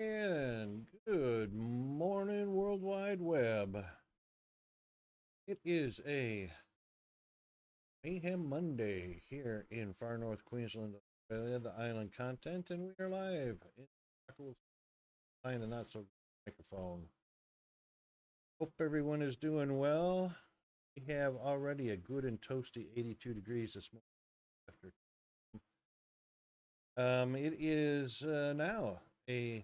And good morning, World Wide Web. It is a Mayhem Monday here in far north Queensland, Australia, the island content, and we are live in behind the not so microphone. Hope everyone is doing well. We have already a good and toasty 82 degrees this morning. It is now a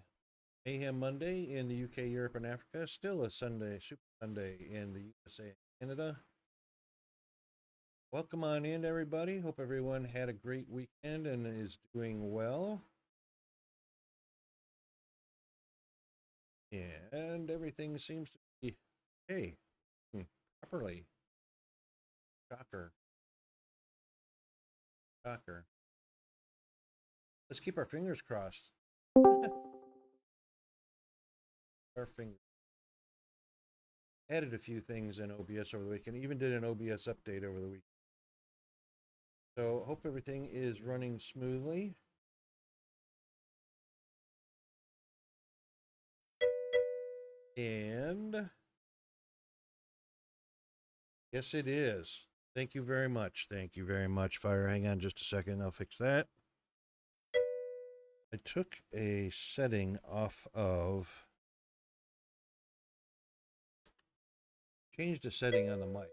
Mayhem Monday in the UK, Europe, and Africa. Still a Sunday, Super Sunday in the USA and Canada. Welcome on in, everybody. Hope everyone had a great weekend and is doing well. And everything seems to be, hey, properly. Shocker. Shocker. Let's keep our fingers crossed. Our fingers. Added a few things in OBS over the weekend. Even did an OBS update over the weekend. So hope everything is running smoothly. And yes, it is. Thank you very much. Thank you very much, Fire. Hang on just a second. I'll fix that. I took a setting off of... Changed a setting on the mic.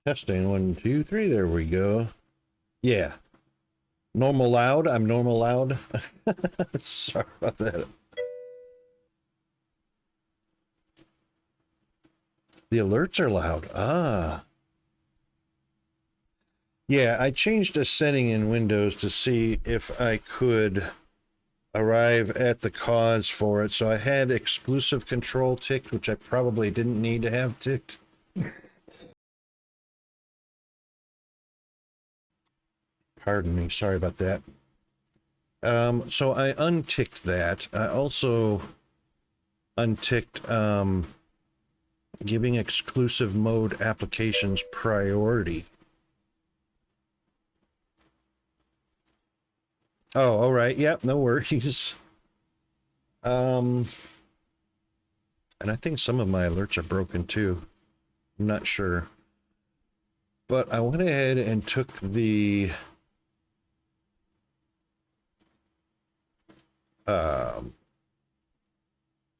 Testing 1, 2, 3. There we go. Yeah. Normal loud. I'm normal loud. Sorry about that. The alerts are loud. Ah. Yeah, I changed a setting in Windows to see if I could arrive at the cause for it. So I had exclusive control ticked, which I probably didn't need to have ticked. Pardon me, sorry about that. So I unticked that. I also unticked giving exclusive mode applications priority. Oh, all right. Yep, no worries. And I think some of my alerts are broken too. I'm not sure. But I went ahead and took the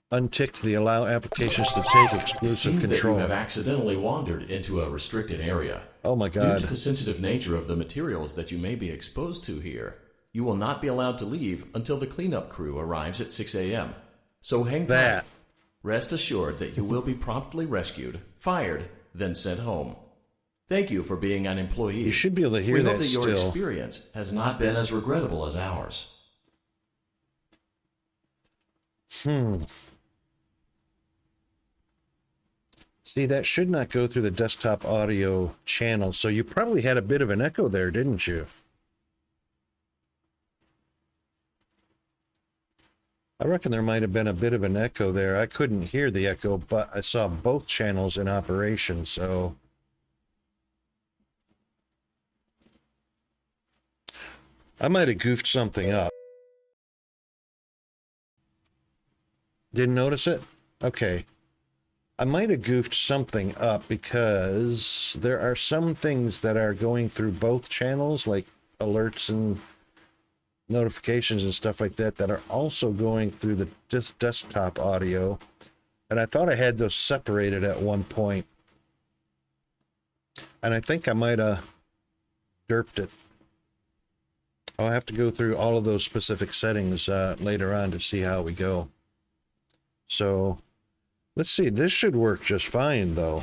unticked the allow applications to take exclusive control. It seems that you have accidentally wandered into a restricted area. Oh my God. Due to the sensitive nature of the materials that you may be exposed to here, you will not be allowed to leave until the cleanup crew arrives at 6 a.m. So hang tight. Rest assured that you will be promptly rescued, fired, then sent home. Thank you for being an employee. You should be able to hear that still. We hope that your experience has not been as regrettable as ours. See, that should not go through the desktop audio channel, so you probably had a bit of an echo there, didn't you? I reckon there might have been a bit of an echo there. I couldn't hear the echo, but I saw both channels in operation, so... I might have goofed something up. Didn't notice it? Okay. I might have goofed something up because there are some things that are going through both channels, like alerts and notifications and stuff like that, that are also going through the desktop audio. And I thought I had those separated at one point. And I think I might have derped it. I'll have to go through all of those specific settings later on to see how we go. So... let's see, this should work just fine, though.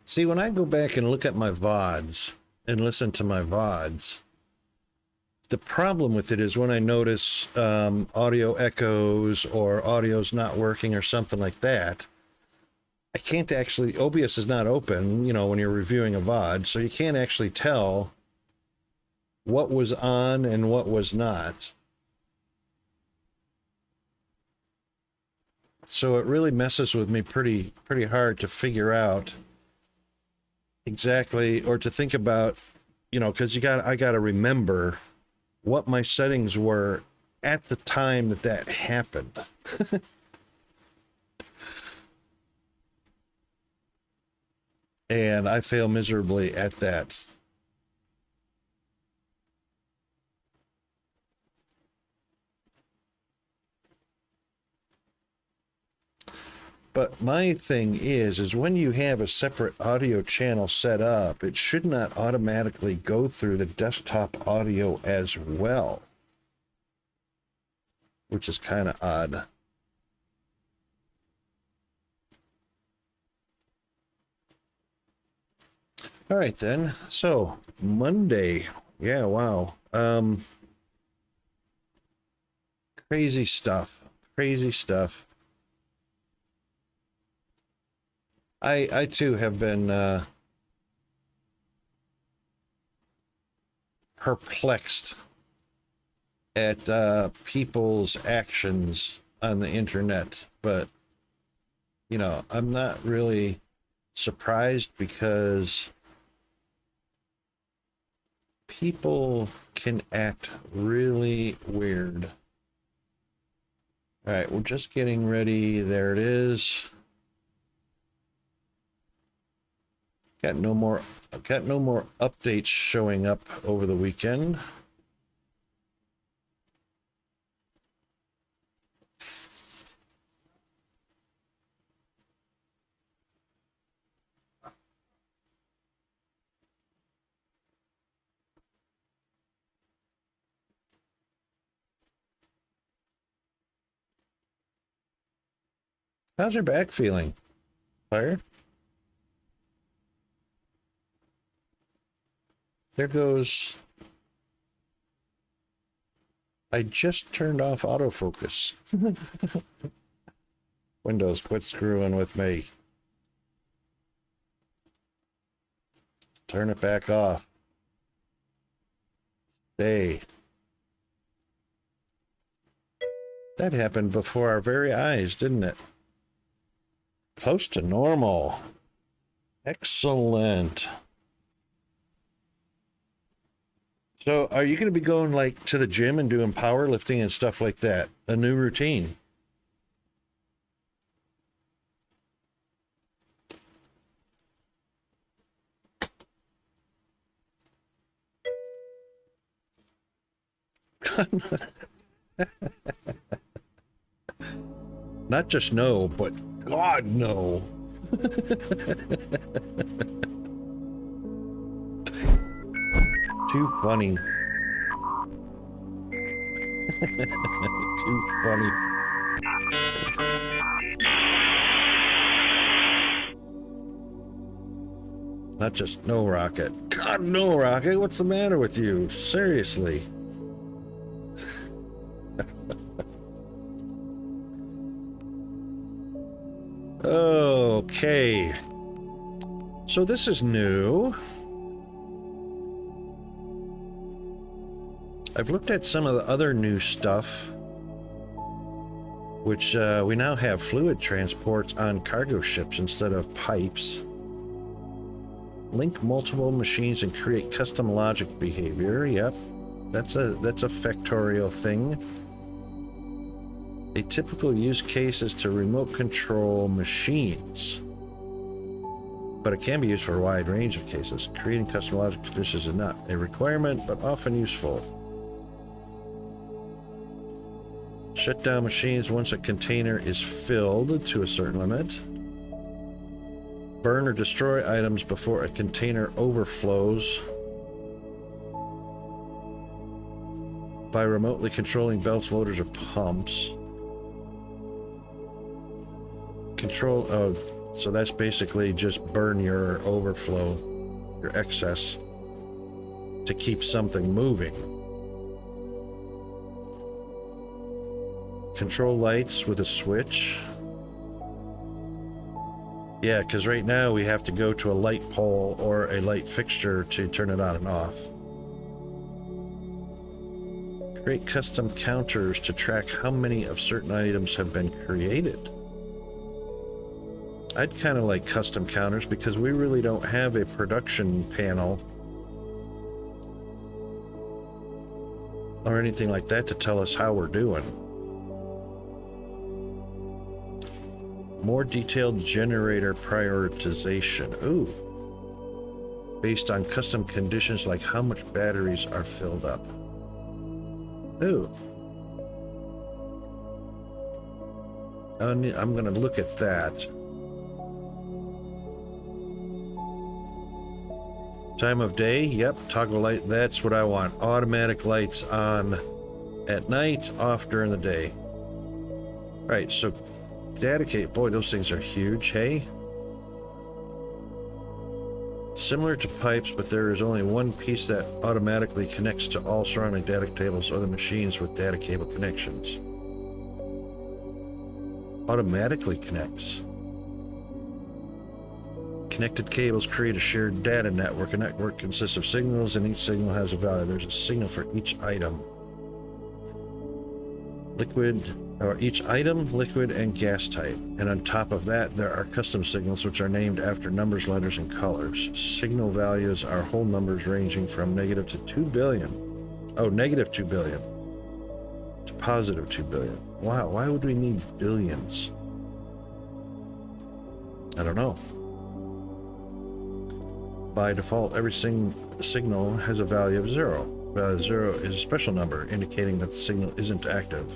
See, when I go back and look at my VODs and listen to my VODs, the problem with it is when I notice audio echoes or audio's not working or something like that, I can't actually, OBS is not open, you know, when you're reviewing a VOD, so you can't actually tell what was on and what was not. So it really messes with me pretty hard to figure out exactly, or to think about, you know, because I got to remember what my settings were at the time that happened. And I fail miserably at that. But my thing is when you have a separate audio channel set up, it should not automatically go through the desktop audio as well, which is kind of odd. All right then. So Monday, yeah, wow. Crazy stuff. Crazy stuff. I too have been perplexed at people's actions on the internet, but you know, I'm not really surprised because people can act really weird. All right, we're just getting ready. There it is. Got no more updates showing up over the weekend. How's your back feeling, Fire? There goes. I just turned off autofocus. Windows, quit screwing with me. Turn it back off. Stay. That happened before our very eyes, didn't it? Close to normal. Excellent. So are you going to be going like to the gym and doing powerlifting and stuff like that? A new routine? Not just no, but God no. Too funny. Too funny. Not just no, Rocket. God no, Rocket. What's the matter with you? Seriously. Okay. So this is new. I've looked at some of the other new stuff, which we now have fluid transports on cargo ships instead of pipes. Link multiple machines and create custom logic behavior. Yep, that's a factorial thing. A typical use case is to remote control machines, but it can be used for a wide range of cases. Creating custom logic conditions is not a requirement, but often useful. Shut down machines once a container is filled to a certain limit. Burn or destroy items before a container overflows by remotely controlling belts, loaders, or pumps. Control of, so that's basically just burn your overflow, your excess, to keep something moving. Control lights with a switch. Yeah, because right now we have to go to a light pole or a light fixture to turn it on and off. Create custom counters to track how many of certain items have been created. I'd kind of like custom counters because we really don't have a production panel or anything like that to tell us how we're doing. More detailed generator prioritization. Ooh. Based on custom conditions like how much batteries are filled up. Ooh. I'm gonna look at that. Time of day, yep, toggle light, that's what I want. Automatic lights on at night, off during the day. Right, so data cable, boy, those things are huge, hey? Similar to pipes, but there is only one piece that automatically connects to all surrounding data cables or the machines with data cable connections. Automatically connects. Connected cables create a shared data network. A network consists of signals, and each signal has a value. There's a signal for each item. Each item, liquid, and gas type. And on top of that, there are custom signals which are named after numbers, letters, and colors. Signal values are whole numbers ranging from negative to 2 billion. Oh, negative 2 billion to positive 2 billion. Wow, why would we need billions? I don't know. By default, every signal has a value of 0. Value 0 is a special number indicating that the signal isn't active.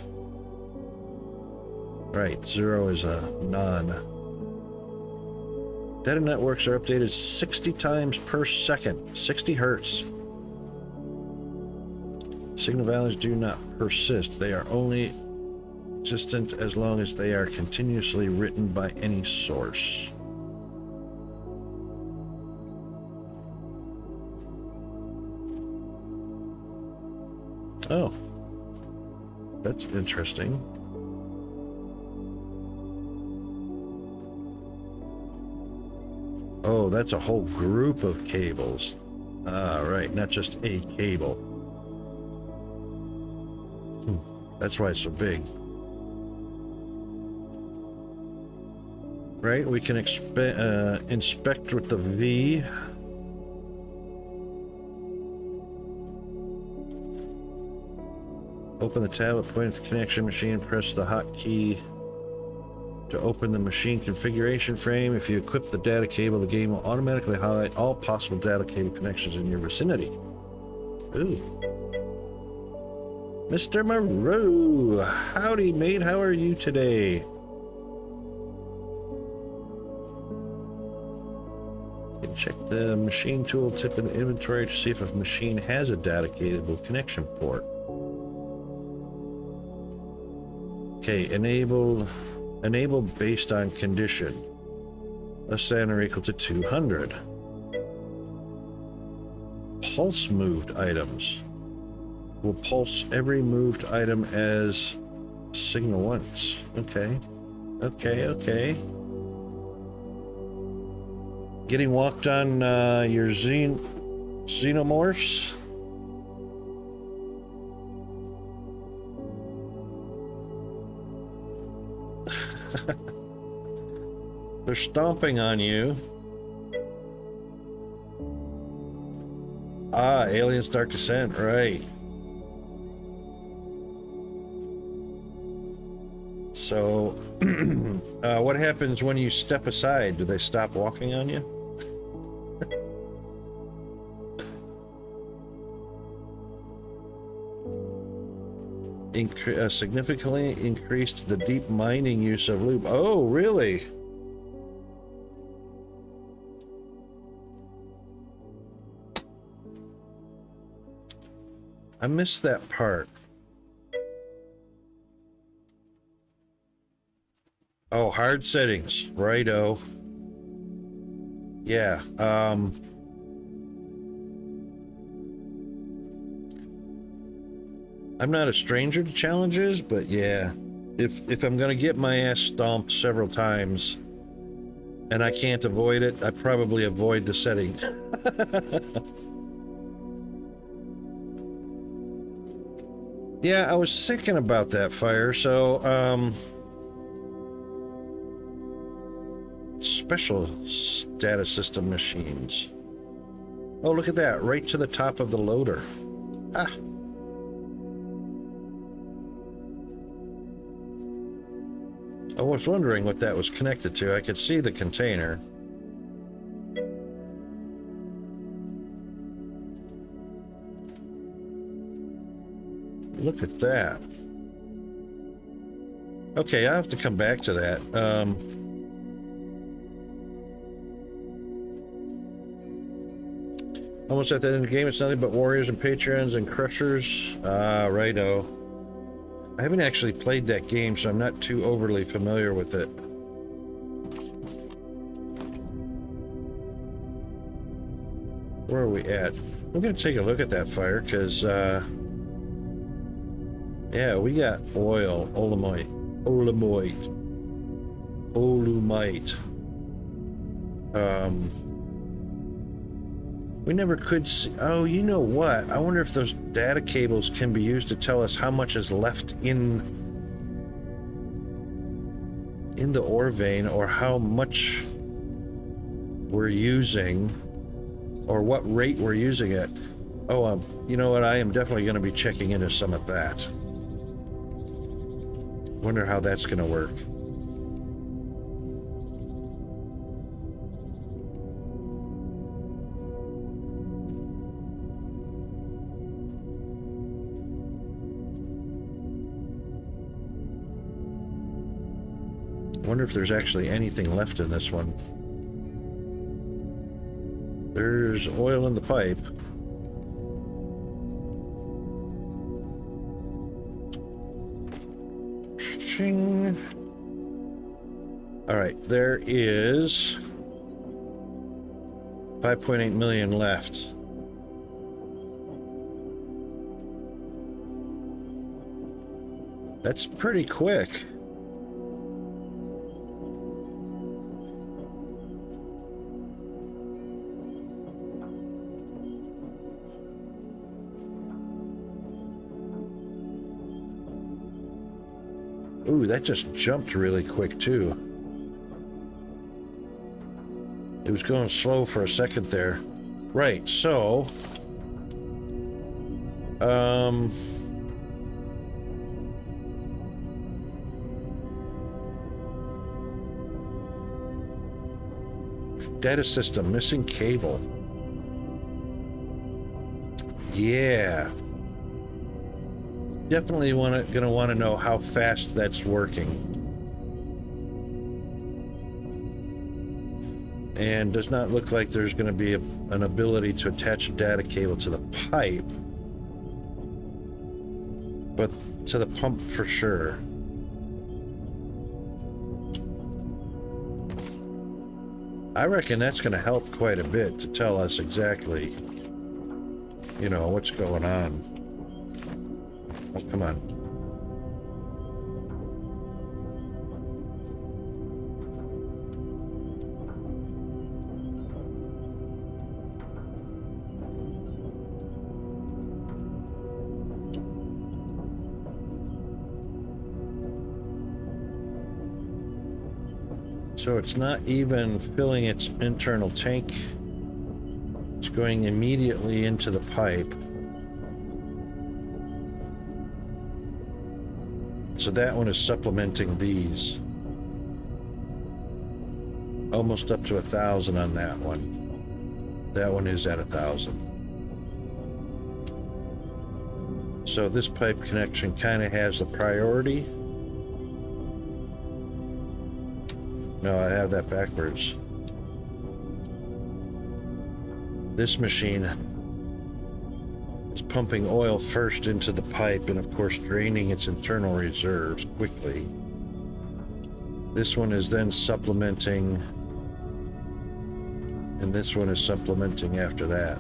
Right, 0 is a none. Data networks are updated 60 times per second, 60 hertz. Signal values do not persist. They are only existent as long as they are continuously written by any source. Oh, that's interesting. Oh, that's a whole group of cables. Ah, right, not just a cable. That's why it's so big. Right, we can inspect with the V. Open the tablet, point at the connection machine, press the hotkey to open the machine configuration frame. If you equip the data cable, the game will automatically highlight all possible data cable connections in your vicinity. Ooh. Mr. Moreau, howdy mate, how are you today? You can check the machine tooltip in the inventory to see if a machine has a data cable connection port. Okay, enable based on condition. Less than or equal to 200. Pulse moved items. Will pulse every moved item as signal once. Okay. Okay. Getting walked on your xenomorphs? They're stomping on you. Ah, Aliens Dark Descent, right. So, what happens when you step aside? Do they stop walking on you? Significantly increased the deep mining use of lube. Oh, really? I missed that part. Oh, hard settings. Righto. Yeah, I'm not a stranger to challenges, but yeah. If I'm gonna get my ass stomped several times and I can't avoid it, I probably avoid the setting. Yeah, I was thinking about that, Fire. So, special data system machines. Oh, look at that, right to the top of the loader. Ah. I was wondering what that was connected to. I could see the container. Look at that. Okay, I have to come back to that. Almost at the end of the game, it's nothing but warriors and patrons and crushers. Ah, righto. I haven't actually played that game, so I'm not too overly familiar with it. Where are we at? We're gonna take a look at that, Fire, because, yeah, we got oil, olamite. We never could see. Oh, you know what? I wonder if those data cables can be used to tell us how much is left in the ore vein, or how much we're using, or what rate we're using it. Oh, you know what? I am definitely going to be checking into some of that. Wonder how that's going to work. Wonder if there's actually anything left in this one. There's oil in the pipe. Ching. All right, there is 5.8 million left. That's pretty quick. Ooh, that just jumped really quick, too. It was going slow for a second there. Right, so... data system, missing cable. Yeah. Definitely gonna want to know how fast that's working. And does not look like there's going to be an ability to attach a data cable to the pipe, but to the pump for sure. I reckon that's going to help quite a bit to tell us exactly, you know, what's going on. Oh, come on. So it's not even filling its internal tank. It's going immediately into the pipe. So that one is supplementing these. Almost up to 1,000 on that one. That one is at 1,000. So this pipe connection kind of has the priority. No, I have that backwards. This machine is pumping oil first into the pipe and of course draining its internal reserves quickly. This one is then supplementing, and this one is supplementing after that.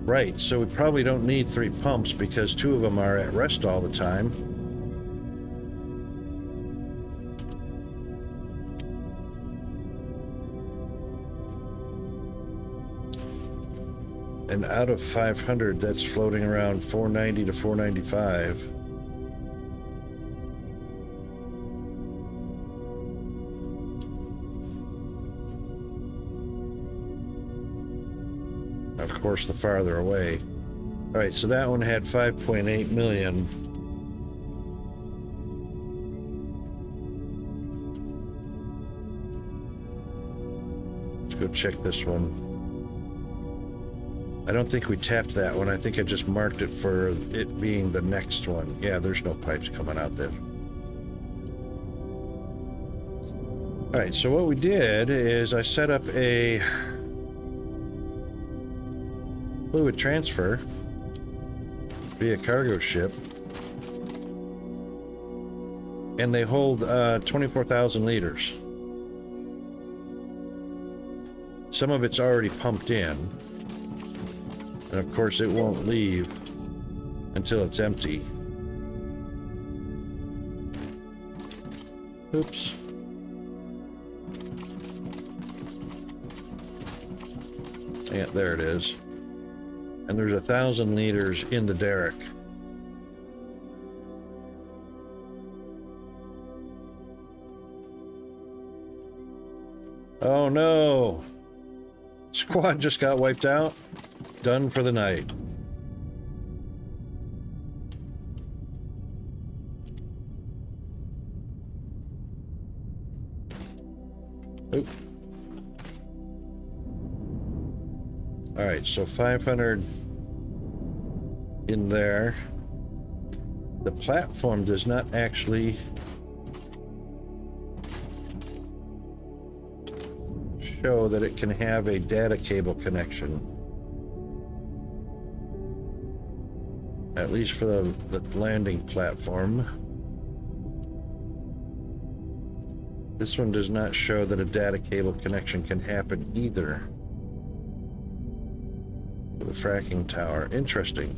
Right, so we probably don't need 3 pumps because 2 of them are at rest all the time. And out of 500, that's floating around 490 to 495. Of course, the farther away. All right, so that one had 5.8 million. Let's go check this one. I don't think we tapped that one. I think I just marked it for it being the next one. Yeah, there's no pipes coming out there. All right, so what we did is I set up a fluid transfer via cargo ship, and they hold 24,000 liters. Some of it's already pumped in, and of course it won't leave until it's empty. Oops. Yeah, there it is. And there's 1,000 liters in the derrick. Oh no! Squad just got wiped out. Done for the night. Oop. All right, so 500 in there. The platform does not actually show that it can have a data cable connection. At least for the landing platform. This one does not show that a data cable connection can happen either. The fracking tower. Interesting.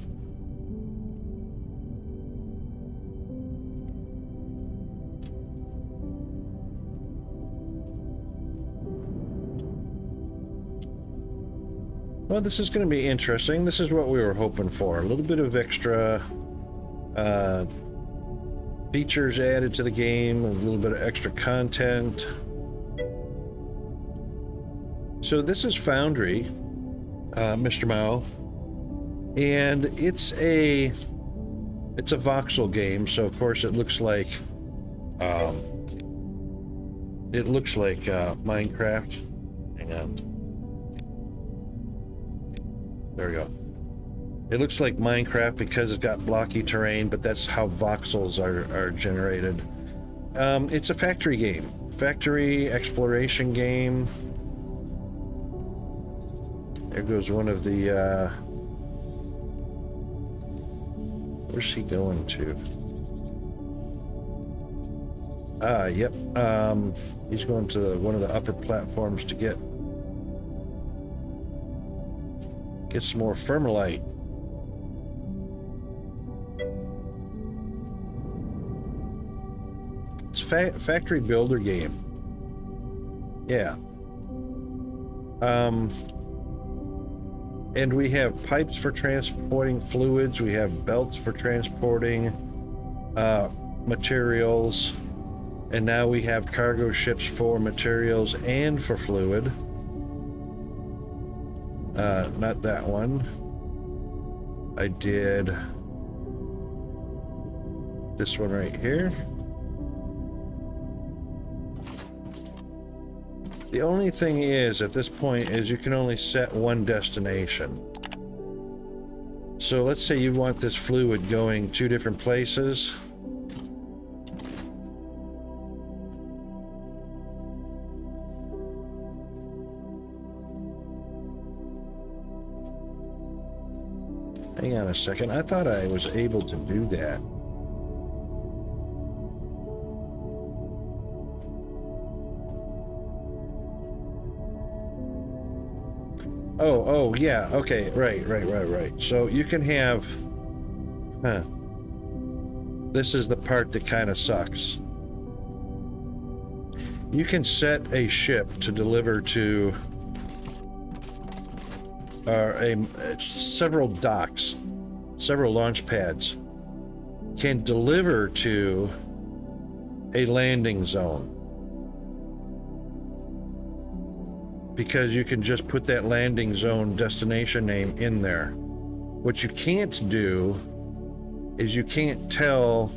Well, this is going to be interesting. This is what we were hoping for. A little bit of extra features added to the game, a little bit of extra content. So this is Foundry, Mr. Mao, and it's a voxel game. So of course it looks like Minecraft. Hang on. There we go. It looks like Minecraft because it's got blocky terrain, but that's how voxels are generated. It's a factory game, factory exploration game. There goes one of the, where's he going to? Yep. He's going to one of the upper platforms to get some more Thermalite. It's factory builder game. Yeah. And we have pipes for transporting fluids. We have belts for transporting materials. And now we have cargo ships for materials and for fluid. Not that one. I did this one right here. The only thing is, at this point, is you can only set one destination. So let's say you want this fluid going 2 different places. Hang on a second. I thought I was able to do that. Oh, yeah. Okay. Right. So you can have... This is the part that kind of sucks. You can set a ship to deliver to several docks, several launch pads can deliver to a landing zone. Because you can just put that landing zone destination name in there. What you can't do is you can't tell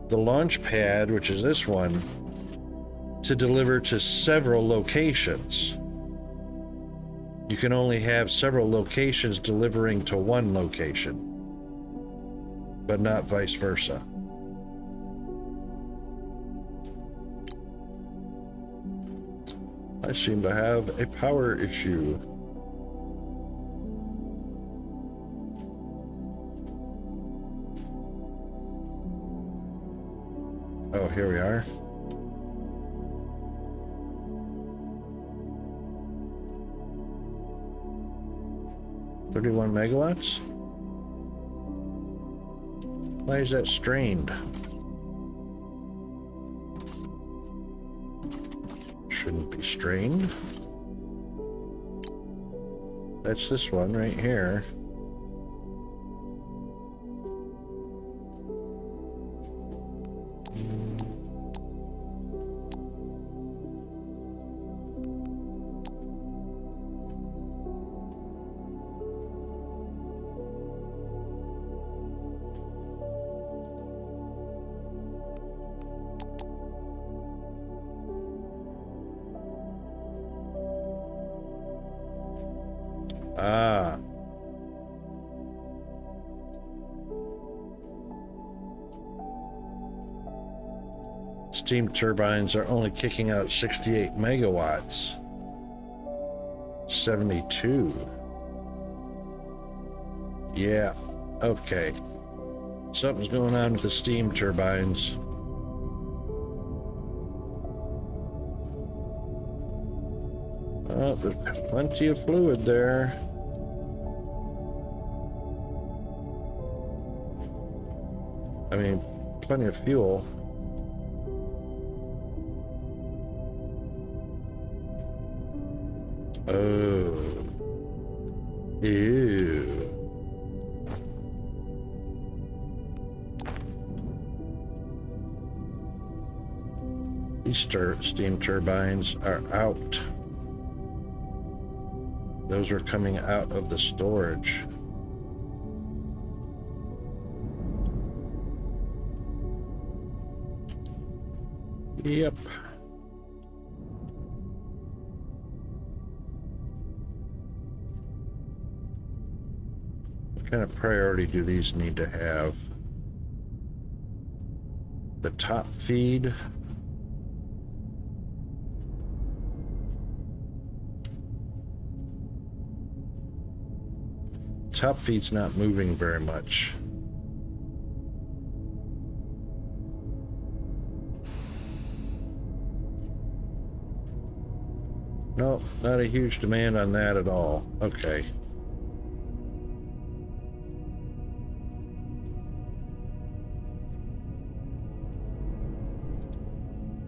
the launch pad, which is this one, to deliver to several locations. You can only have several locations delivering to one location, but not vice versa. I seem to have a power issue. Oh, here we are. $31 megawatts? Why is that strained? Shouldn't be strained. That's this one right here. Ah. Steam turbines are only kicking out 68 megawatts. 72. Yeah, okay. Something's going on with the steam turbines. Oh, there's plenty of fluid there. I mean, plenty of fuel. Oh. Ew. These steam turbines are out. Those are coming out of the storage. Yep. What kind of priority do these need to have? The top feed. Top feed's not moving very much. Nope, not a huge demand on that at all. Okay.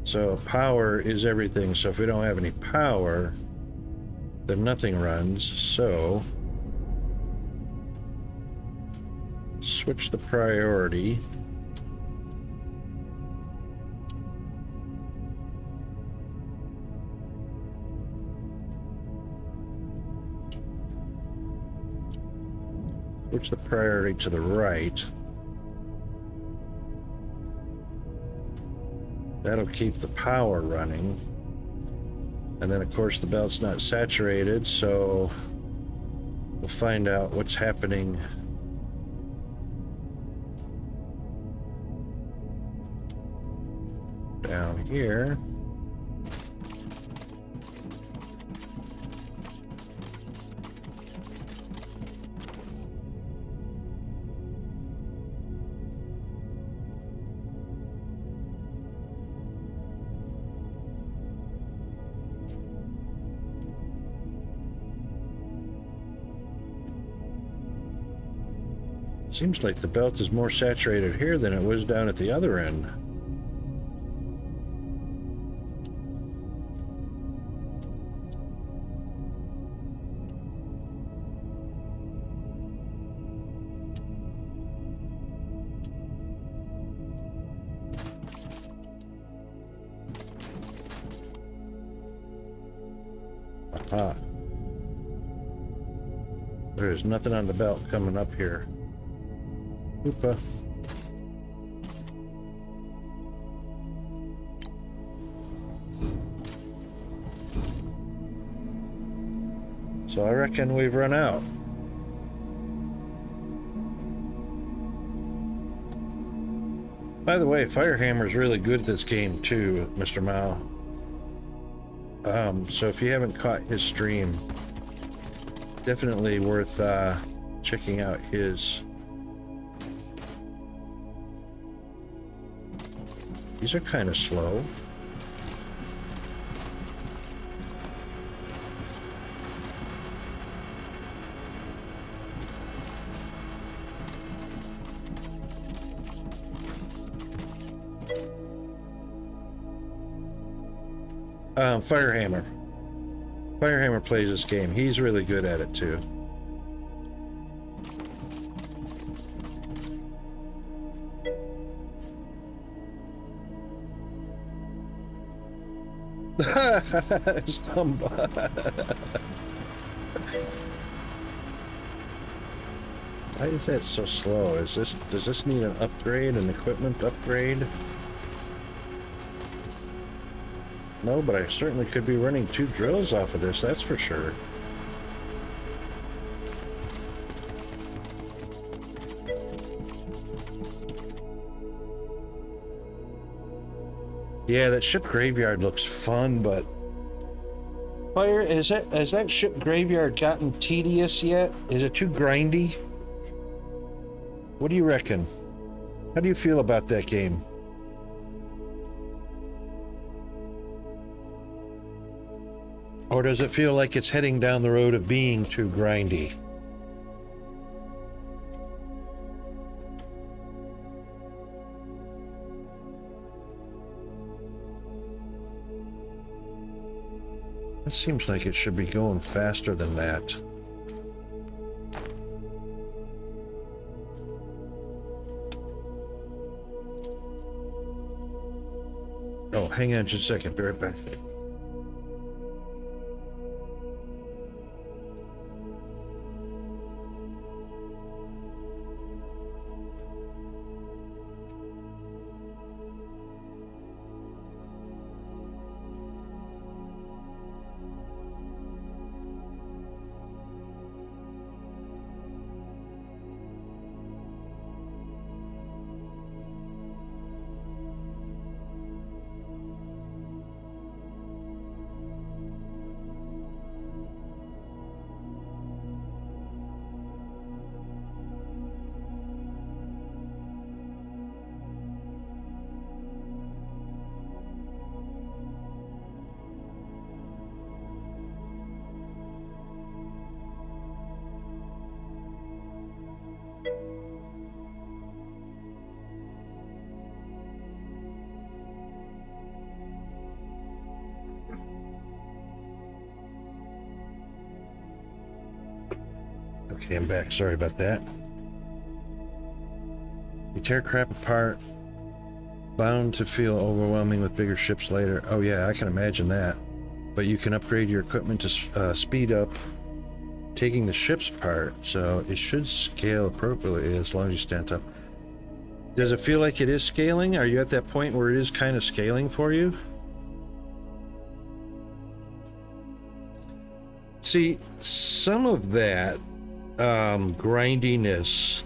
So power is everything. So if we don't have any power, then nothing runs. So switch the priority. Switch the priority to the right. That'll keep the power running. And then of course the belt's not saturated, so we'll find out what's happening down here. Seems like the belt is more saturated here than it was down at the other end. Ah. There is nothing on the belt coming up here. Oopa. So I reckon we've run out. By the way, Firehammer's really good at this game too, Mr. Mao. So if you haven't caught his stream, definitely worth checking out his. These are kind of slow. Firehammer. Firehammer plays this game. He's really good at it too. Why is that so slow? Does this need an upgrade, an equipment upgrade? No, but I certainly could be running 2 drills off of this, that's for sure. Yeah, that ship graveyard looks fun, but Fire, has that ship graveyard gotten tedious yet? Is it too grindy? What do you reckon? How do you feel about that game? Or does it feel like it's heading down the road of being too grindy? It seems like it should be going faster than that. Oh, hang on just a second. Be right back. Okay, I'm back. Sorry about that. You tear crap apart. Bound to feel overwhelming with bigger ships later. Oh yeah, I can imagine that. But you can upgrade your equipment to speed up taking the ships apart, so it should scale appropriately as long as you stand up. Does it feel like it is scaling? Are you at that point where it is kind of scaling for you? See, some of that grindiness,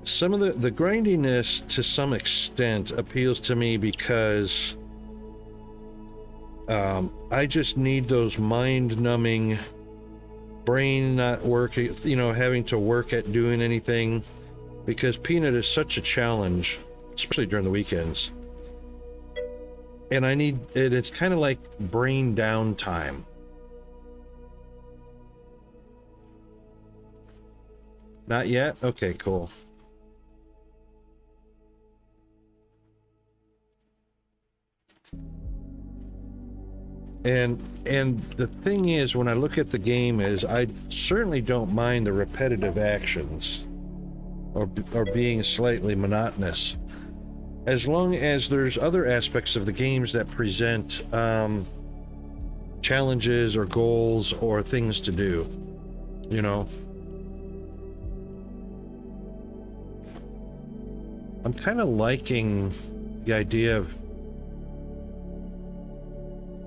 some of the grindiness to some extent appeals to me because I just need those mind-numbing, brain not working, you know, having to work at doing anything, because Peanut is such a challenge, especially during the weekends. And I need it. It's kind of like brain downtime. Not yet? Okay, cool. And the thing is, when I look at the game, is I certainly don't mind the repetitive actions or being slightly monotonous, as long as there's other aspects of the games that present challenges or goals or things to do, you know. I'm kind of liking the idea of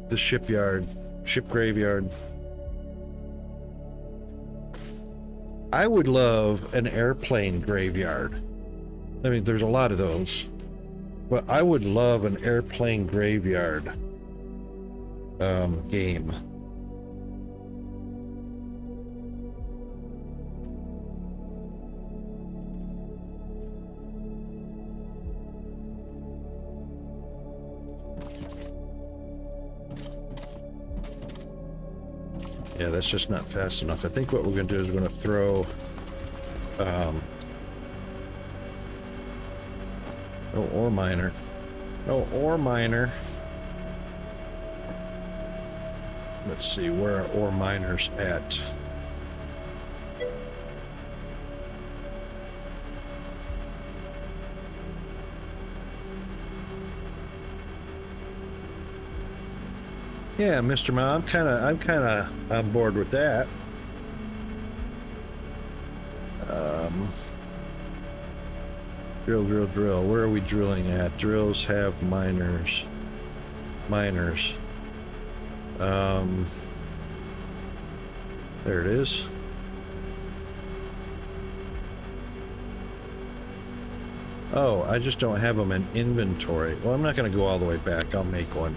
the ship graveyard. I would love an airplane graveyard. I mean, there's a lot of those, but I would love an airplane graveyard game. Yeah, that's just not fast enough. I think what we're going to do is we're going to throw no ore miner. No ore miner. Let's see, where are ore miners at? Yeah, Mr. Ma, I'm kind of on board with that. Drill. Where are we drilling at? Drills have miners. There it is. Oh, I just don't have them in inventory. Well, I'm not going to go all the way back. I'll make one.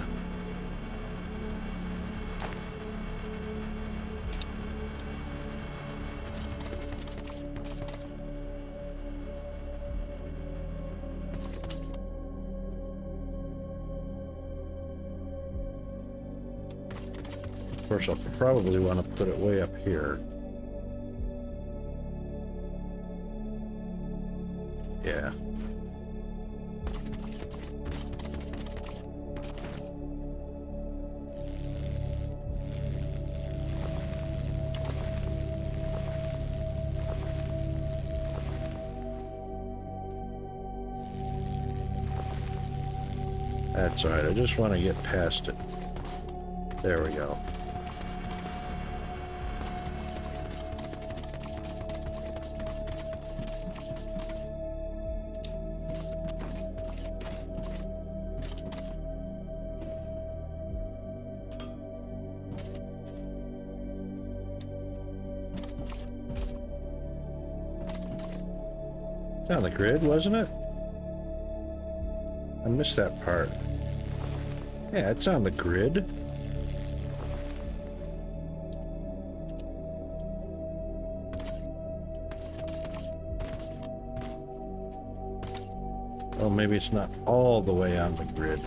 Of course, I'll probably want to put it way up here. Yeah. That's all right. I just want to get past it. There we go. It's on the grid, wasn't it? I missed that part. Yeah, it's on the grid. Oh, maybe it's not all the way on the grid.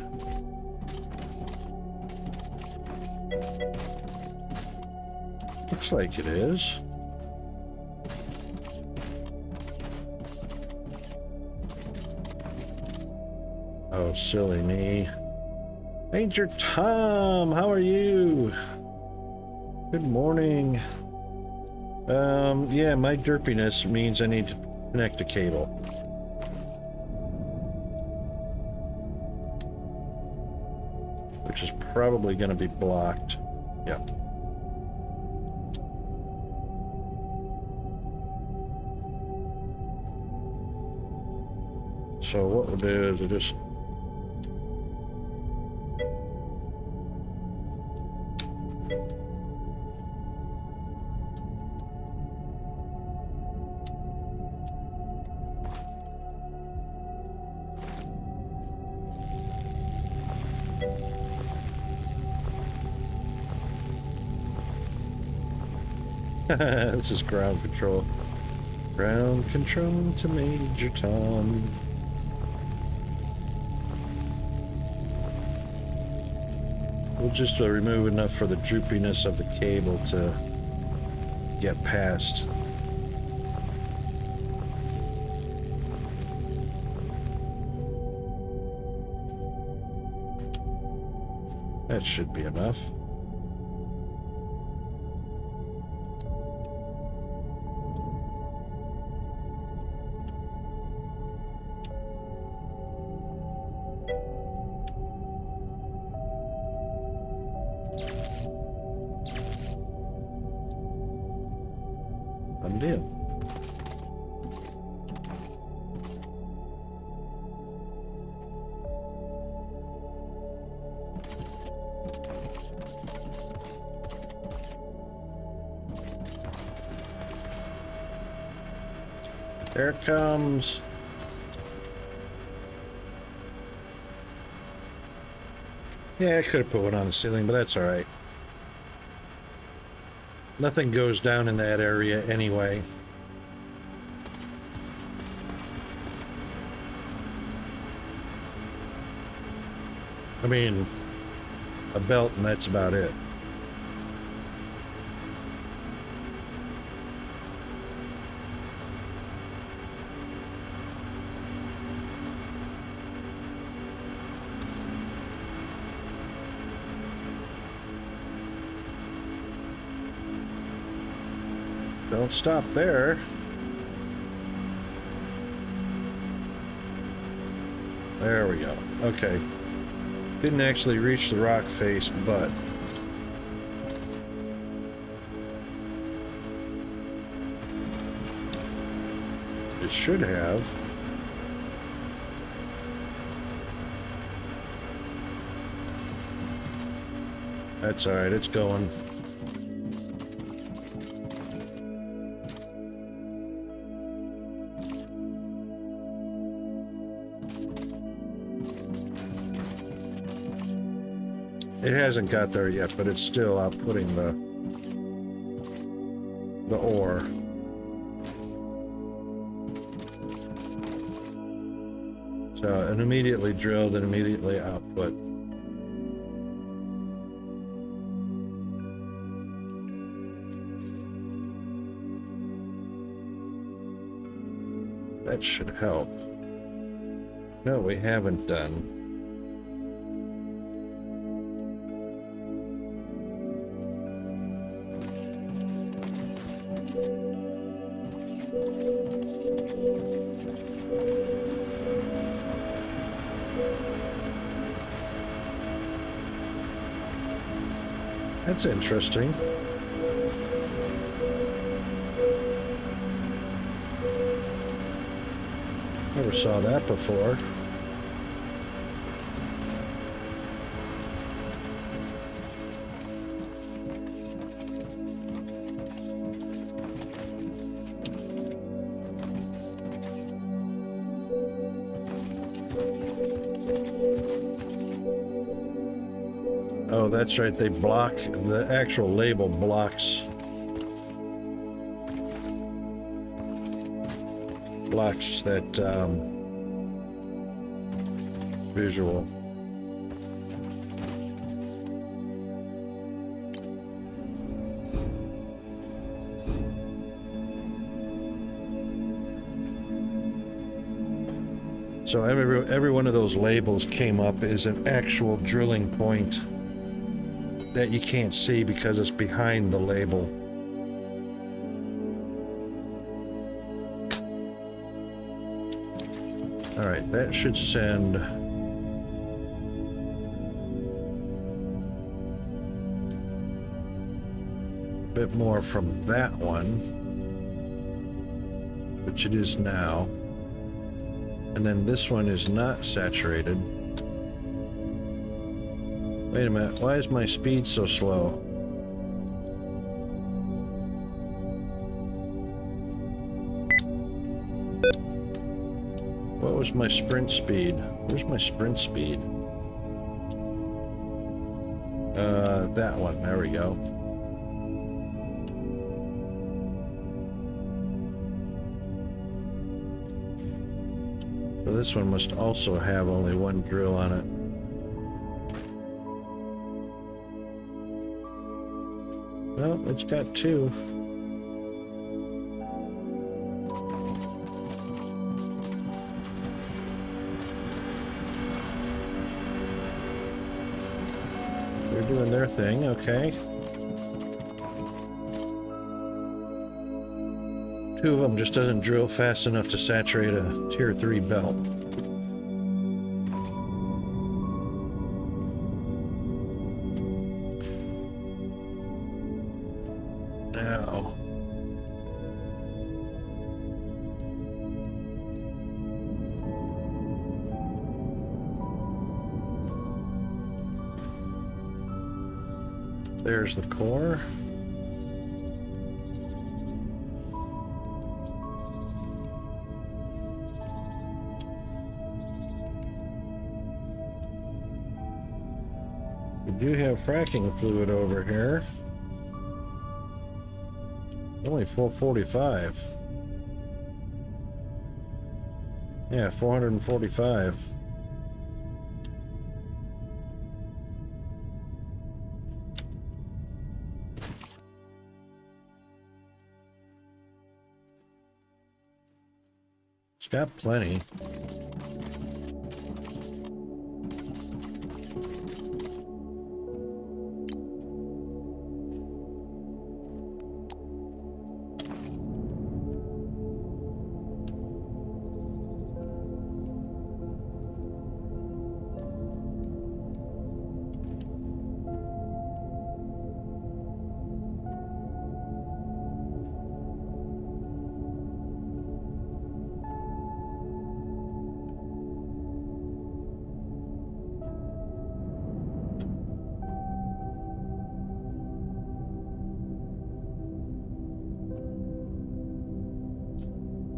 Looks like it is. Oh, silly me. Major Tom, how are you? Good morning. Yeah, my derpiness means I need to connect a cable. Which is probably going to be blocked. Yep. So what we'll do is we'll just this is ground control. Ground control to Major Tom. We'll just remove enough for the droopiness of the cable to get past. That should be enough. Good deal. There it comes. Yeah, I could have put one on the ceiling, but that's all right. Nothing goes down in that area anyway. I mean, a belt and that's about it. Don't stop there. There we go. Okay. Didn't actually reach the rock face, but it should have. That's all right. It's going. It hasn't got there yet, but it's still outputting the ore. So it immediately drilled and immediately output. That should help. No, we haven't done. That's interesting. Never saw that before. Oh, that's right. They block, the actual label blocks that visual. So every one of those labels came up as an actual drilling point that you can't see because it's behind the label. All right, that should send a bit more from that one, which it is now. And then this one is not saturated. Wait a minute, why is my speed so slow? What was my sprint speed? Where's my sprint speed? That one, there we go. So this one must also have only one drill on it. Well, it's got two. They're doing their thing, okay. Two of them just doesn't drill fast enough to saturate a tier 3 belt. Now, There's the core. We do have fracking fluid over here. Only 445. Yeah, 445. It's got plenty.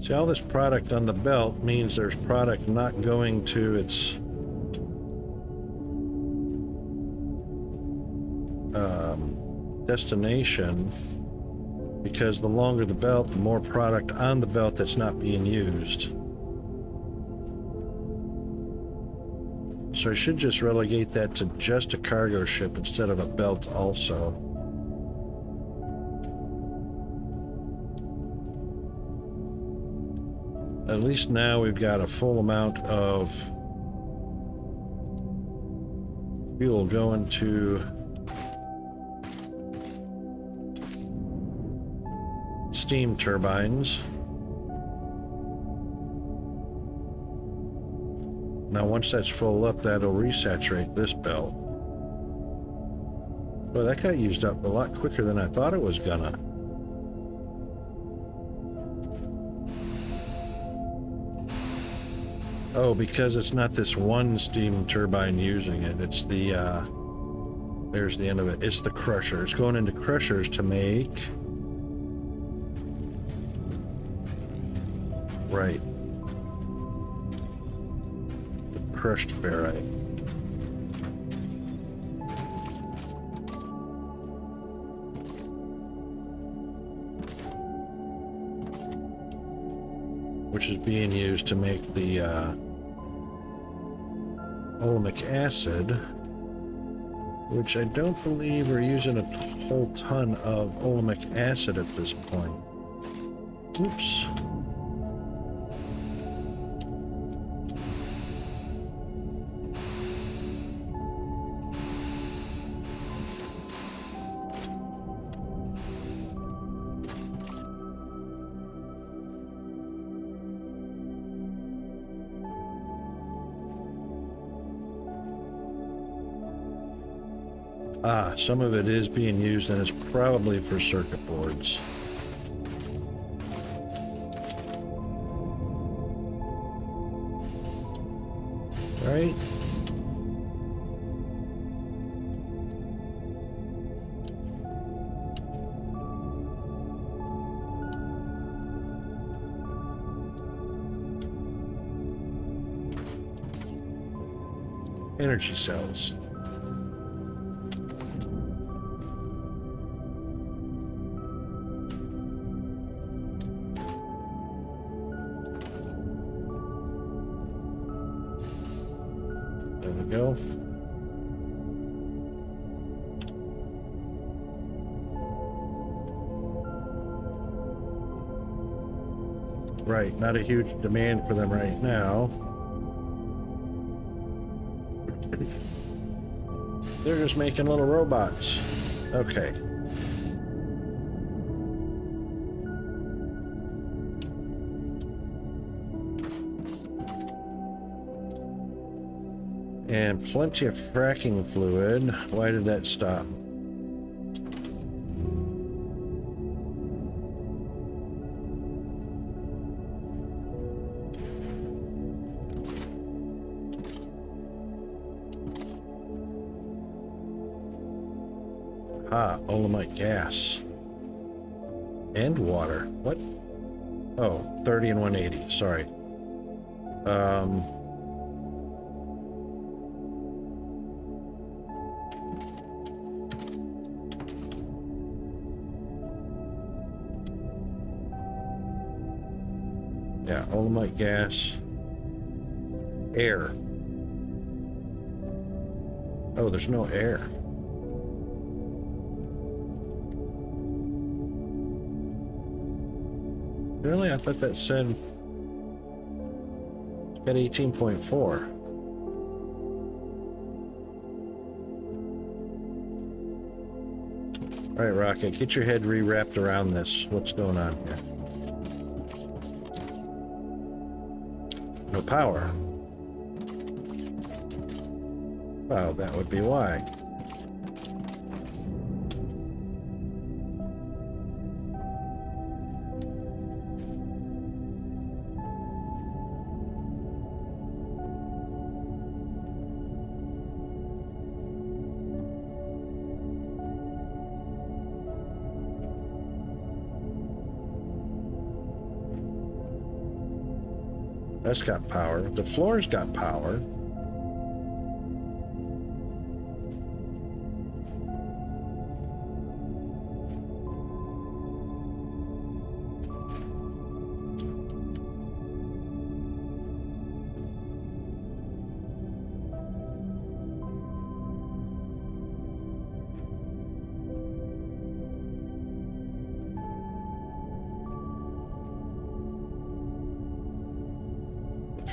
See, all this product on the belt means there's product not going to its destination, because the longer the belt, the more product on the belt that's not being used. So I should just relegate that to just a cargo ship instead of a belt also. At least now we've got a full amount of fuel going to steam turbines. Now once that's full up, that'll resaturate this belt. Well, that got used up a lot quicker than I thought it was gonna. Oh, because it's not this one steam turbine using it. It's the, there's the end of it. It's the crusher. It's going into crushers to make... Right. The crushed ferrite. Which is being used to make the olemic acid, which I don't believe we're using a whole ton of olemic acid at this point. Oops. Ah, some of it is being used, and it's probably for circuit boards. Right? Energy cells. There we go. Right, not a huge demand for them right now. They're just making little robots. Okay. And plenty of fracking fluid. Why did that stop? Ah, olamite gas. And water. What? Oh, 30 and 180. Sorry. Yeah, olamite gas. Air. Oh, there's no air. Really? I thought that said it's got 18.4. All right, Rocket, get your head re-wrapped around this. What's going on here? No power. Well, that would be why. That's got power. The floor's got power.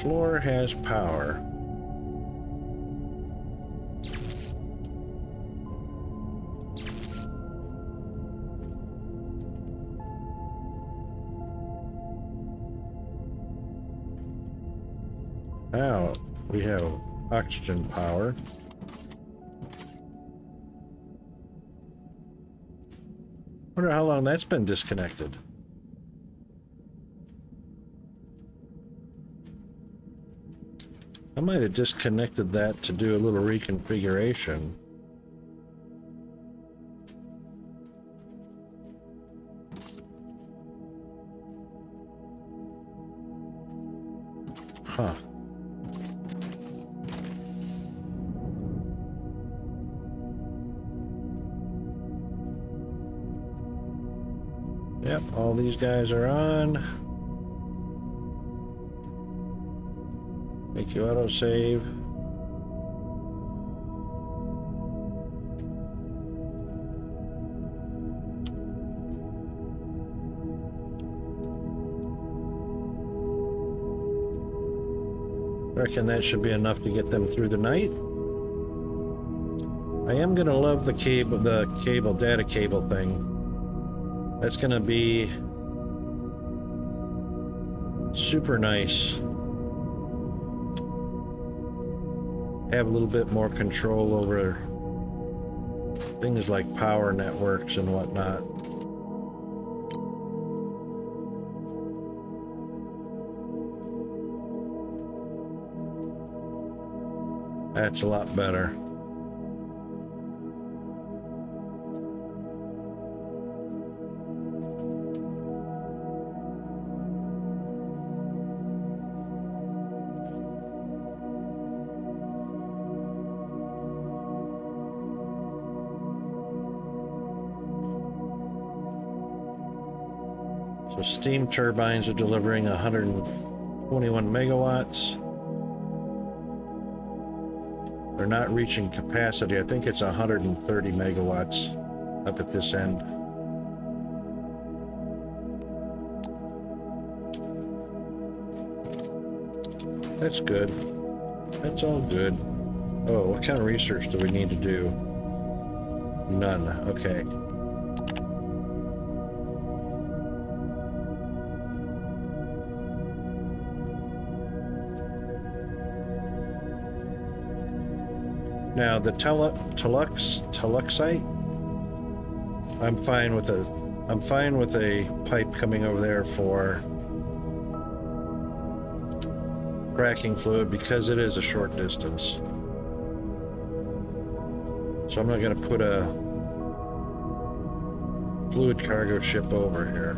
Floor has power. Now we have oxygen power. Wonder how long that's been disconnected. I might have disconnected that to do a little reconfiguration. Huh. Yep, all these guys are on. Make you autosave. Reckon that should be enough to get them through the night. I am gonna love the data cable thing. That's gonna be super nice. Have a little bit more control over things like power networks and whatnot. That's a lot better. So steam turbines are delivering 121 megawatts. They're not reaching capacity. I think it's 130 megawatts up at this end. That's good. That's all good. Oh, what kind of research do we need to do? None. Okay. Now the Teluxite, I'm fine with a pipe coming over there for cracking fluid because it is a short distance. So I'm not going to put a fluid cargo ship over here.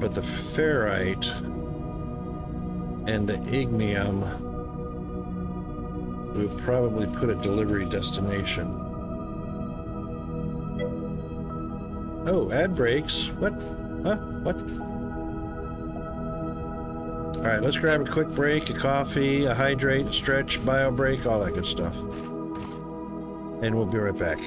But the ferrite and the ignium we'll probably put at delivery destination. Oh, ad breaks. What? Huh? What? Alright, let's grab a quick break, a coffee, a hydrate, a stretch, bio break, all that good stuff. And we'll be right back.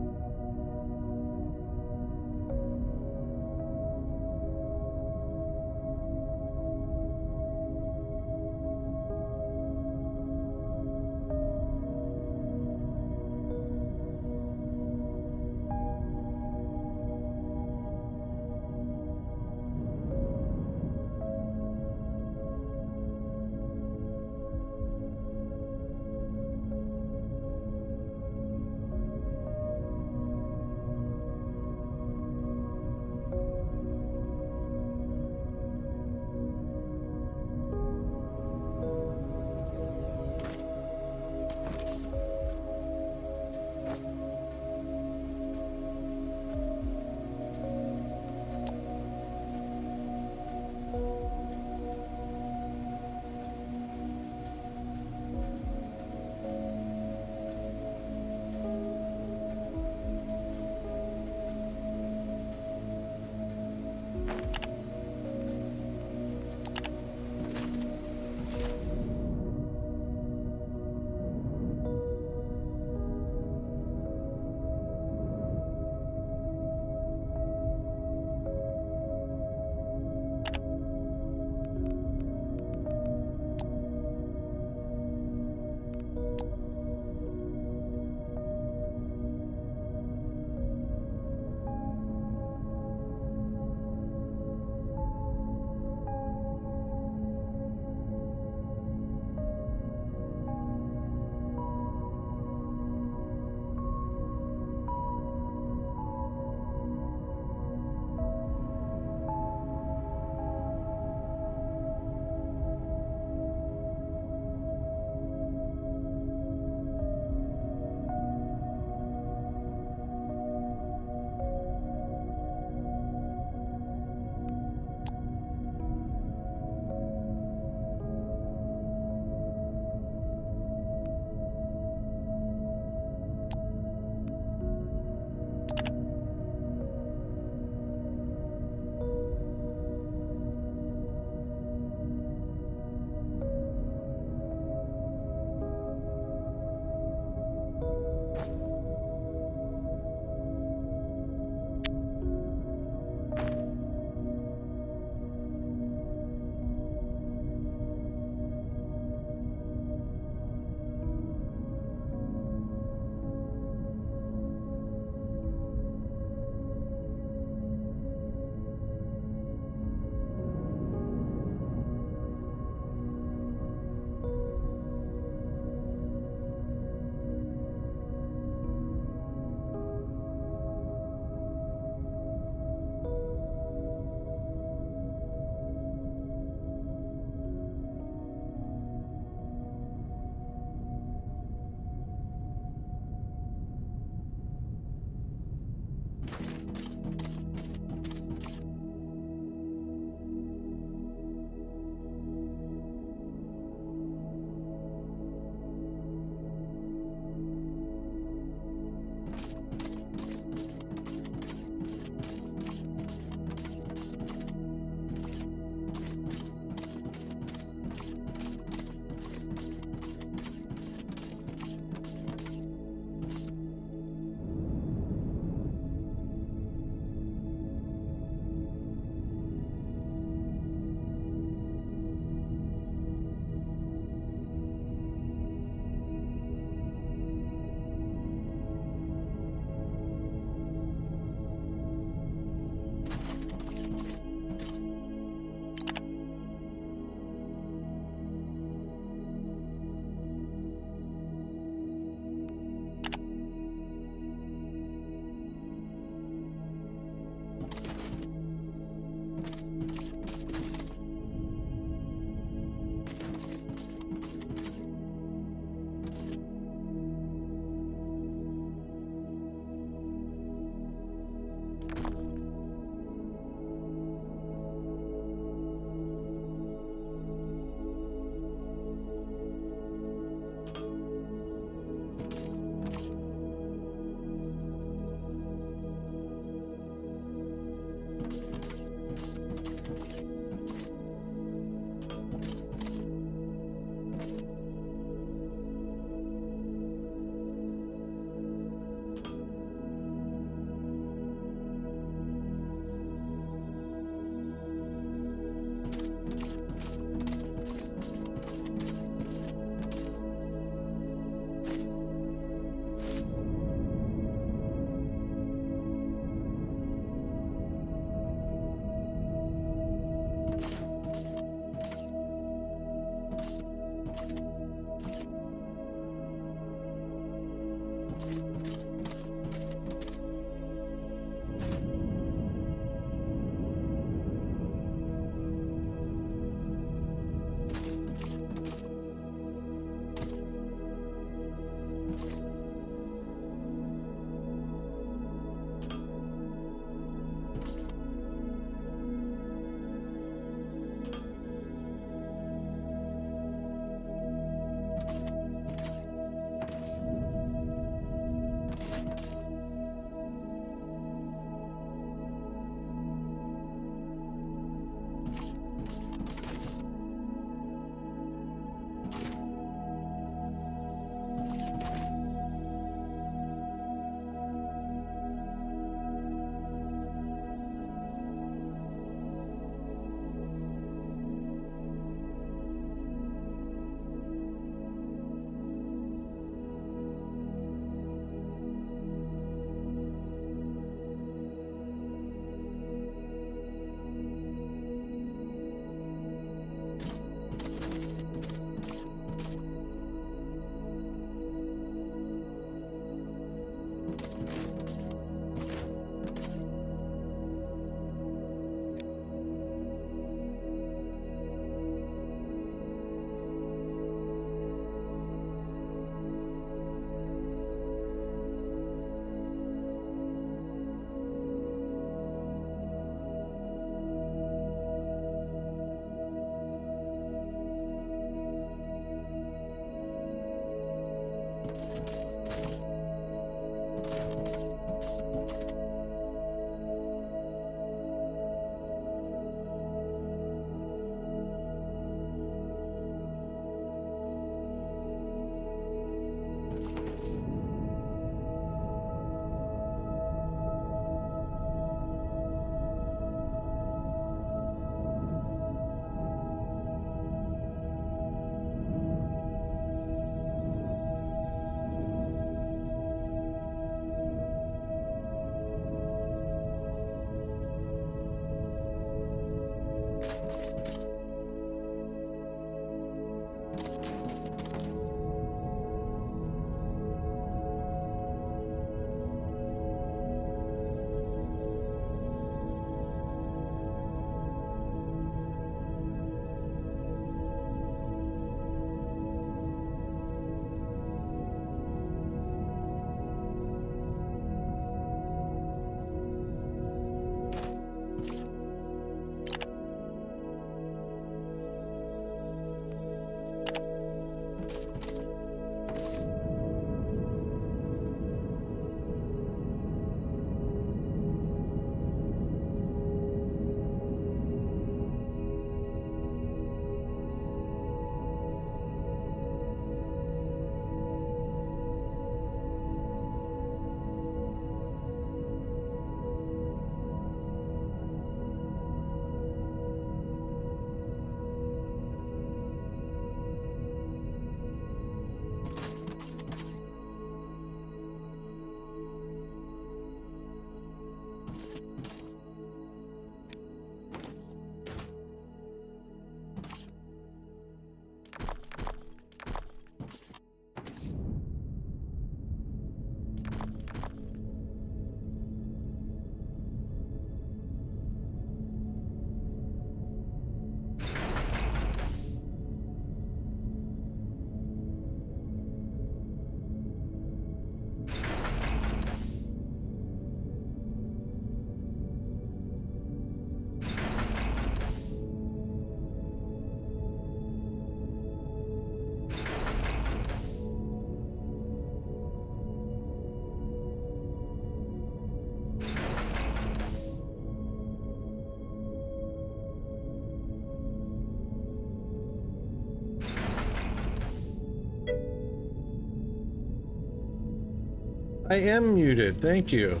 I am muted, thank you.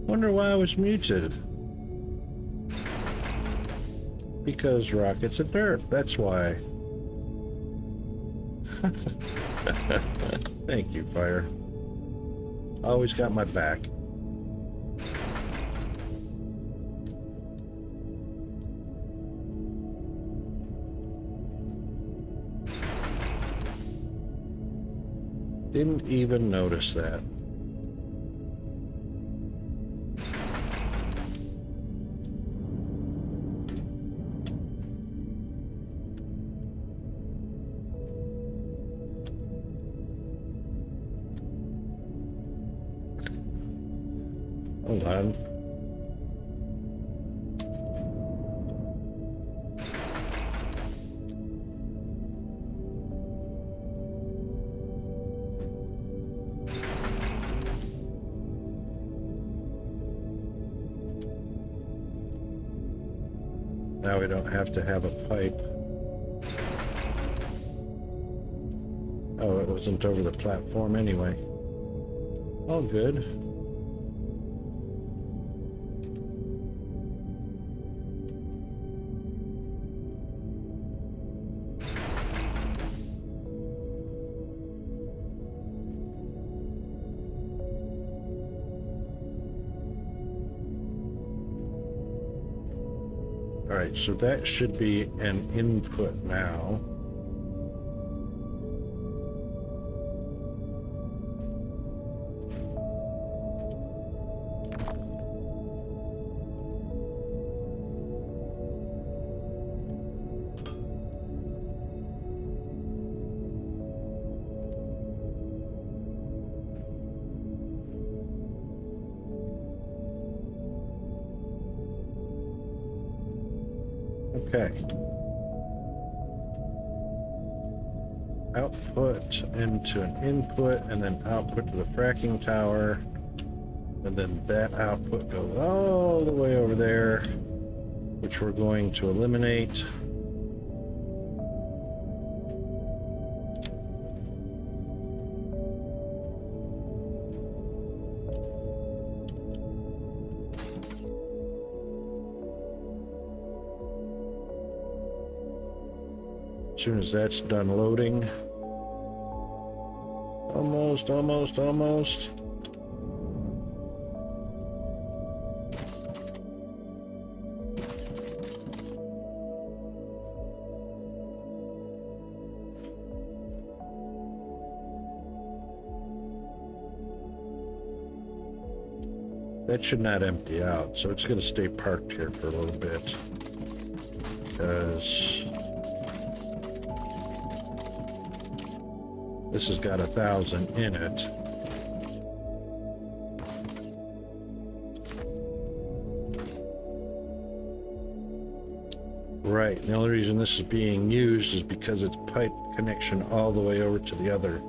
Wonder why I was muted. Because Rocket's a derp, that's why. Thank you, Fire. Always got my back. Didn't even notice that. Hold on. Now we don't have to have a pipe. Oh, it wasn't over the platform anyway. All good. All right, so that should be an input now. Okay. Output into an input, and then output to the fracking tower. And then that output goes all the way over there, which we're going to eliminate. As soon as that's done loading. Almost. That should not empty out, so it's going to stay parked here for a little bit. Because this has got 1,000 in it. Right, and the only reason this is being used is because it's pipe connection all the way over to the other.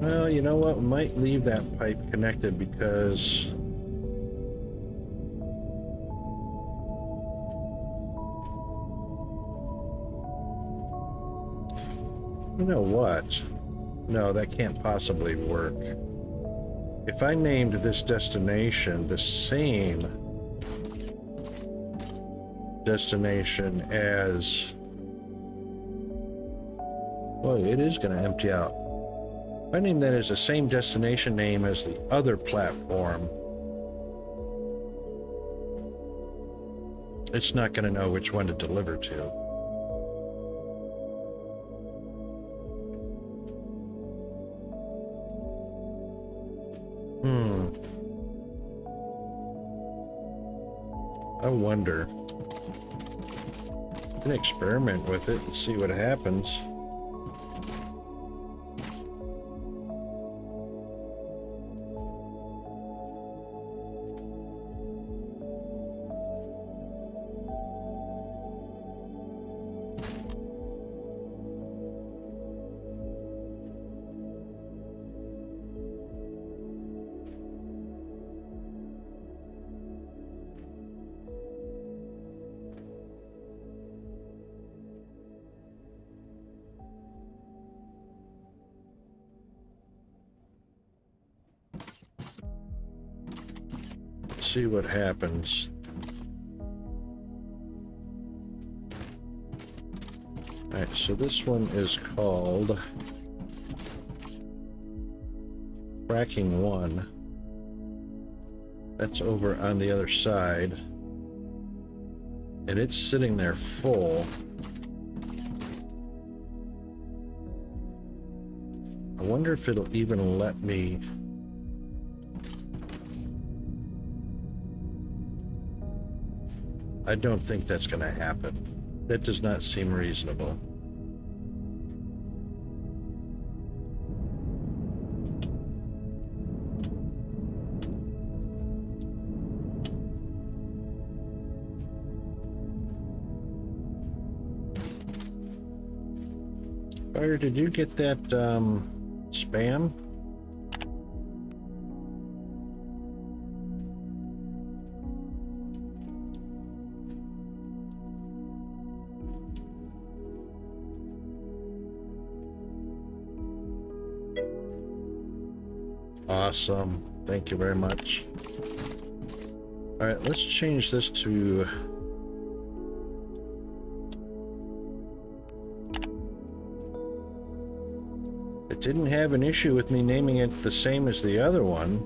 Well, you know what? We might leave that pipe connected because you know what? No, that can't possibly work. If I named this destination the same destination as... Well, it is going to empty out. If I name that as the same destination name as the other platform, it's not going to know which one to deliver to. I wonder. I can experiment with it and see what happens. See what happens. Alright, so this one is called Fracking 1. That's over on the other side. And it's sitting there full. wonder if it'll even let me... I don't think that's going to happen. That does not seem reasonable. Fire, did you get that spam? Awesome. Thank you very much. All right, let's change this to... It didn't have an issue with me naming it the same as the other one.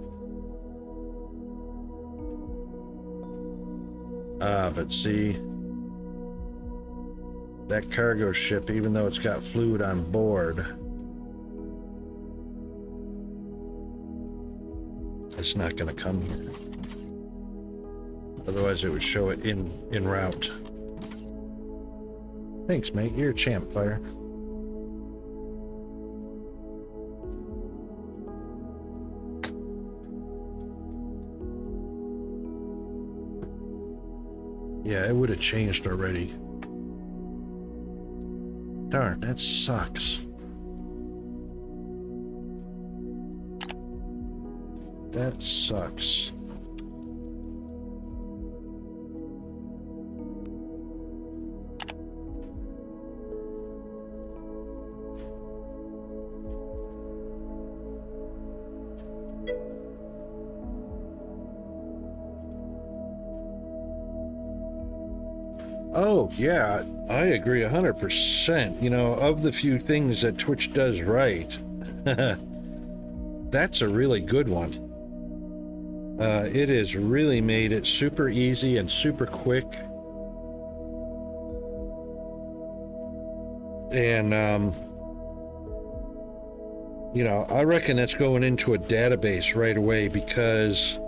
But see, that cargo ship, even though it's got fluid on board, it's not going to come here. Otherwise, it would show it en route. Thanks, mate. You're a champ, Fire. Yeah, it would have changed already. Darn, that sucks. That sucks. Oh, yeah, I agree 100%. You know, of the few things that Twitch does right, that's a really good one. It has really made it super easy and super quick. And, you know, I reckon that's going into a database right away because,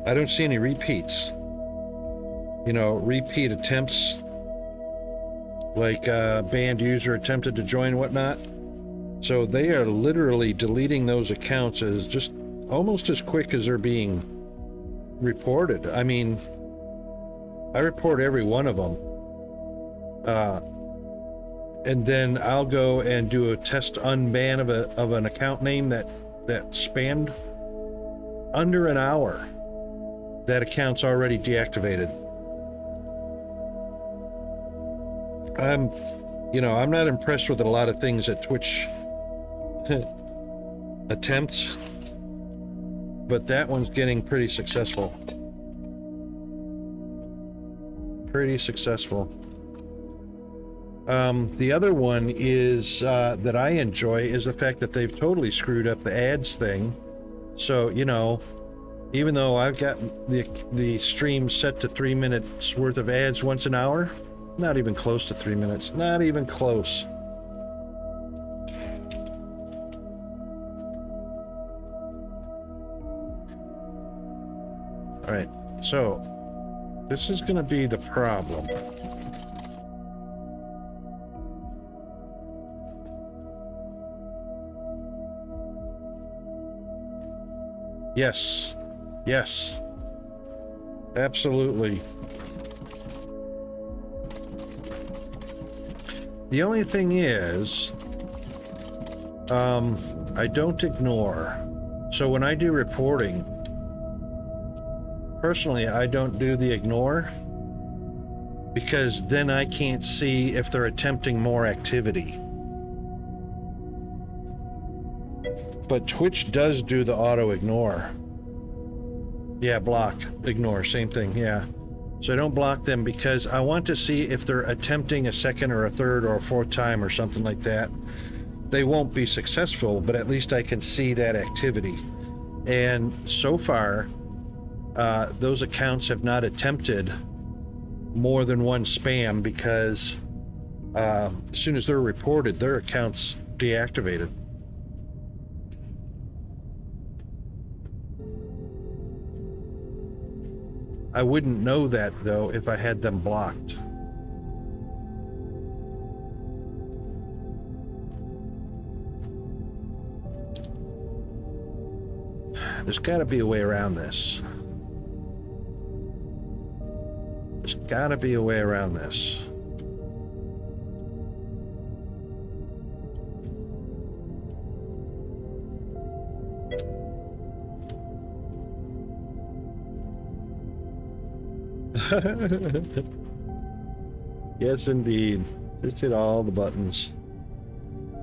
I don't see any repeats. You know, repeat attempts, like a banned user attempted to join and whatnot. So they are literally deleting those accounts as just almost as quick as they're being reported. I mean, I report every one of them. And then I'll go and do a test unban of an account name that spammed. Under an hour, that account's already deactivated. I'm not impressed with a lot of things that Twitch attempts, but that one's getting pretty successful. Pretty successful. The other one is that I enjoy is the fact that they've totally screwed up the ads thing. So, you know, even though I've got the stream set to 3 minutes worth of ads once an hour, not even close to 3 minutes. Not even close. All right, so this is going to be the problem. Yes. Yes. Absolutely. The only thing is, I don't ignore. So when I do reporting, personally, I don't do the ignore because then I can't see if they're attempting more activity. But Twitch does do the auto ignore. Yeah, block, ignore, same thing, yeah. So I don't block them because I want to see if they're attempting a second or a third or a fourth time or something like that. They won't be successful, but at least I can see that activity. And so far, those accounts have not attempted more than one spam because As soon as they're reported, their account's deactivated. I wouldn't know that, though, if I had them blocked. There's got to be a way around this. There's got to be a way around this. Yes, indeed. Just hit all the buttons.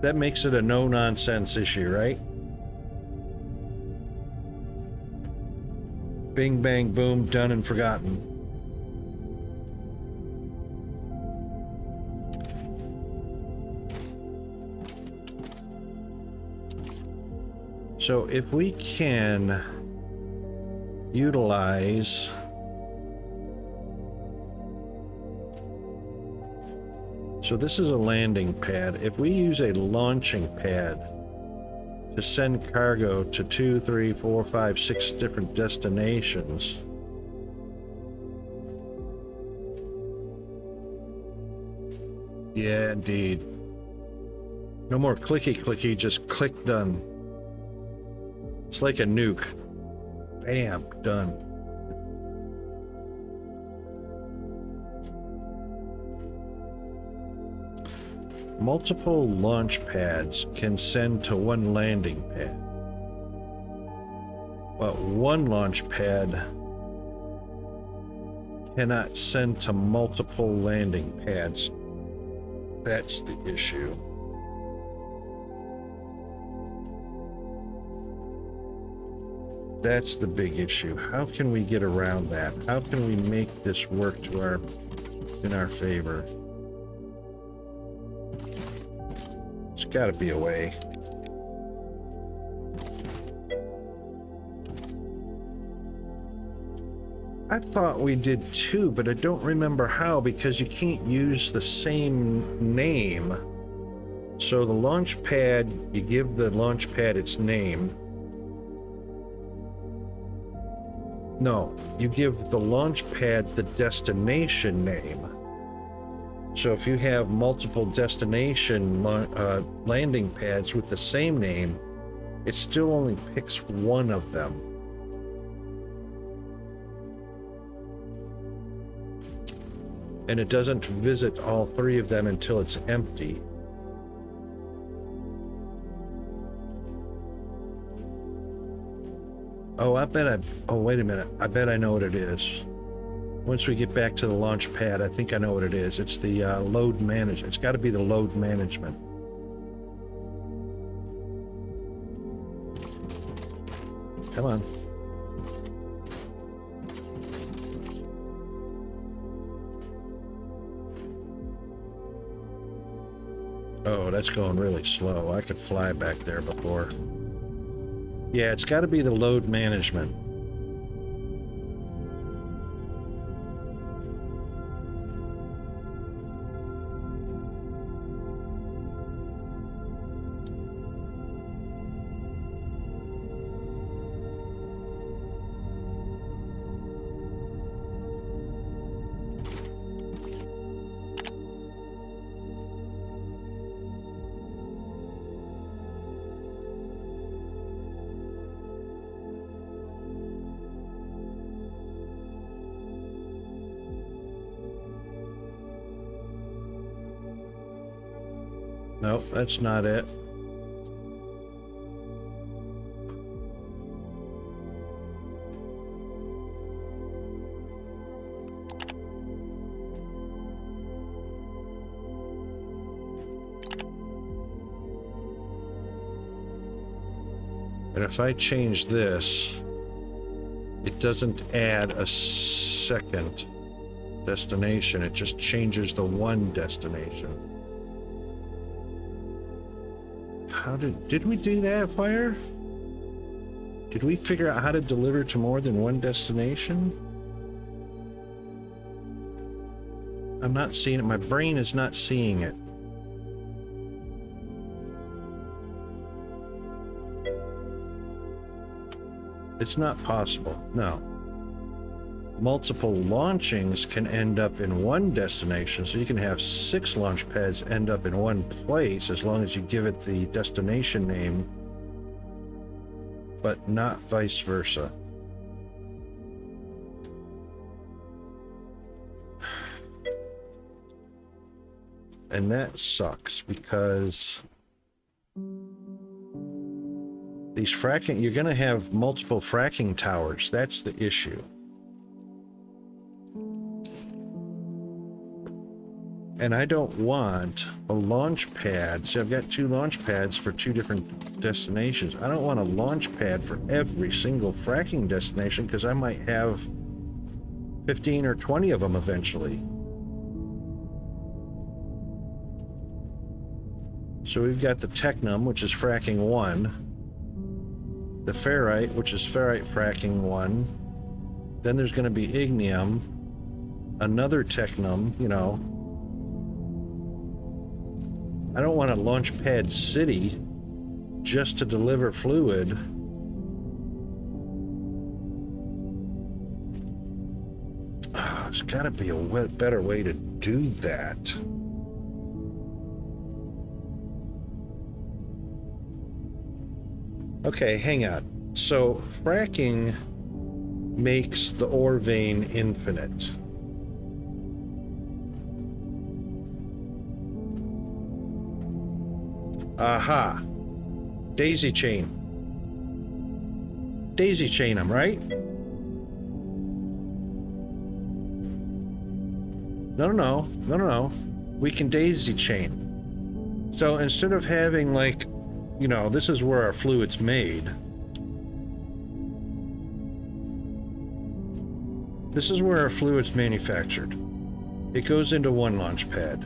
That makes it a no-nonsense issue, right? Bing, bang, boom, done and forgotten. So if we can utilize so this is a landing pad. If we use a launching pad to send cargo to 2, 3, 4, 5, 6 different destinations, yeah, indeed. No more clicky, just click done. It's like a nuke. Bam, done. Multiple launch pads can send to one landing pad, but one launch pad cannot send to multiple landing pads. That's the issue. That's the big issue. How can we get around that? How can we make this work in our favor? There's got to be a way. I thought we did too, but I don't remember how, because you can't use the same name. So the launch pad, you give the launch pad its name. No, you give the launch pad the destination name. So if you have multiple destination landing pads with the same name, it still only picks one of them. And it doesn't visit all 3 of them until it's empty. Oh, oh, wait a minute. I bet I know what it is. Once we get back to the launch pad, I think I know what it is. It's the load management. It's got to be the load management. Come on. Oh, that's going really slow. I could fly back there before. Yeah, it's got to be the load management. Nope, that's not it. And if I change this, it doesn't add a second destination. It just changes the one destination. How did we do that, Fire? Did we figure out how to deliver to more than one destination? I'm not seeing it. My brain is not seeing it. It's not possible, no. Multiple launchings can end up in one destination, so you can have 6 launch pads end up in one place as long as you give it the destination name, but not vice versa. And that sucks because these fracking, you're going to have multiple fracking towers. That's the issue. And I don't want a launch pad. See, I've got 2 launch pads for 2 different destinations. I don't want a launch pad for every single fracking destination because I might have 15 or 20 of them eventually. So we've got the Technum, which is fracking 1. The Ferrite, which is Ferrite fracking 1. Then there's going to be Ignium. Another Technum, you know. I don't want a launch pad city just to deliver fluid. There's got to be a better way to do that. Okay, hang on. So fracking makes the ore vein infinite. Aha. Daisy chain. Daisy chain them, right? No. We can daisy chain. So instead of having like, you know, this is where our fluid's made. This is where our fluid's manufactured. It goes into one launch pad.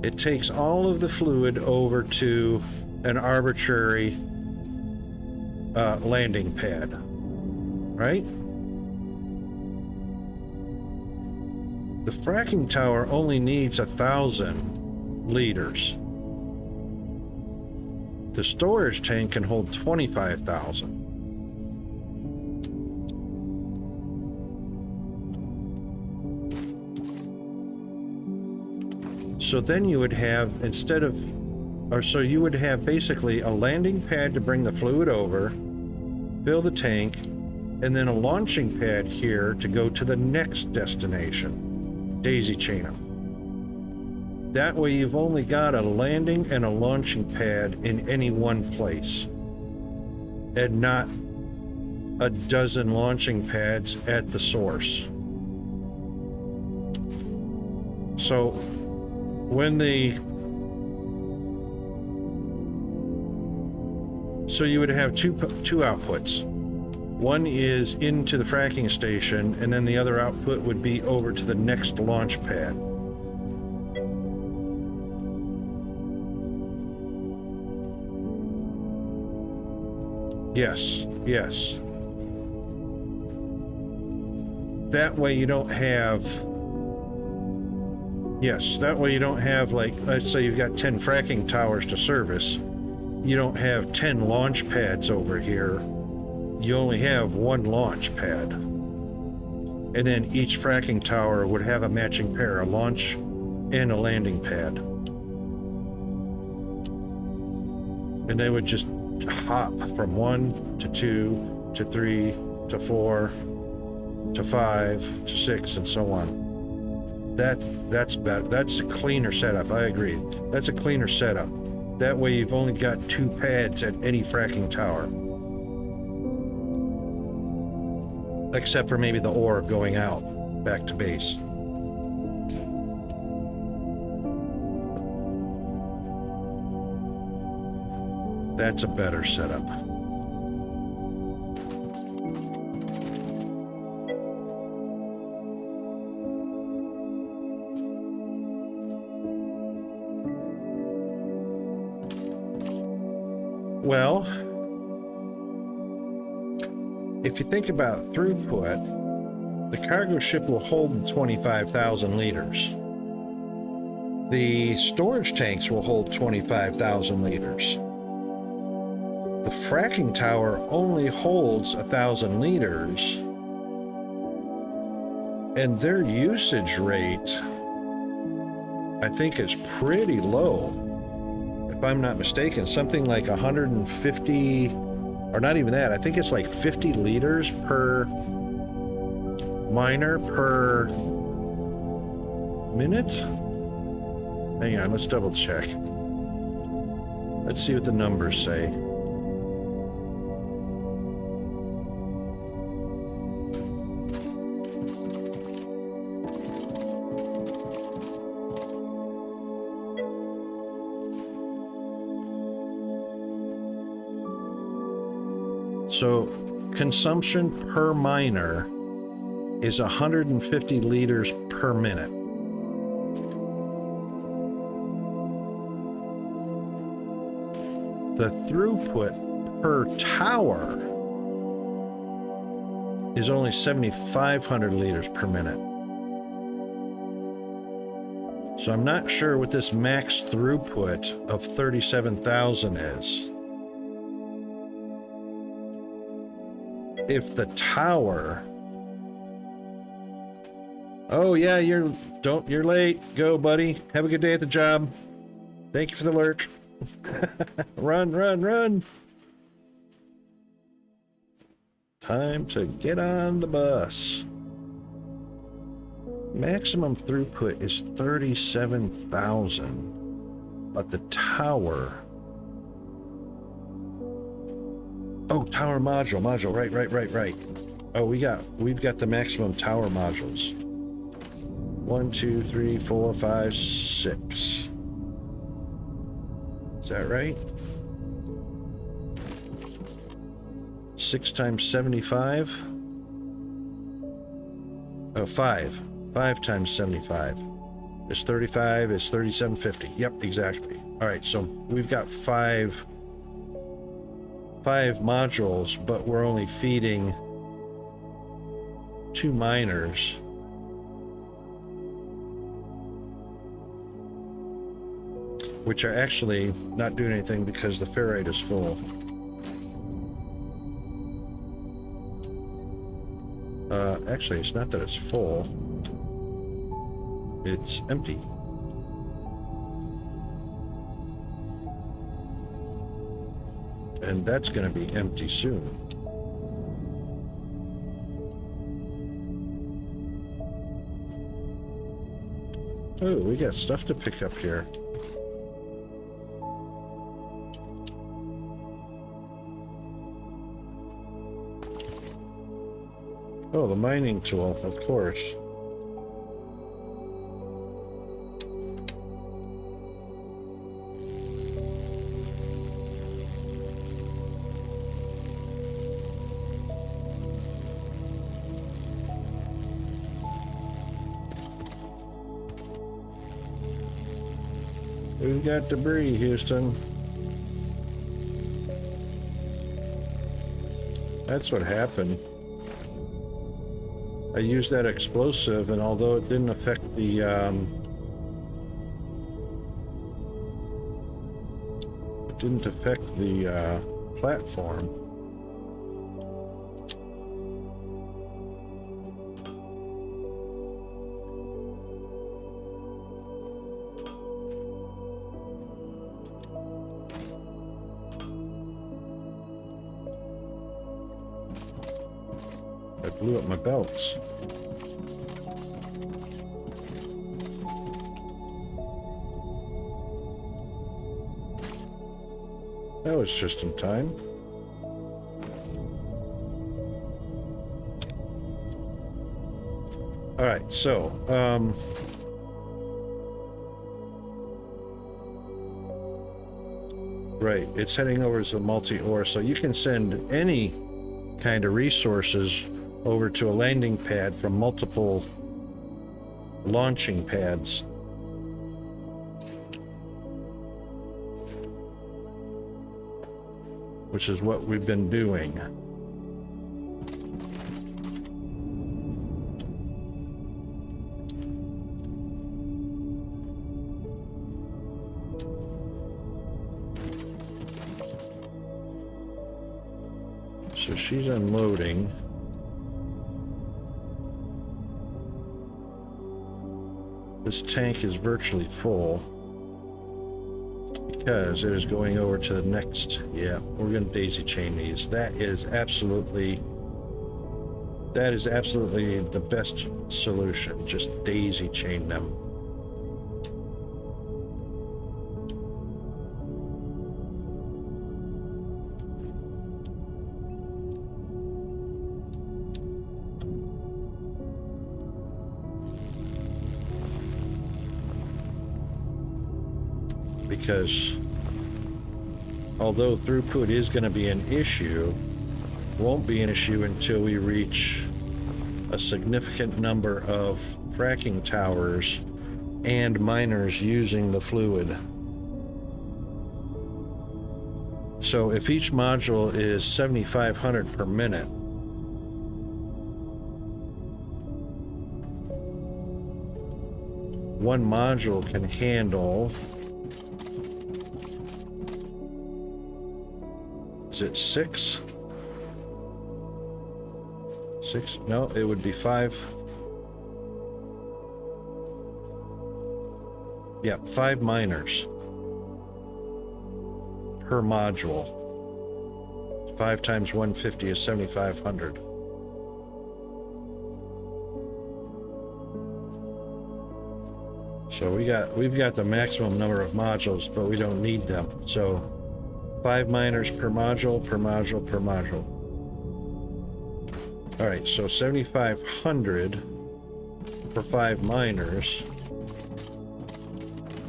It takes all of the fluid over to an arbitrary landing pad, right? The fracking tower only needs 1,000 liters. The storage tank can hold 25,000. So then you would have, instead of, so you would have basically a landing pad to bring the fluid over, fill the tank, and then a launching pad here to go to the next destination. Daisy chain them. That way you've only got a landing and a launching pad in any one place, and not a dozen launching pads at the source. So so you would have two outputs. One is into the fracking station, and then the other output would be over to the next launch pad. Yes. That way you don't have... Yes, that way you don't have, like, let's say you've got 10 fracking towers to service. You don't have 10 launch pads over here. You only have one launch pad. And then each fracking tower would have a matching pair, a launch and a landing pad. And they would just hop from 1 to 2 to 3 to 4 to 5 to 6 and so on. That's better. That's a cleaner setup. I agree. That's a cleaner setup. That way you've only got 2 pads at any fracking tower. Except for maybe the ore going out back to base. That's a better setup. Well, if you think about throughput, the cargo ship will hold 25,000 liters. The storage tanks will hold 25,000 liters. The fracking tower only holds 1,000 liters, and their usage rate, I think, is pretty low. If I'm not mistaken, something like 150, or not even that. I think it's like 50 liters per miner per minute. Hang on, let's double check. Let's see what the numbers say. So consumption per miner is 150 liters per minute. The throughput per tower is only 7,500 liters per minute. So I'm not sure what this max throughput of 37,000 is. If the tower... Oh yeah, you're late. Go, buddy. Have a good day at the job. Thank you for the lurk. Run, run, run. Time to get on the bus. Maximum throughput is 37,000. But the tower... Oh, tower module. Right. Oh, we've got the maximum tower modules. 1, 2, 3, 4, 5, 6. Is that right? 6 times 75? Oh, 5. 5 times 75 is 35, is 3750. Yep, exactly. All right, so we've got 5 modules, but we're only feeding 2 miners. Which are actually not doing anything because the ferrite is full. Actually, it's not that it's full. It's empty. And that's going to be empty soon. Oh, we got stuff to pick up here. Oh, the mining tool, of course. We've got debris, Houston. That's what happened. I used that explosive, and although it didn't affect the platform. I blew up my belts. That was just in time. All right, so right, it's heading over to the multi-ore, so you can send any kind of resources over to a landing pad from multiple launching pads. Which is what we've been doing. so she's unloading. This tank is virtually full because it is going over to the next. Yeah, we're going to daisy chain these. That is absolutely the best solution. Just daisy chain them. Because although throughput is going to be an issue, won't be an issue until we reach a significant number of fracking towers and miners using the fluid. So if each module is 7,500 per minute, one module can handle, is it 6? 6? No, it would be 5. Yeah, 5 miners per module. 5 times 150 is 7,500. So we've got the maximum number of modules, but we don't need them. So 5 miners per module, per module, per module. All right, so 7,500 for 5 miners.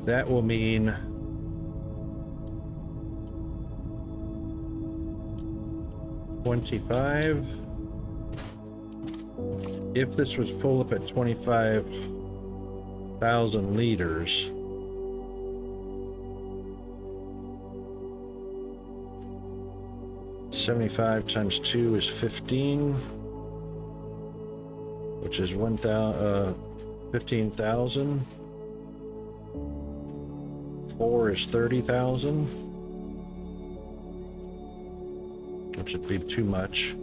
That will mean $25. If this was full up at 25,000 liters, $75 times 2 is 15, which is 15,000. 4 is 30,000, which would be too much.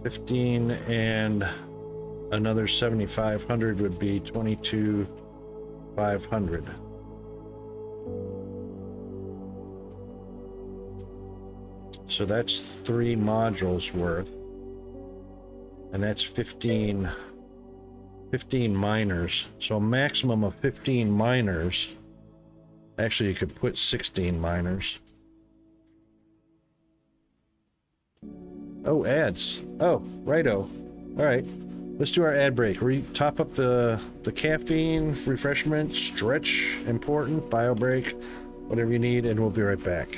15 and another 7,500 would be 22,500. So that's 3 modules worth, and that's 15 miners. So a maximum of 15 miners. Actually, you could put 16 miners. Oh, ads. Oh, righto. All right, let's do our ad break. Top up the caffeine, refreshment, stretch, important, bio break, whatever you need, and we'll be right back.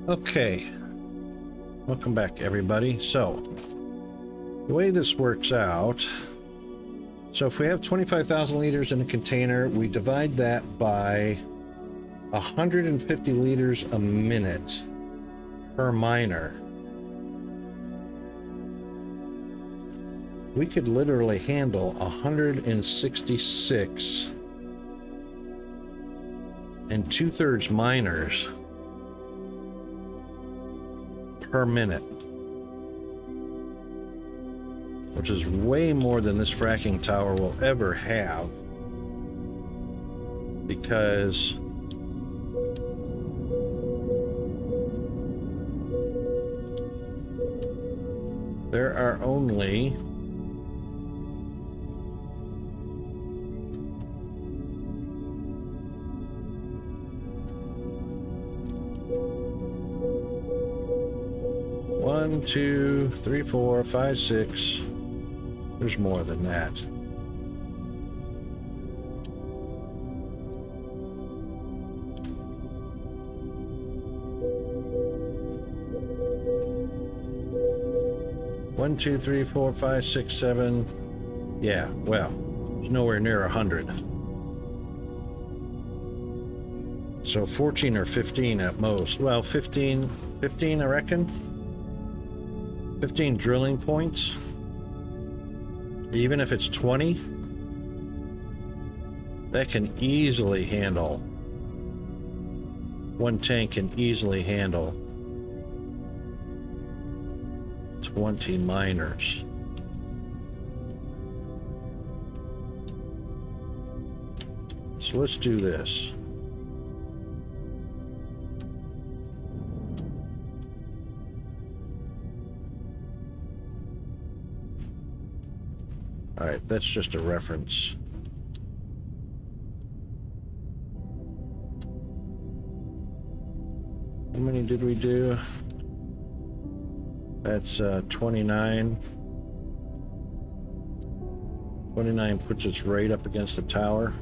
Okay. Welcome back, everybody. So, the way this works out, so if we have 25,000 liters in a container, we divide that by 150 liters a minute per miner. We could literally handle 166 and 2/3 miners per minute, which is way more than this fracking tower will ever have, because there are only 1, 2, 3, 4, 5, 6. There's more than that. One, 2, 3, 4, 5, 6, 7. Yeah, well, it's nowhere near 100. So 14 or 15 at most. Well, 15, I reckon. 15 drilling points. Even if it's 20, that can easily handle. One tank can easily handle 20 miners. So let's do this. All right, that's just a reference. How many did we do? That's 29. 29 puts us right up against the tower.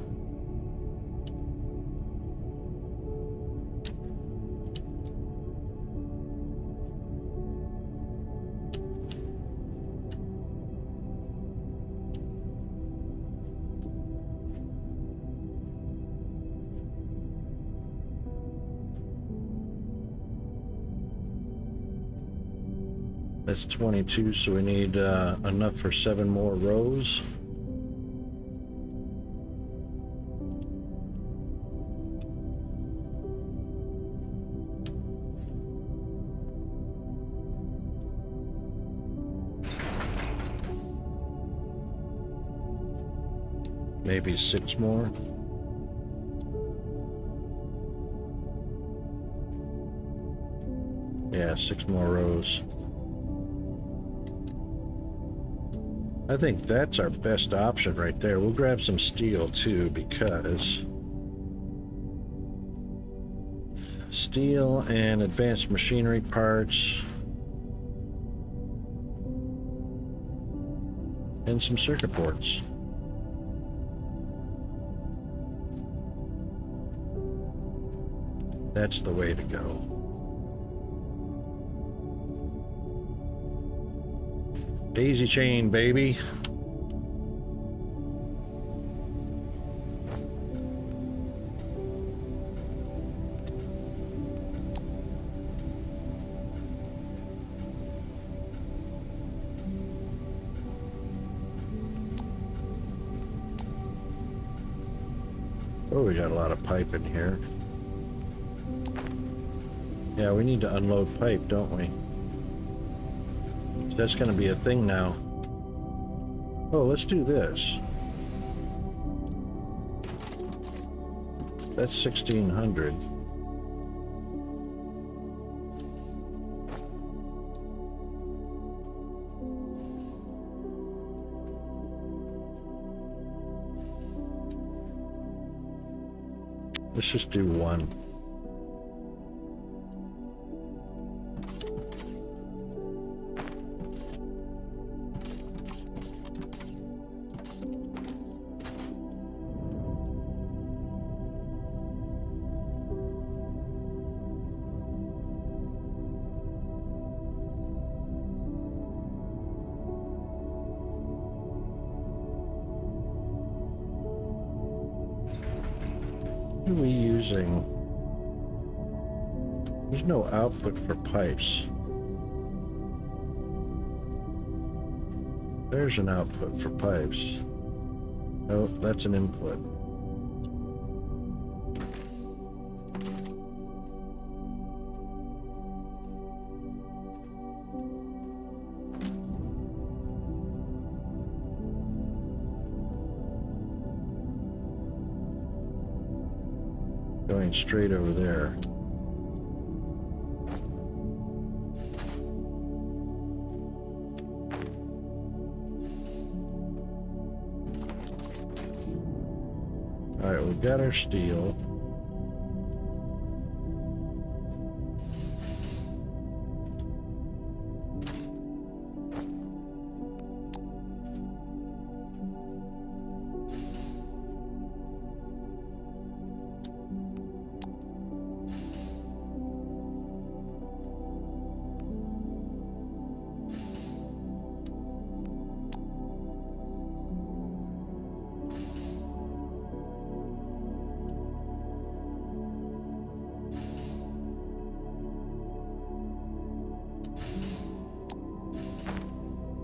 That's 22, so we need enough for 7 more rows. Maybe 6 more. Yeah, 6 more rows. I think that's our best option right there. We'll grab some steel too, because steel and advanced machinery parts and some circuit boards. That's the way to go. Daisy chain, baby. Oh, we got a lot of pipe in here. Yeah, we need to unload pipe, don't we? That's going to be a thing now. Oh, let's do this. That's 1,600. Let's just do one. What are we using? There's no output for pipes. There's an output for pipes. Oh, that's an input. Going straight over there. Alright, we've got our steel.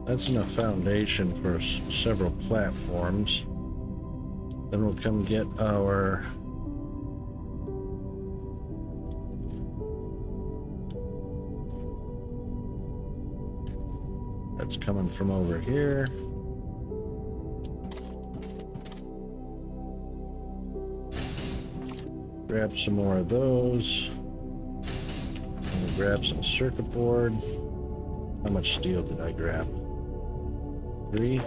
That's enough foundation for several platforms. Then we'll come get our that's coming from over here. Grab some more of those. And we'll grab some circuit board. How much steel did I grab? 3.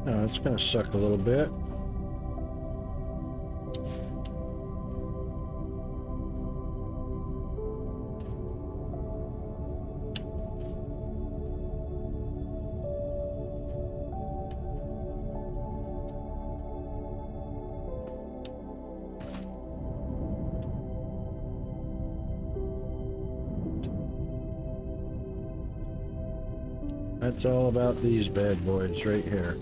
No, it's gonna suck a little bit. That's all about these bad boys right here.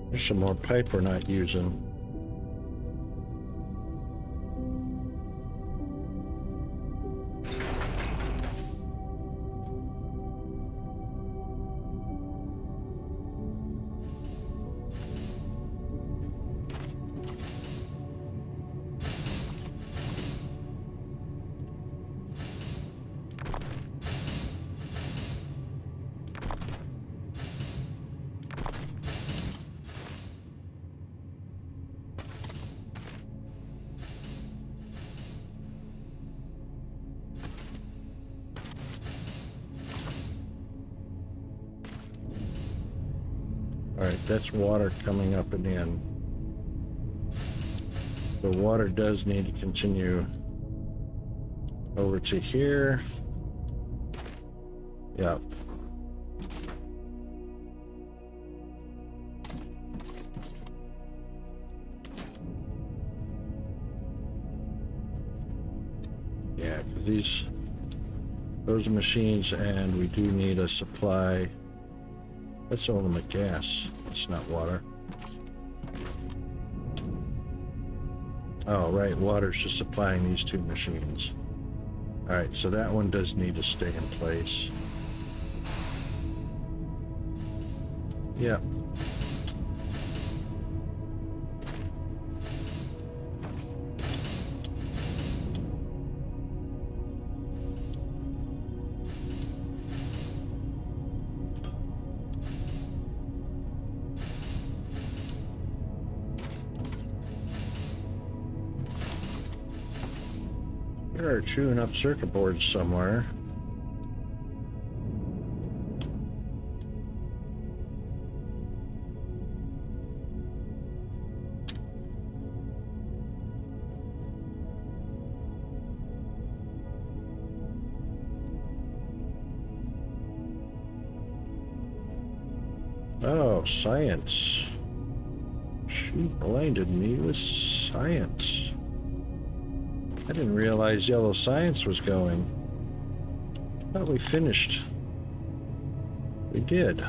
There's some more pipe we're not using. Alright, that's water coming up and in. The water does need to continue over to here. Yep. Yeah, because those are machines, and we do need a supply. That's only gas. It's not water. Oh, right. Water's just supplying these two machines. Alright, so that one does need to stay in place. Yep. There are chewing up circuit boards somewhere. Oh, science. She blinded me with science. I didn't realize yellow science was going. I thought we finished. We did.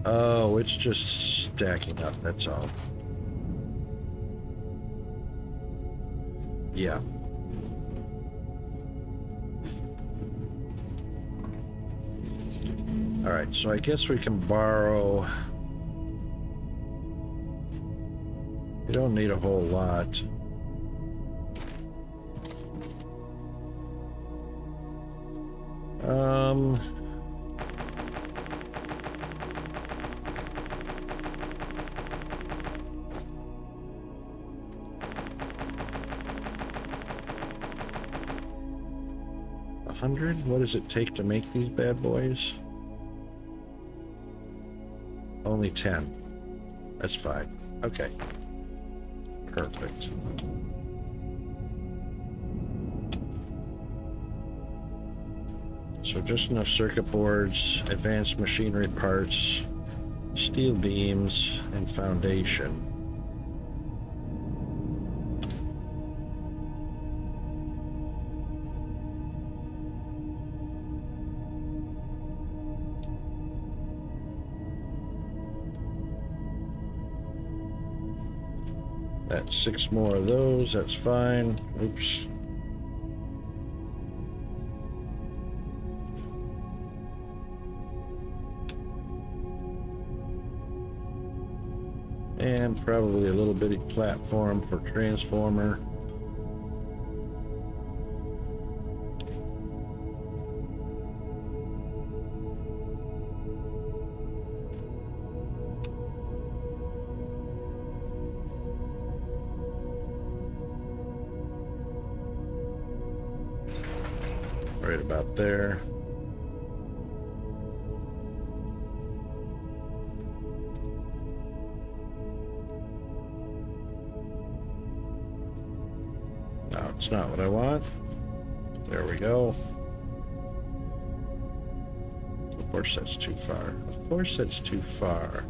Oh, it's just stacking up, that's all. Yeah. Alright, so I guess we can borrow... We don't need a whole lot. $100? What does it take to make these bad boys? Only 10. That's fine. Okay. Perfect. So just enough circuit boards, advanced machinery parts, steel beams, and foundation. That's 6 more of those, that's fine. Oops. And probably a little bitty platform for transformer. Right about there. No, it's not what I want. There we go. Of course that's too far. Of course that's too far.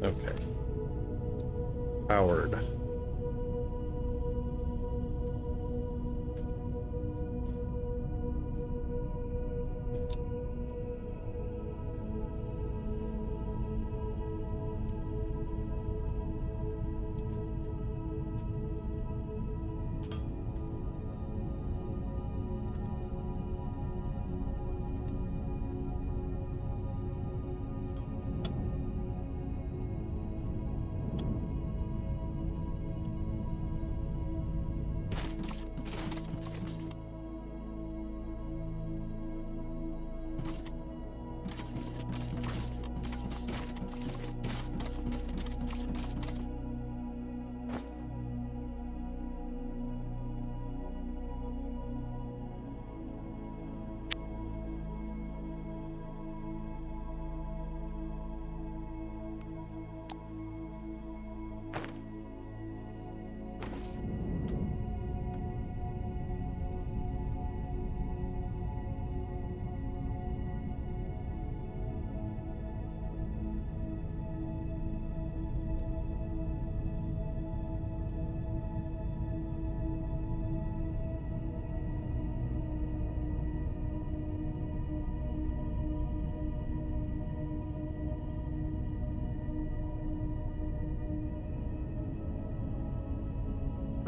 Okay. Powered.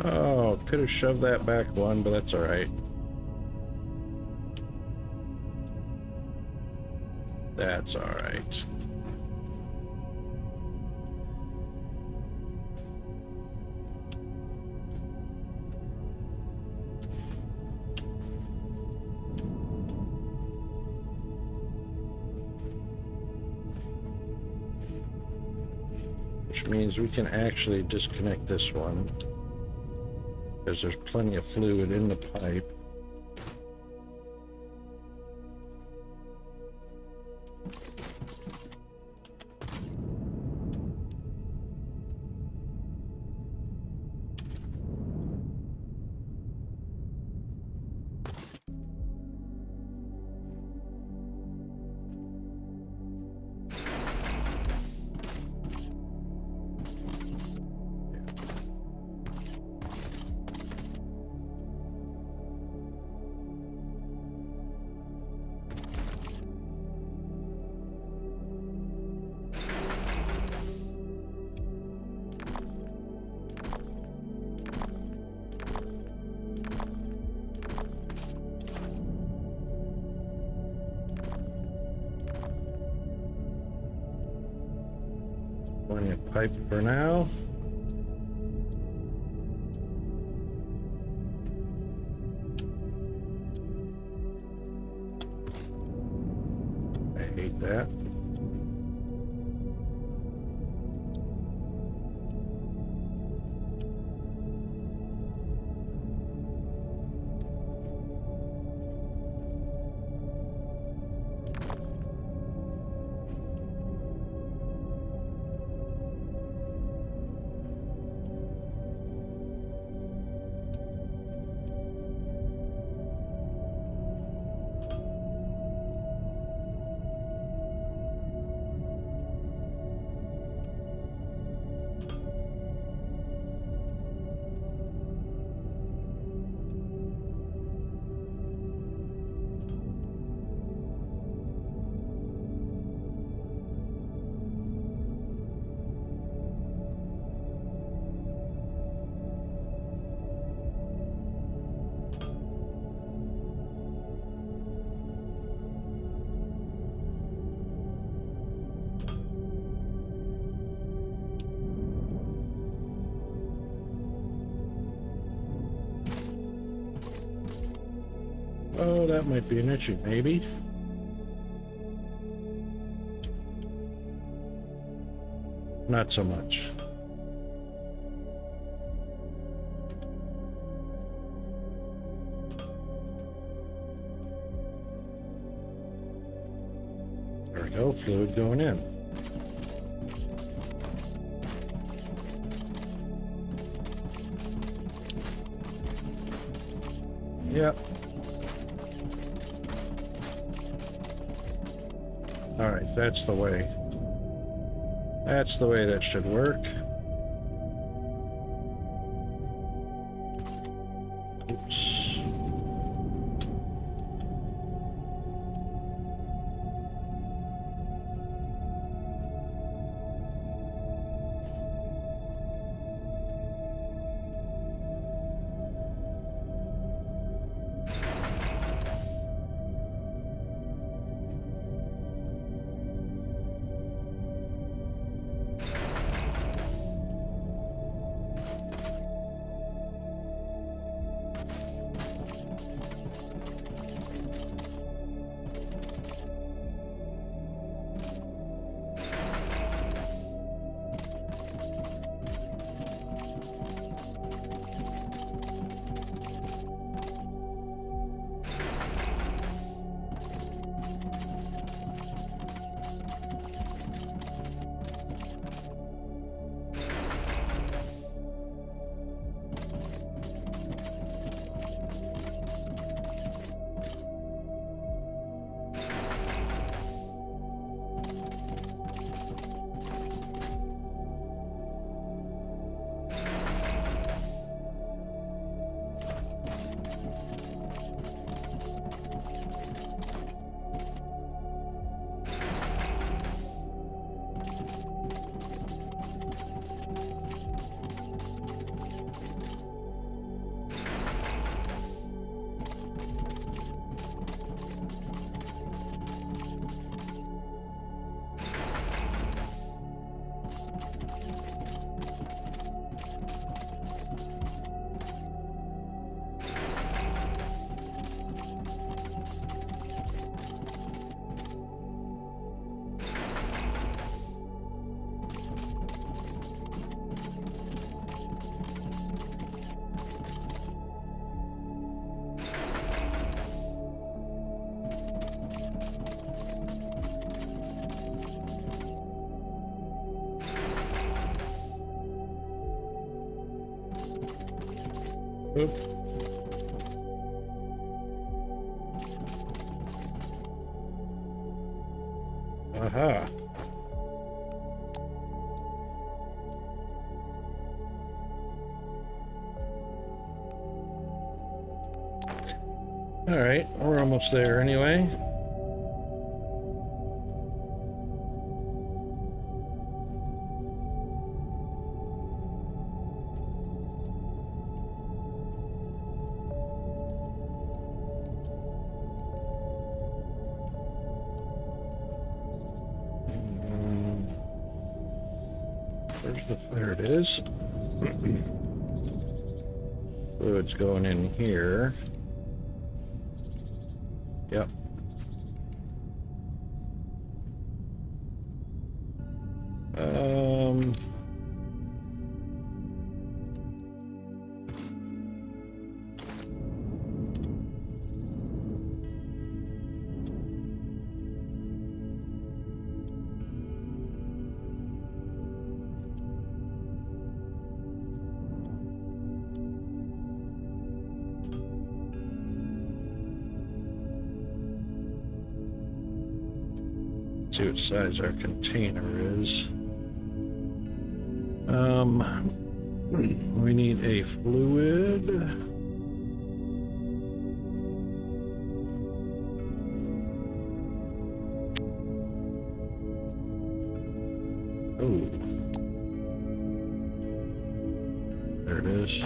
Oh, could have shoved that back one, but that's all right. That's all right. Which means we can actually disconnect this one, because there's plenty of fluid in the pipe. Plenty of pipe for now. I hate that. Oh, that might be an issue, maybe. Not so much. There we go, fluid going in. Yep. All right, that's the way. That's the way that should work. Oops. Oop. Aha. All right, we're almost there anyway. There it is. Fluid's going in here. Yep. See what size our container is. We need a fluid. Oh, there it is.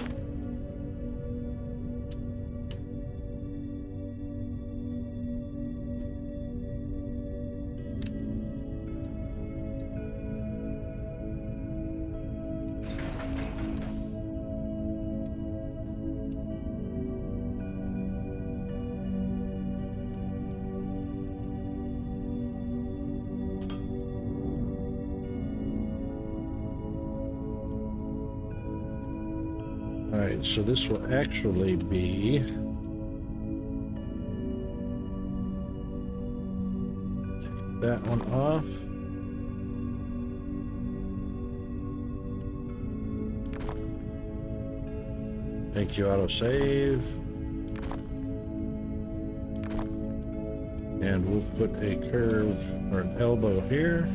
Alright, so this will actually be take that one off. Thank you, autosave. And we'll put a curve or an elbow here.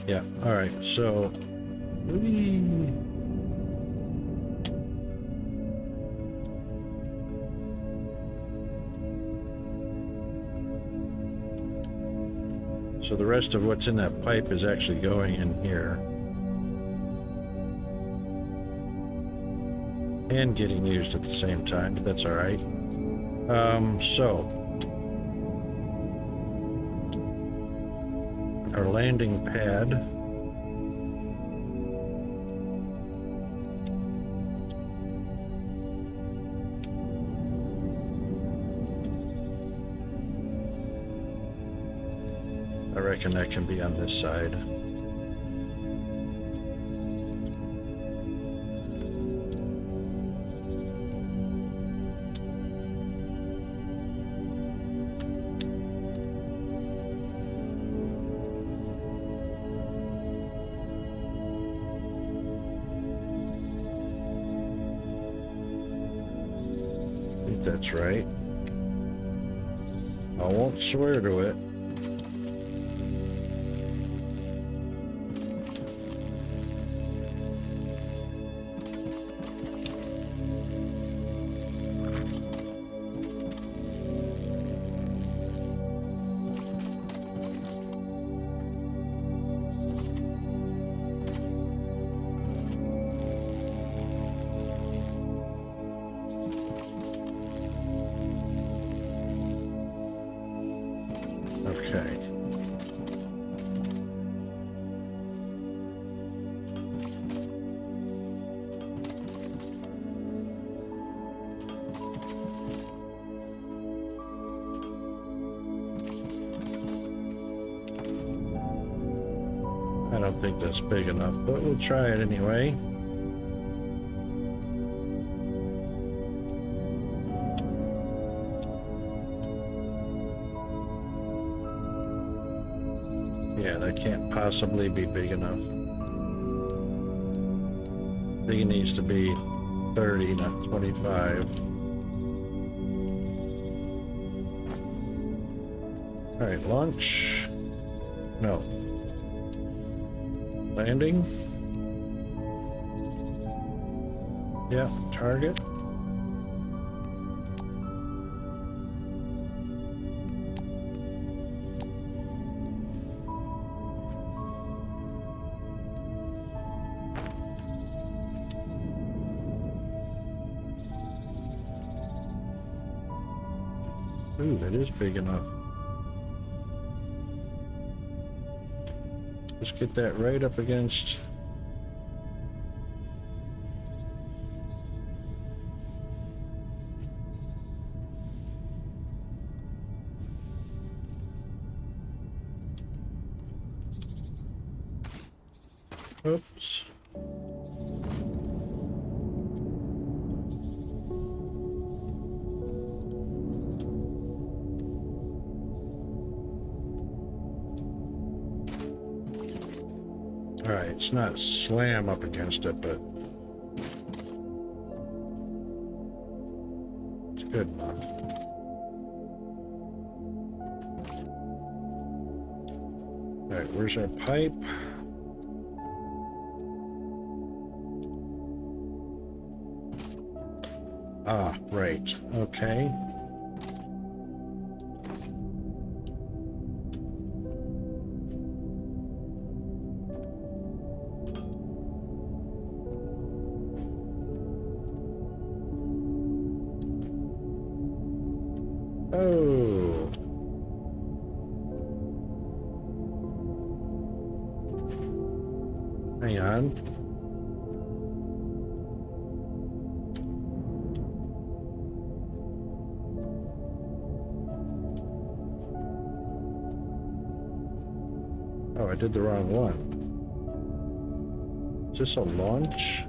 Yeah, all right, so so the rest of what's in that pipe is actually going in here and getting used at the same time, but that's all right. So our landing pad. I reckon that can be on this side. I think that's right. I won't swear to it. Okay. I don't think that's big enough, but we'll try it anyway. Yeah, that can't possibly be big enough. I think it needs to be 30, not 25. All right, launch. No. Landing. Yeah, target. Ooh, that is big enough. Let's get that right up against... Oops. Alright, it's not slam up against it, but it's good enough. Alright, where's our pipe? Ah, right. Okay. Oh. Hang on. Oh, I did the wrong one. Is this a launch?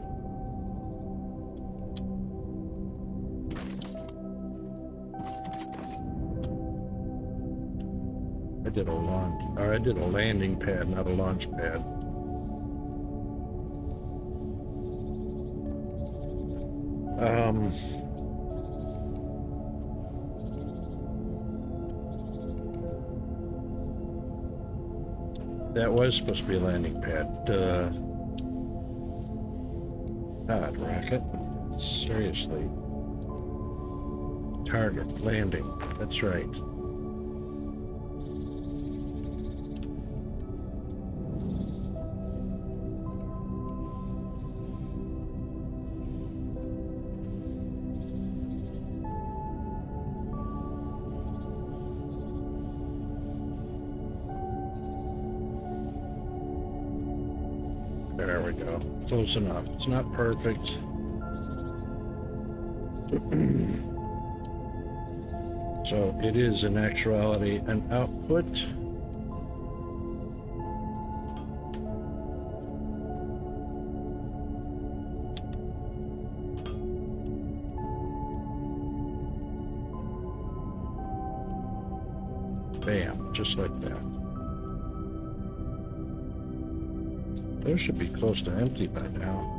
I did a launch, or I did a landing pad, not a launch pad. That was supposed to be a landing pad. Duh. God, rocket. Seriously. Target, landing. That's right. There we go. Close enough. It's not perfect. So it is in actuality an output. Bam, just like that. Those should be close to empty by now.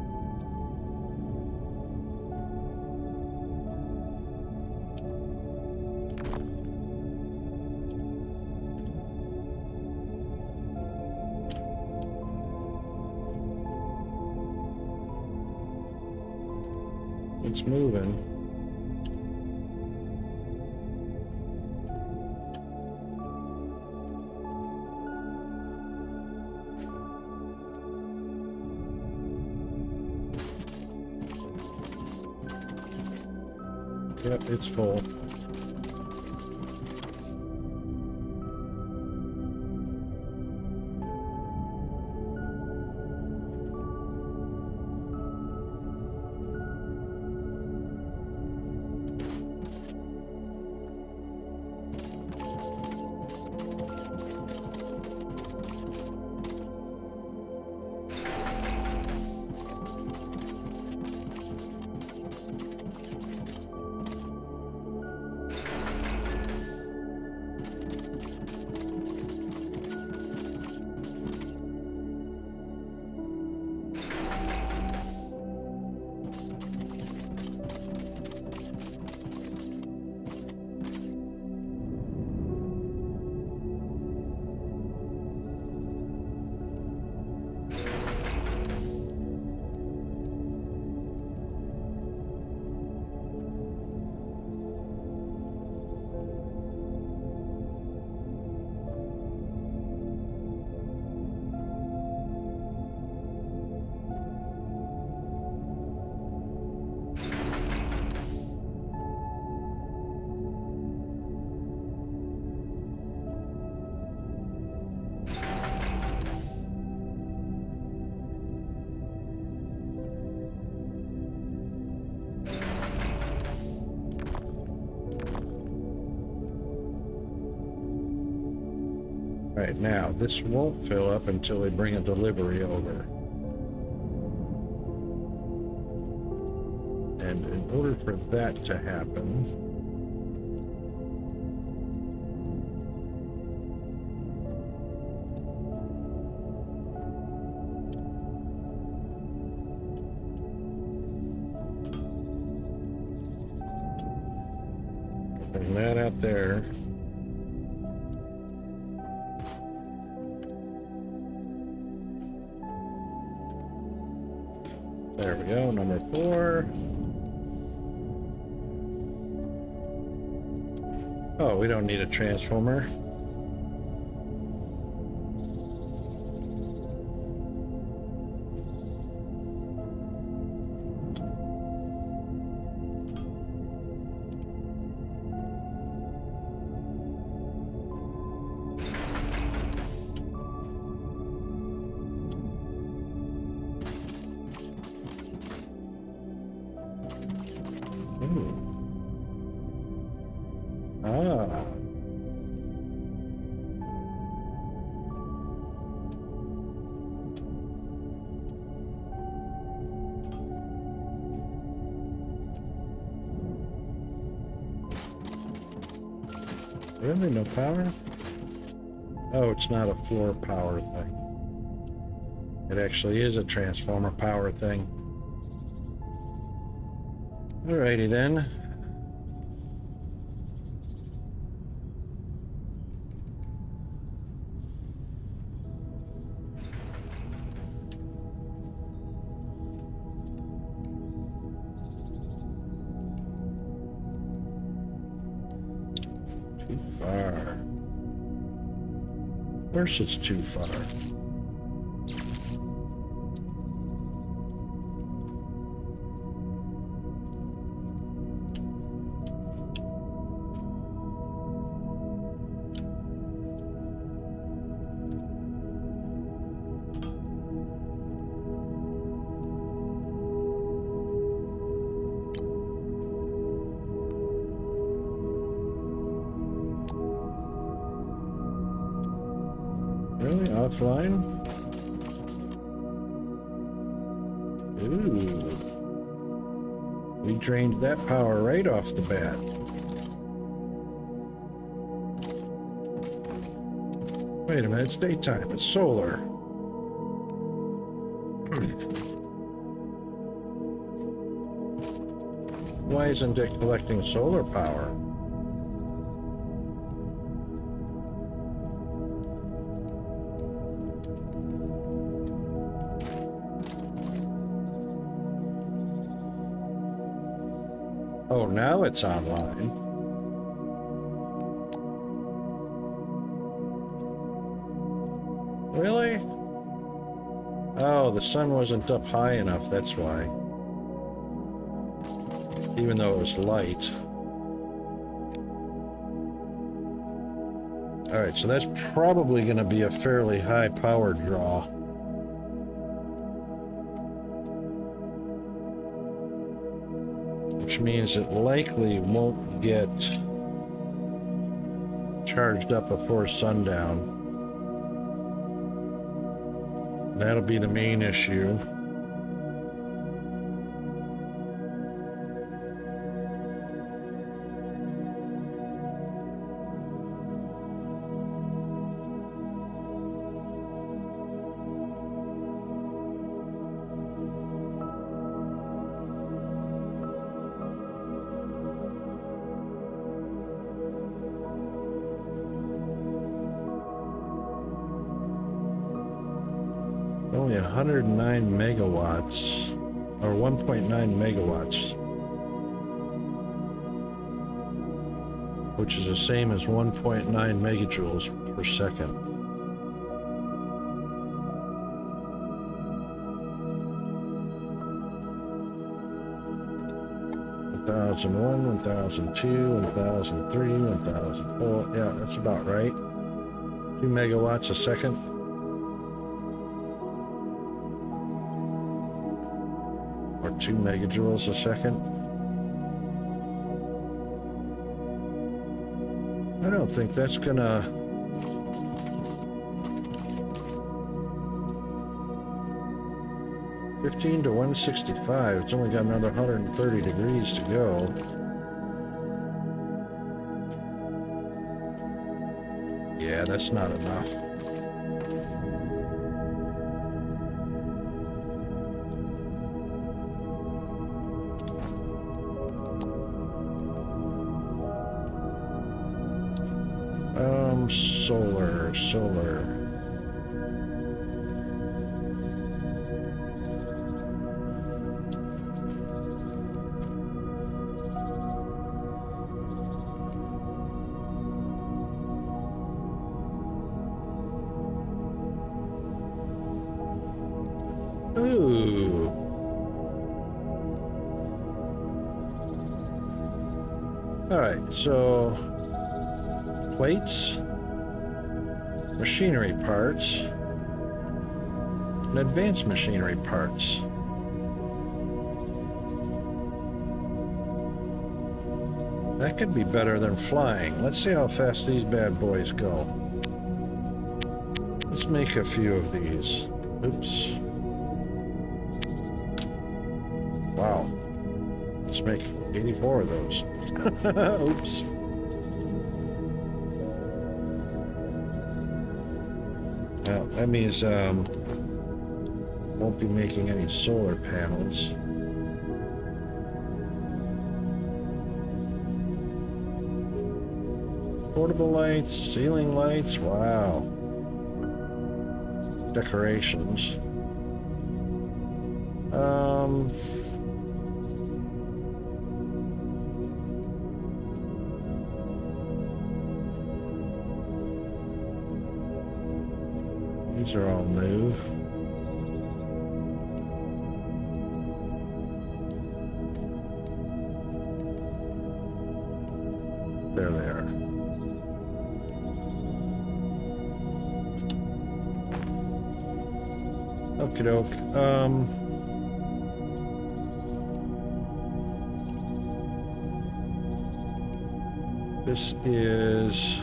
It's moving. Yep, it's full. Alright, now this won't fill up until they bring a delivery over. And in order for that to happen, bring that out there. There we go, number 4. Oh, we don't need a transformer. Ah. Really? No power? Oh, it's not a floor power thing. It actually is a transformer power thing. Alrighty then. Too far. Of course it's too far. Really? Offline? Ooh. We drained that power right off the bat. Wait a minute, it's daytime. It's solar. Why isn't it collecting solar power? Oh, now it's online. Really? Oh, the sun wasn't up high enough, that's why. Even though it was light. Alright, so that's probably going to be a fairly high power draw. Which means it likely won't get charged up before sundown. That'll be the main issue. Only 109 megawatts, or 1.9 megawatts, which is the same as 1.9 megajoules per second. 1001, 1002, 1003, 1004. Yeah, that's about right. 2 megawatts a second. Or 2 megajoules a second. I don't think that's gonna 15 to 165. It's only got another 130 degrees to go. Yeah, that's not enough. Solar. Ooh. All right, so plates, machinery parts, and advanced machinery parts. That could be better than flying. Let's see how fast these bad boys go. Let's make a few of these. Oops. Wow. Let's make 84 of those. Oops. Well, that means won't be making any solar panels. Portable lights, ceiling lights, wow. Decorations. These are all new. There they are. Okie doke. This is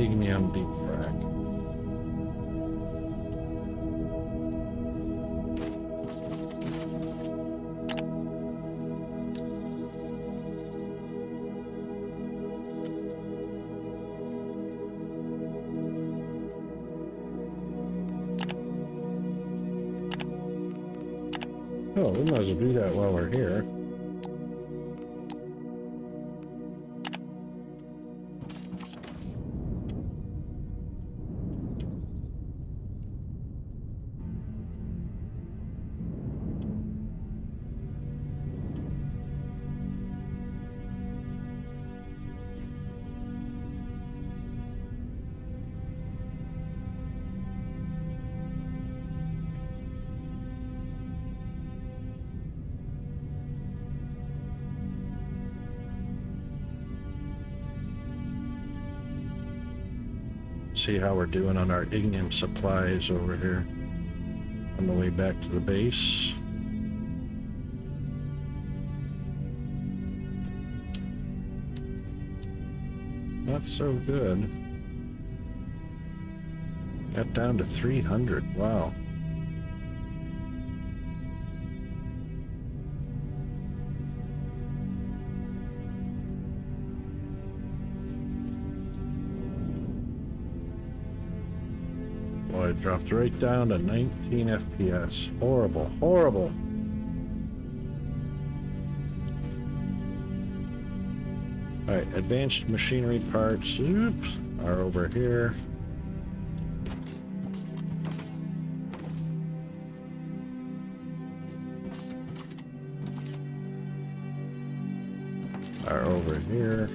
Ignium deep frac. Oh, we might as well do that while we're here. See how we're doing on our ignium supplies over here on the way back to the base. Not so good. Got down to 300. Wow. Boy, it dropped right down to 19 FPS. Horrible, horrible. Alright, advanced machinery parts, oops, are over here. Are over here.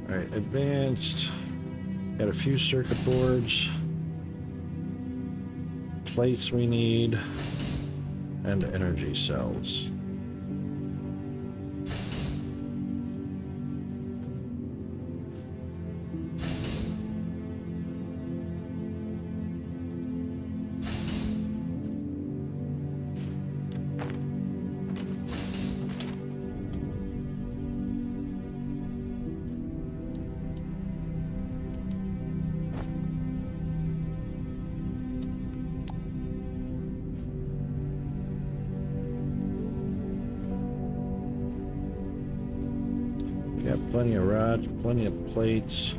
Alright, advanced. Got a few circuit boards. Plates we need. And energy cells. Plenty of rods, plenty of plates.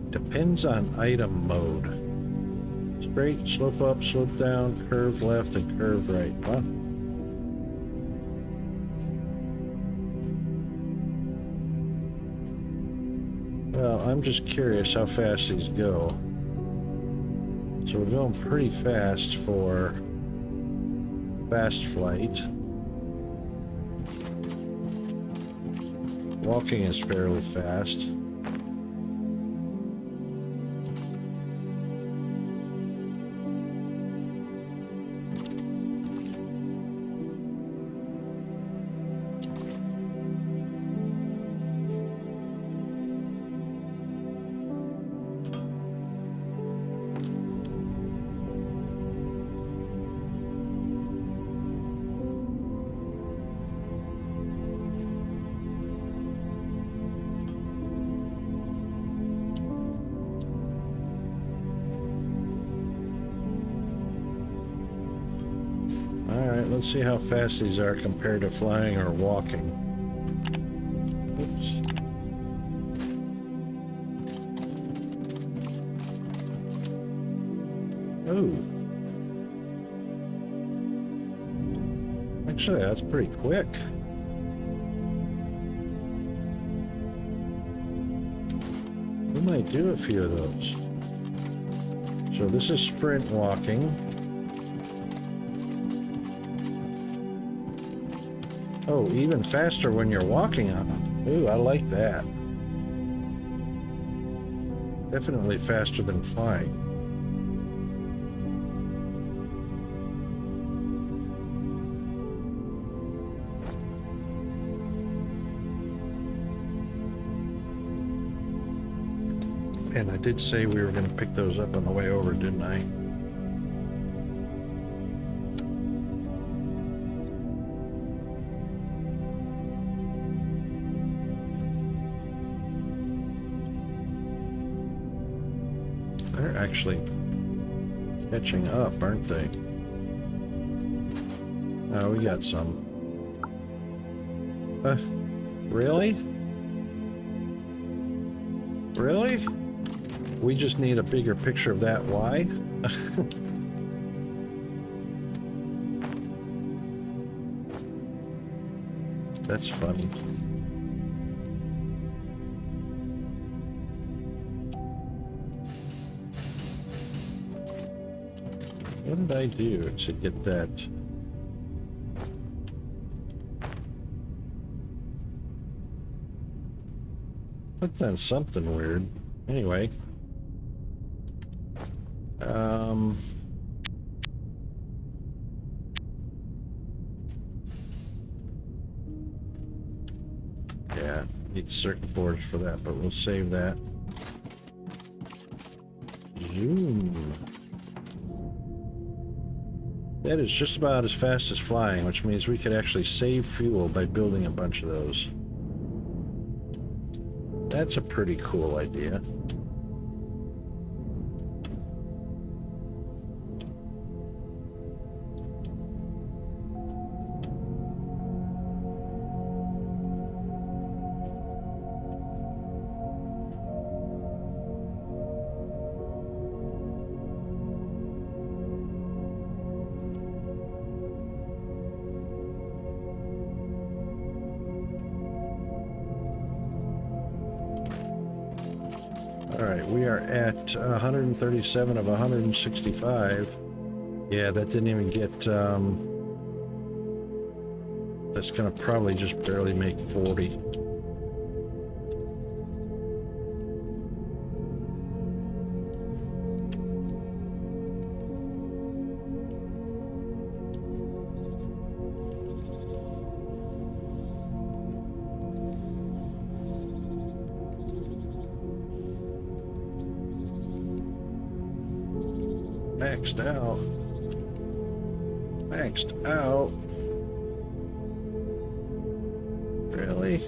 Depends on item mode. Straight, slope up, slope down, curved left, and curved right. Huh? Well, I'm just curious how fast these go. So we're going pretty fast for fast flight. Walking is fairly fast. Alright, let's see how fast these are compared to flying or walking. Oops. Oh. Actually, that's pretty quick. We might do a few of those. So this is sprint walking. Oh, even faster when you're walking on them. Ooh, I like that. Definitely faster than flying. And I did say we were going to pick those up on the way over, didn't I? They're actually catching up, aren't they? Oh, we got some. Really? Really? We just need a bigger picture of that. Why? That's funny. What did I do to get that? I've done something weird. Anyway. Yeah, need circuit boards for that, but we'll save that. Zoom. That is just about as fast as flying, which means we could actually save fuel by building a bunch of those. That's a pretty cool idea. Alright, we are at 137 of 165. Yeah, that didn't even get, that's gonna probably just barely make 40. Maxed out. Maxed out. Really?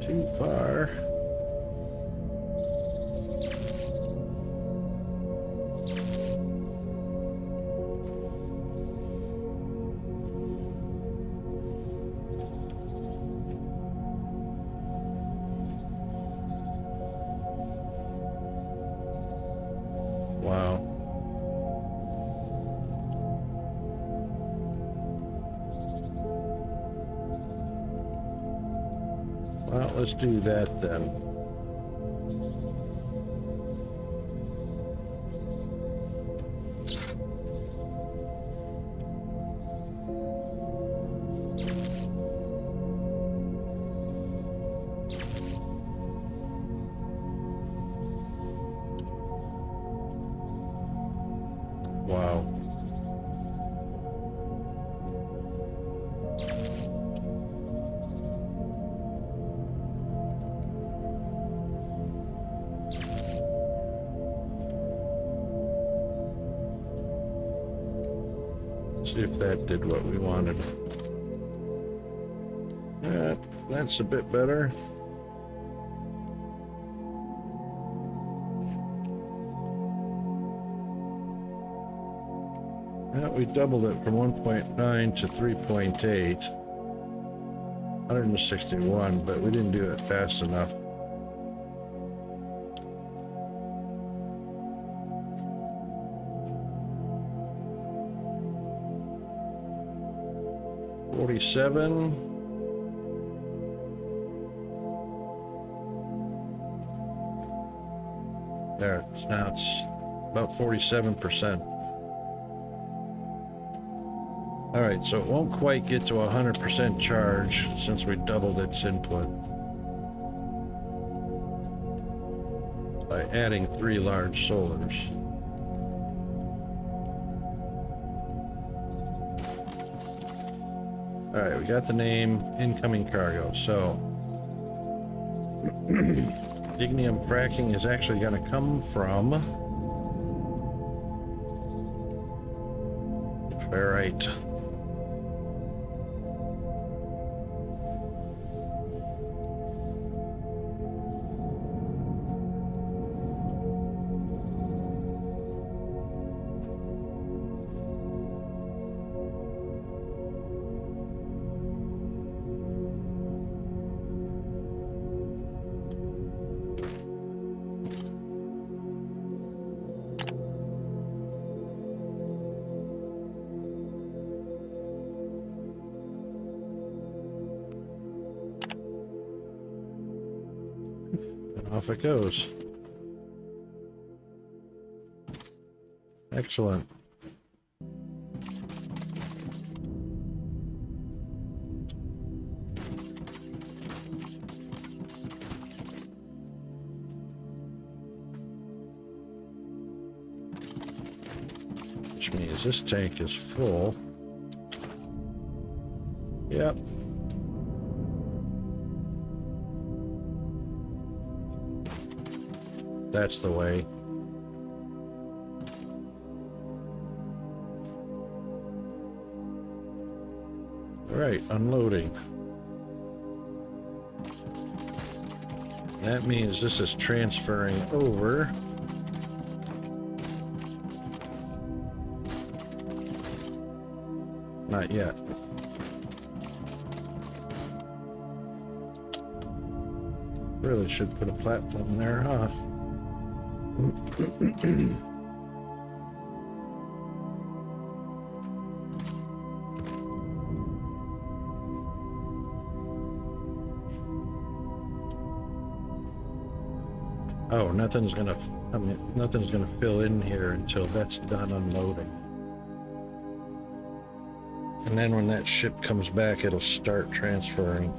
Too far. Well, let's do that then. Wow. See if that did what we wanted. That's a bit better. We doubled it from 1.9 to 3.8. 161, but we didn't do it fast enough. $47. There, now it's about 47%. All right, so it won't quite get to 100% charge since we doubled its input by adding 3 large solars. All right, we got the name, incoming cargo. So ignium fracking is actually going to come from ferrite. And off it goes. Excellent. Which means this tank is full. Yep. That's the way. All right, unloading. That means this is transferring over. Not yet. Really should put a platform there, huh? Oh, nothing's gonna fill in here until that's done unloading. And then when that ship comes back, it'll start transferring.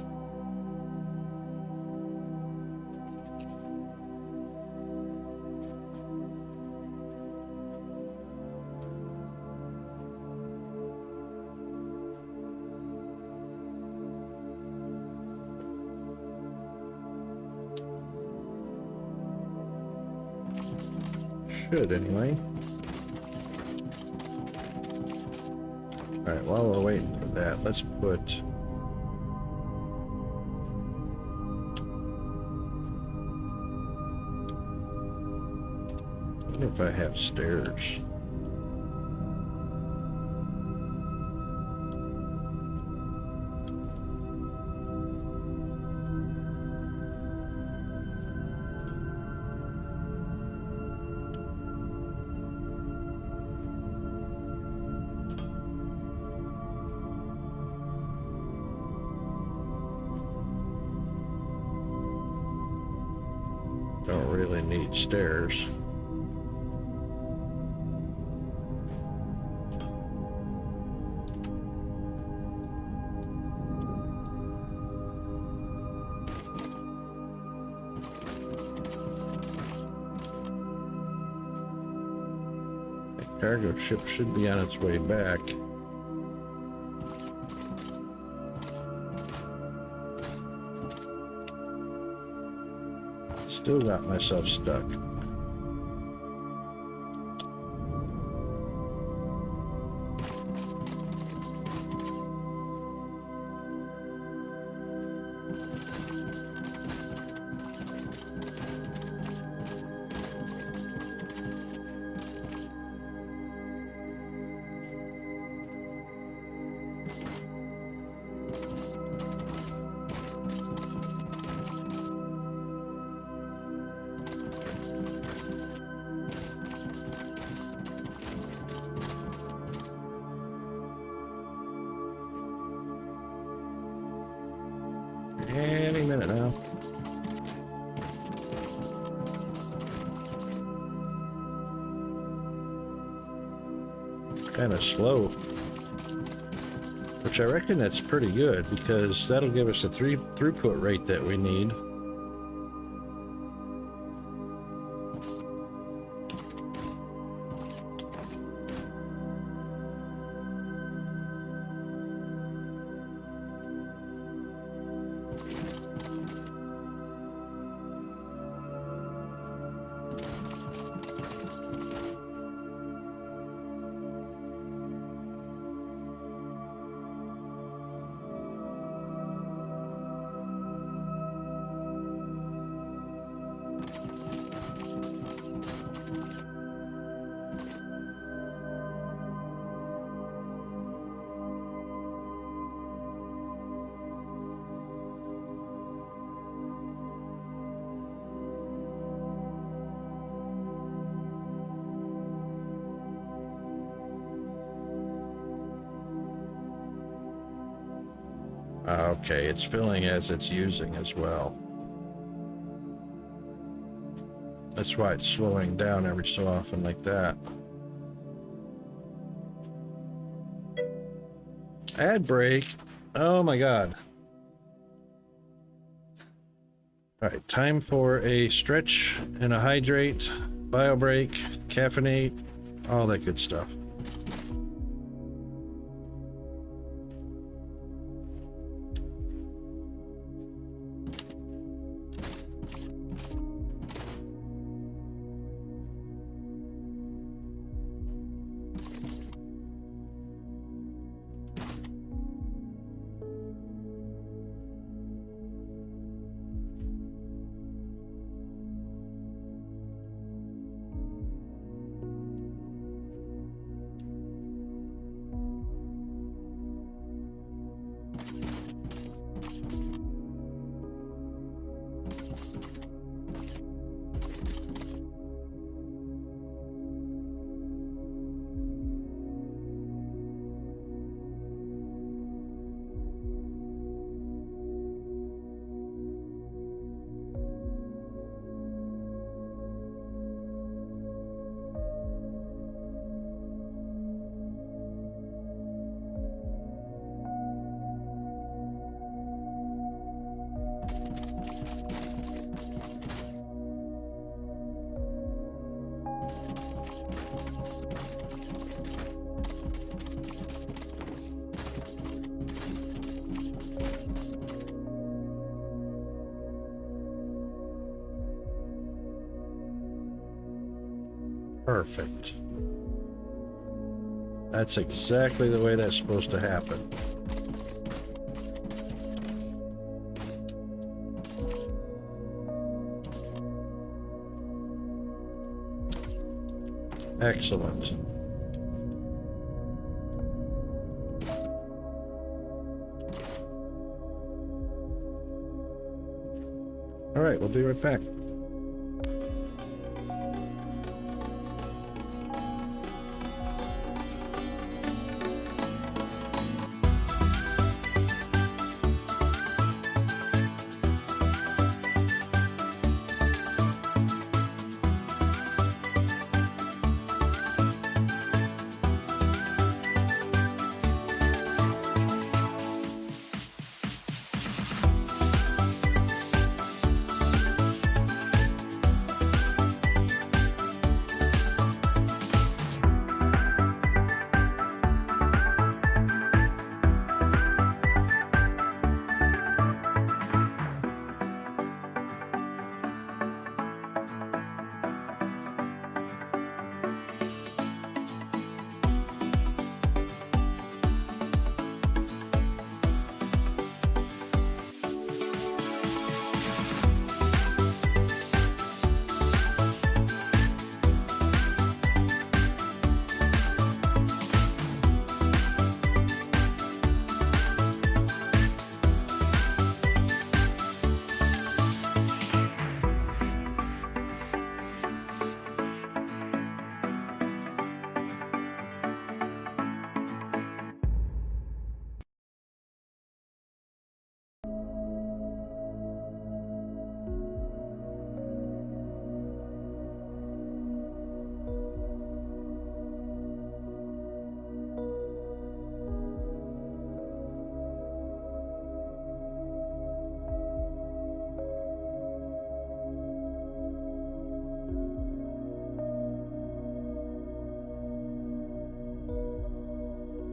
Should anyway. All right, while we're waiting for that, let's put I wonder if I have stairs. Don't really need stairs. The cargo ship should be on its way back. Still got myself stuck. Any minute now. Kind of slow. Which I reckon that's pretty good because that'll give us the throughput rate that we need. Okay, it's filling as it's using as well. That's why it's slowing down every so often like that. Ad break. Oh my god. Alright, time for a stretch and a hydrate, bio break, caffeinate, all that good stuff. Perfect. That's exactly the way that's supposed to happen. Excellent. All right, we'll be right back.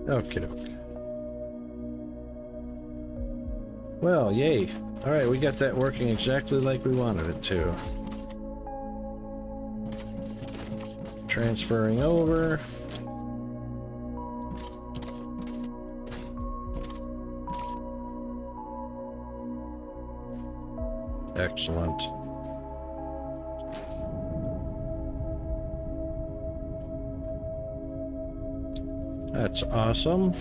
Okie doke. Well, yay. Alright, we got that working exactly like we wanted it to. Transferring over. Excellent. That's awesome.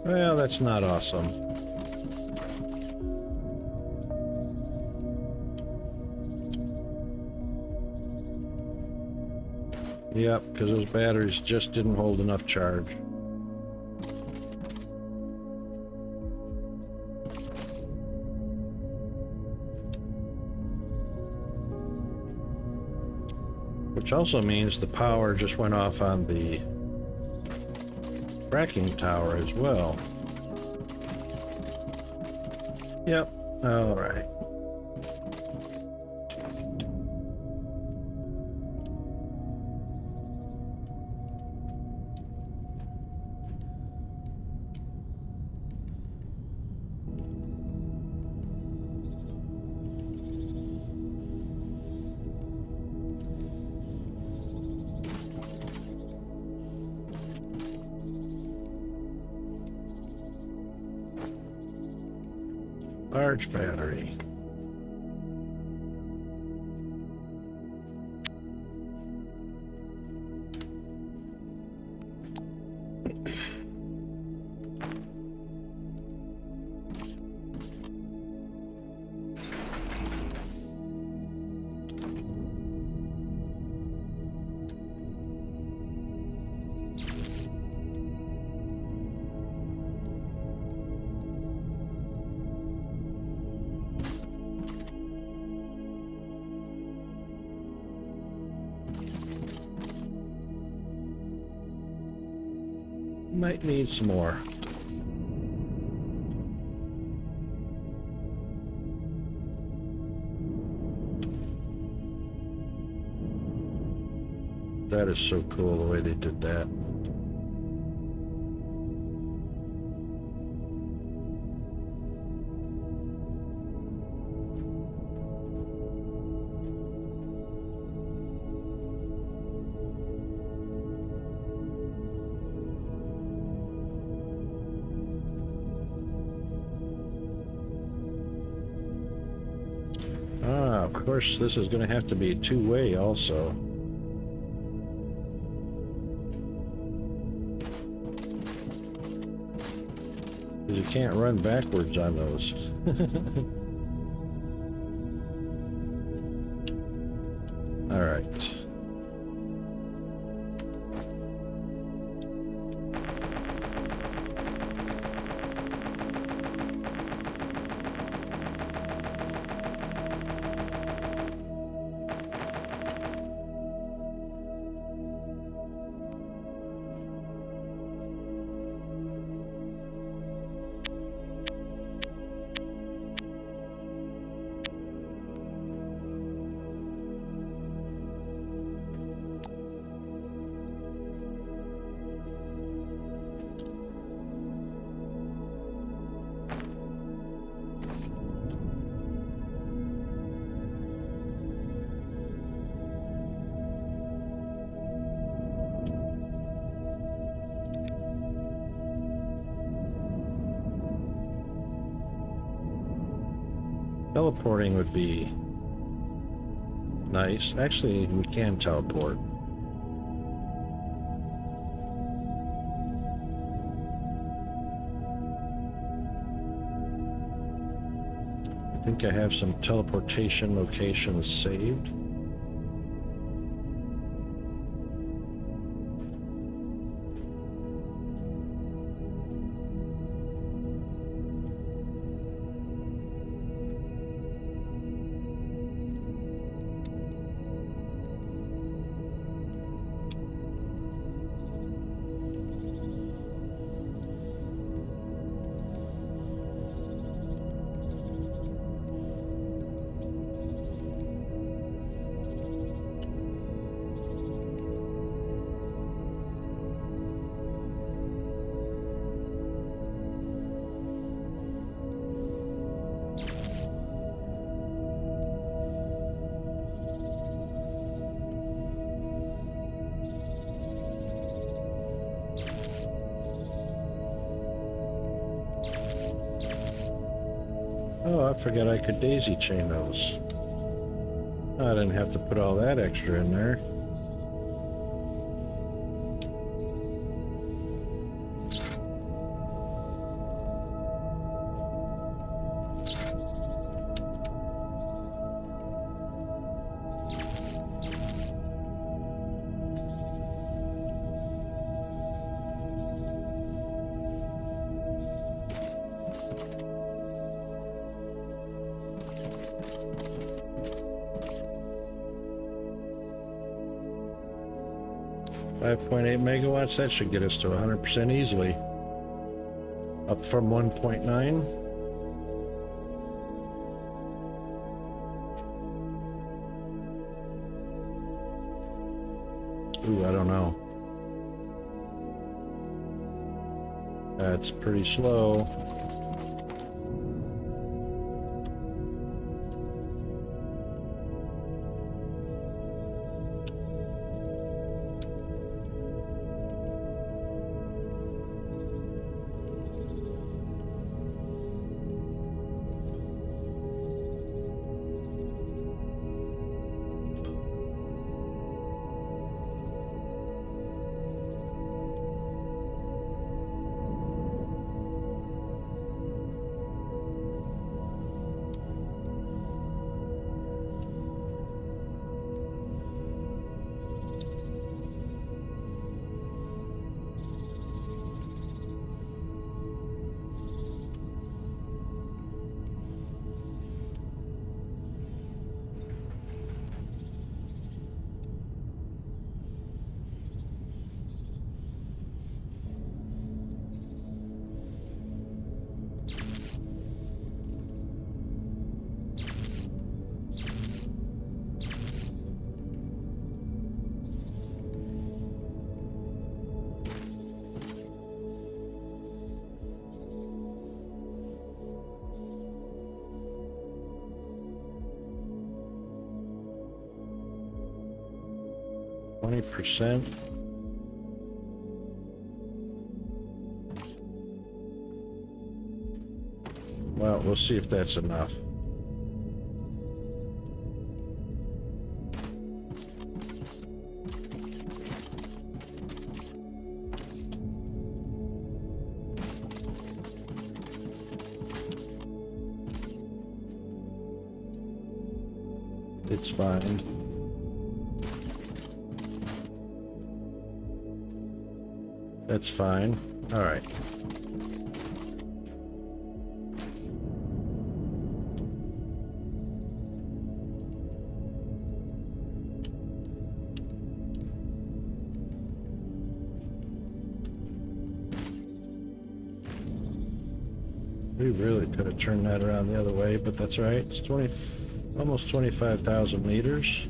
Well, that's not awesome. Yep, because those batteries just didn't hold enough charge. Which also means the power just went off on the tracking tower as well. Yep, alright. Large battery. Might need some more. That is so cool the way they did that. Ah, of course, this is going to have to be two-way also. Because you can't run backwards on those. All right. Teleporting would be nice. Actually, we can teleport. I think I have some teleportation locations saved. I forgot I could daisy chain those. I didn't have to put all that extra in there. .8 megawatts, that should get us to 100% easily. Up from 1.9. Ooh, I don't know. That's pretty slow. %. Well, we'll see if that's enough. It's fine. That's fine. All right. We really could have turned that around the other way, but that's right. It's almost 25,000 meters.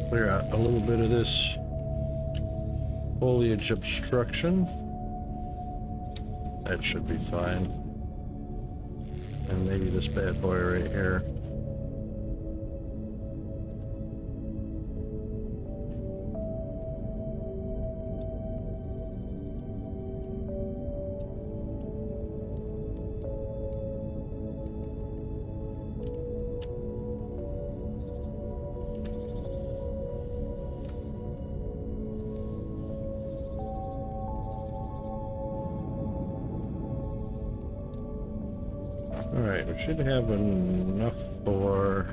Clear out a little bit of this foliage obstruction. That should be fine. And maybe this bad boy right here. We should have enough for...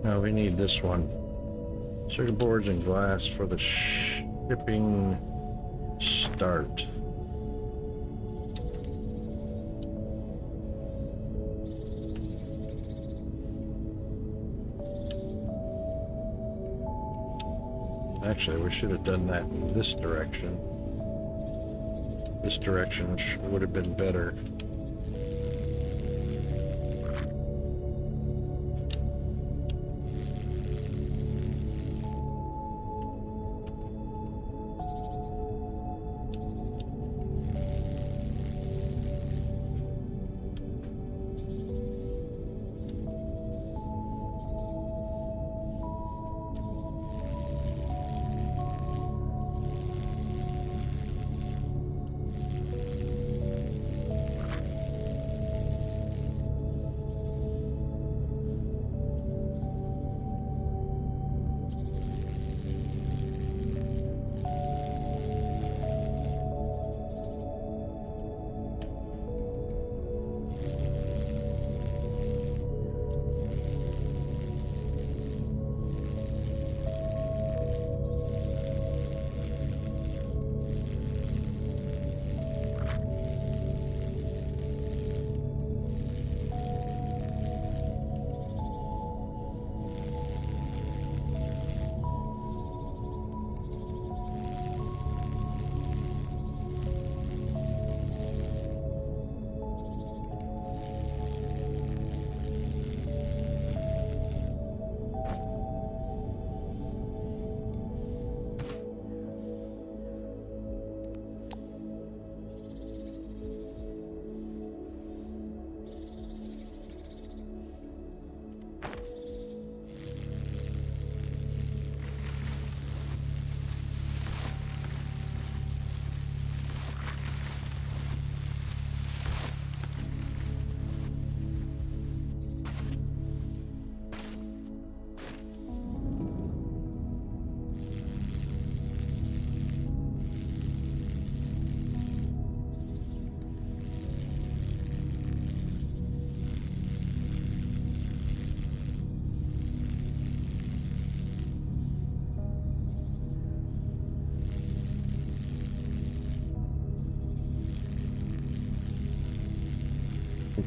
No, we need this one. Circuit boards and glass for the shipping start. Actually, we should have done that in this direction. This direction would have been better.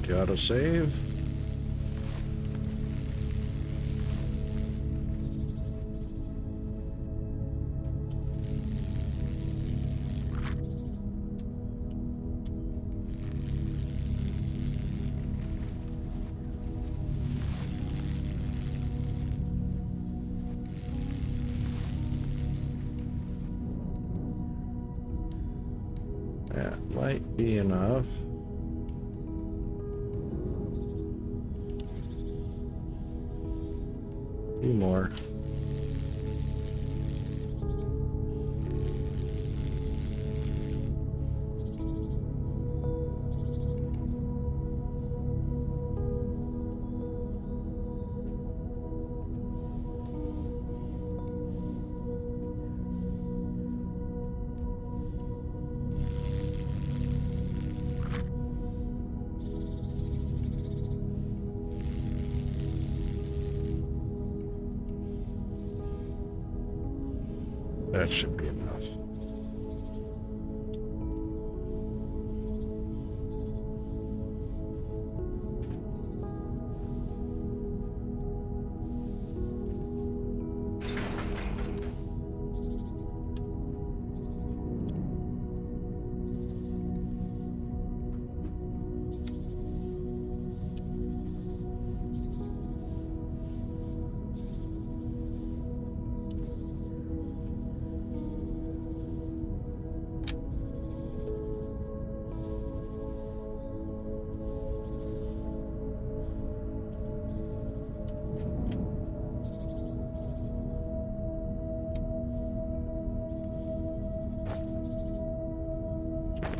Autosave. That might be enough. More. That should be enough.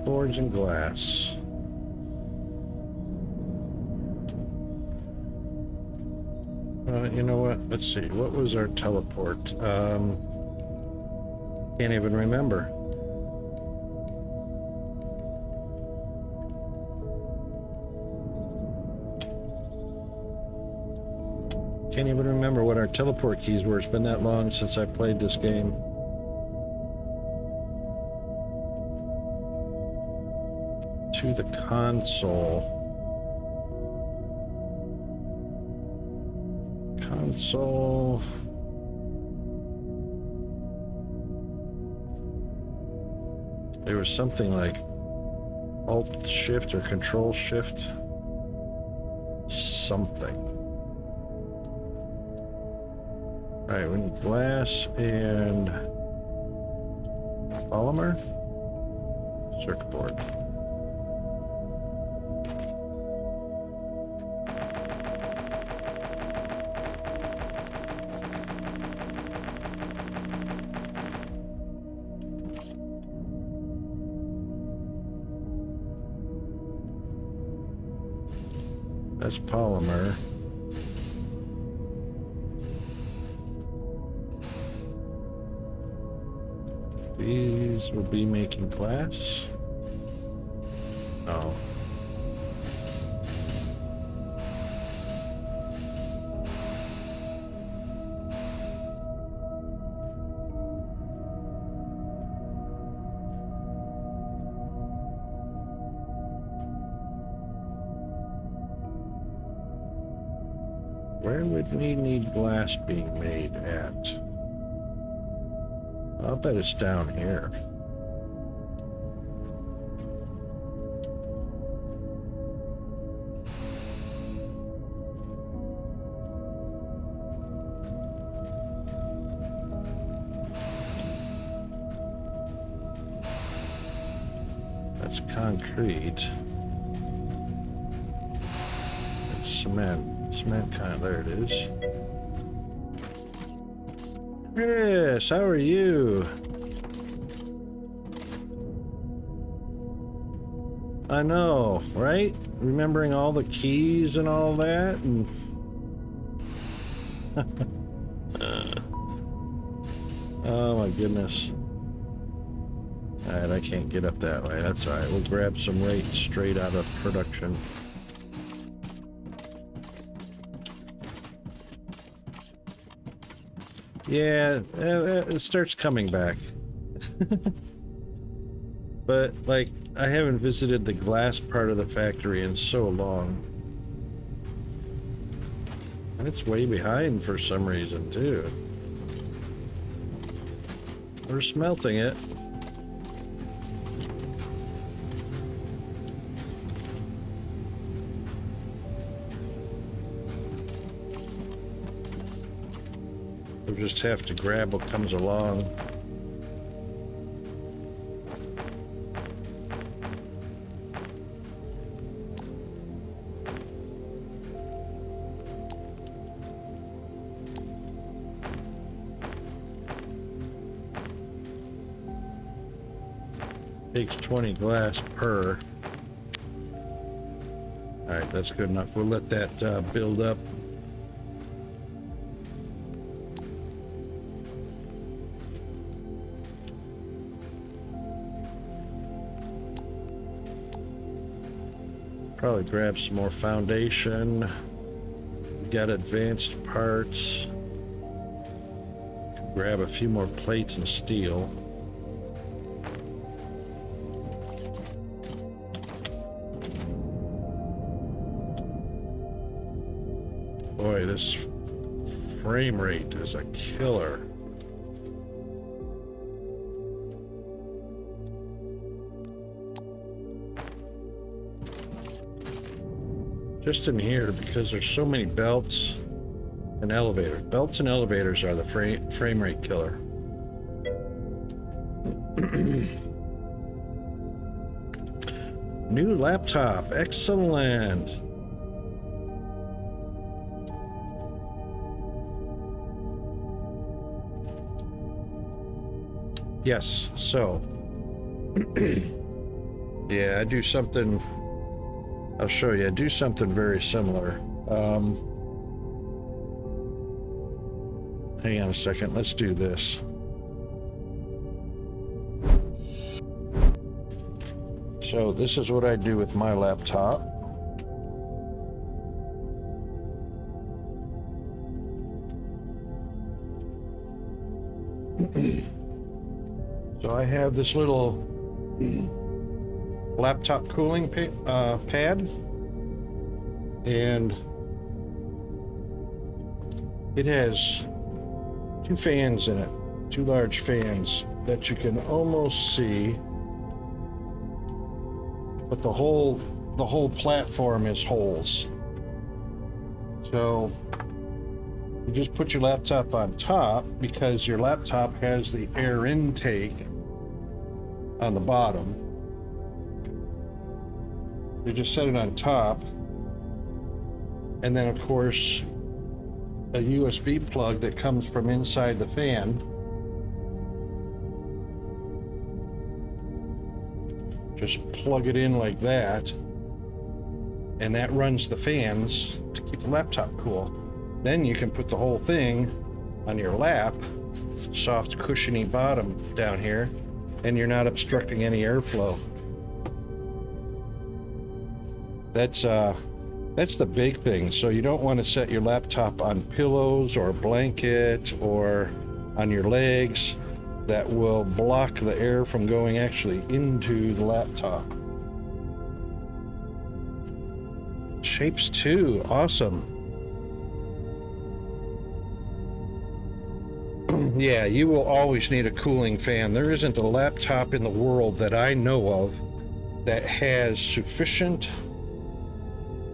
Boards and glass. You know what? Let's see. What was our teleport? Can't even remember. Can't even remember what our teleport keys were. It's been that long since I played this game. To the console. Console. There was something like Alt Shift or Control Shift. Something. Alright, we need glass and polymer. Circuit board. That's polymer. These will be making glass. Oh. Where would we need glass being made at? I'll bet it's down here. That's concrete. It's cement. Cement kind of, there it is. Chris, how are you? I know, right? Remembering all the keys and all that, and oh my goodness. Alright, I can't get up that way. That's alright. We'll grab some right straight out of production. Yeah, it starts coming back. But, like, I haven't visited the glass part of the factory in so long. And it's way behind for some reason, too. We're smelting it. We'll just have to grab what comes along. Takes 20 glass per. Alright, that's good enough. We'll let that build up. Probably grab some more foundation. We got advanced parts. Grab a few more plates and steel. Boy, this frame rate is a killer. Just in here, because there's so many belts and elevators. Belts and elevators are the frame rate killer. New laptop, excellent. Yes, so yeah, I do something. I'll show you. I do something very similar. Hang on a second. Let's do this. So this is what I do with my laptop. So I have this little laptop cooling pad, and it has two fans in it, two large fans that you can almost see, but the whole platform is holes. So you just put your laptop on top, because your laptop has the air intake on the bottom. You just set it on top, and then of course a USB plug that comes from inside the fan. Just plug it in like that, and that runs the fans to keep the laptop cool. Then you can put the whole thing on your lap, soft cushiony bottom down here, and you're not obstructing any airflow. That's the big thing. So you don't want to set your laptop on pillows or a blanket or on your legs. That will block the air from going actually into the laptop. Shapes too, awesome. Yeah, you will always need a cooling fan. There isn't a laptop in the world that I know of that has sufficient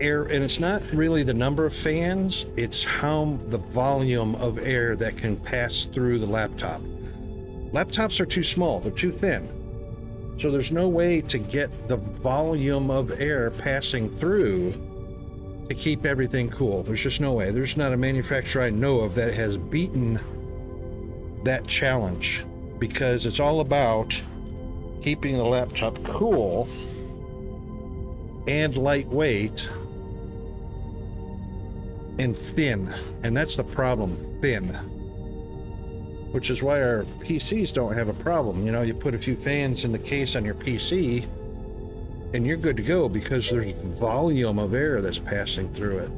air, and it's not really the number of fans, it's the volume of air that can pass through the laptop. Laptops are too small, they're too thin. So there's no way to get the volume of air passing through to keep everything cool. There's just no way. There's not a manufacturer I know of that has beaten that challenge, because it's all about keeping the laptop cool and lightweight and thin. And that's the problem, thin. Which is why our PCs don't have a problem. You know, you put a few fans in the case on your PC and you're good to go, because there's volume of air that's passing through it.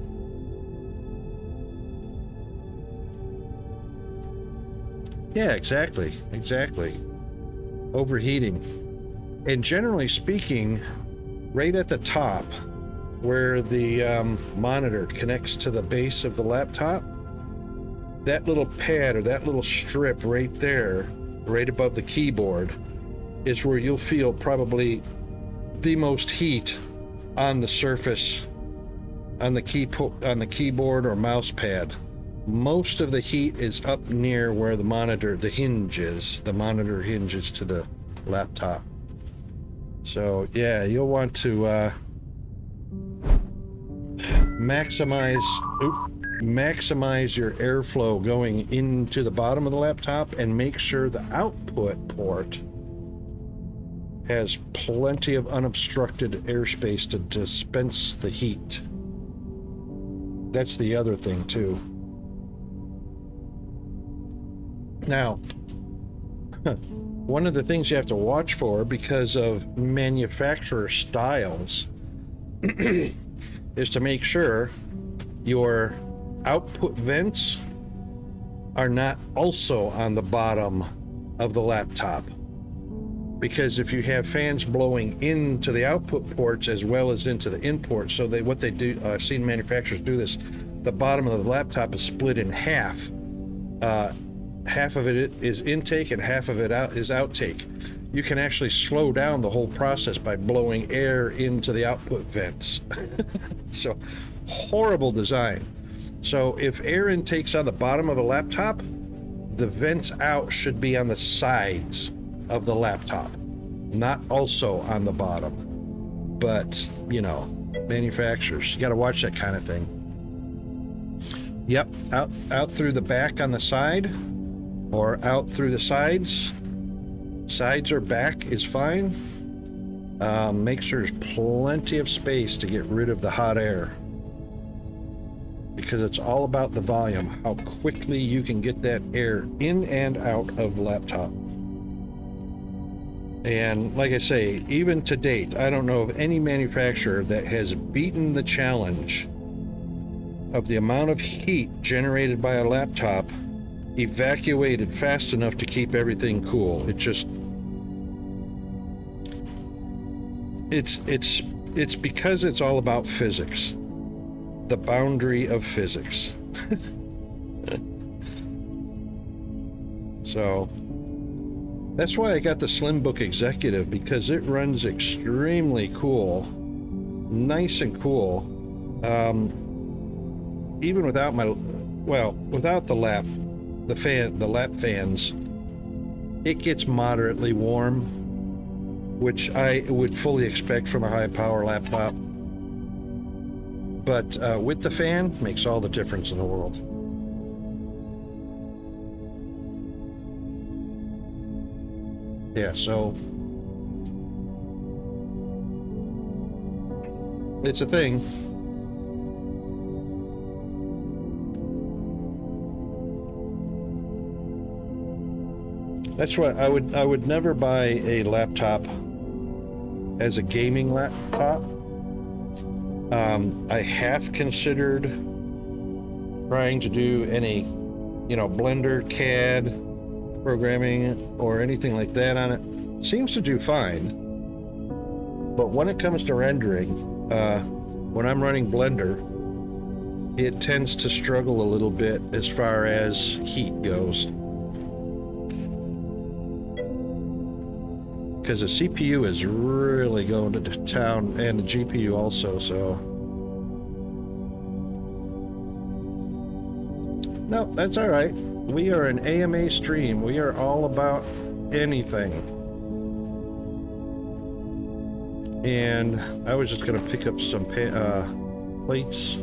Yeah, exactly. Overheating. And generally speaking, right at the top where the monitor connects to the base of the laptop, that little pad or that little strip right there, right above the keyboard, is where you'll feel probably the most heat on the surface, on the keyboard or mouse pad. Most of the heat is up near where the monitor hinges to the laptop. So yeah, you'll want to maximize your airflow going into the bottom of the laptop, and make sure the output port has plenty of unobstructed airspace to dispense the heat. That's the other thing too. Now, one of the things you have to watch for, because of manufacturer styles, is to make sure your output vents are not also on the bottom of the laptop. Because if you have fans blowing into the output ports as well as into the in ports, so what they do, I've seen manufacturers do this, the bottom of the laptop is split in half. Half of it is intake and half of it is outtake. You can actually slow down the whole process by blowing air into the output vents. So, horrible design. So if air intake's on the bottom of a laptop, the vents out should be on the sides of the laptop, not also on the bottom. But, you know, manufacturers, you got to watch that kind of thing. Yep, out through the back on the side, or out through the sides. Sides or back is fine. Make sure there's plenty of space to get rid of the hot air, because it's all about the volume, how quickly you can get that air in and out of the laptop. And like I say, even to date, I don't know of any manufacturer that has beaten the challenge of the amount of heat generated by a laptop evacuated fast enough to keep everything cool. It just it's because it's all about physics, the boundary of physics. So that's why I got the Slimbook Executive, because it runs extremely cool, nice and cool. Even without without the lap fans, it gets moderately warm, which I would fully expect from a high power laptop. But with the fan, makes all the difference in the world. Yeah, so it's a thing. That's why I would never buy a laptop as a gaming laptop. I have considered trying to do any, Blender, CAD programming or anything like that on it. Seems to do fine. But when it comes to rendering, when I'm running Blender, it tends to struggle a little bit as far as heat goes. Because the CPU is really going to town, and the GPU also, so. No, that's all right. We are an AMA stream. We are all about anything. And I was just going to pick up some plates.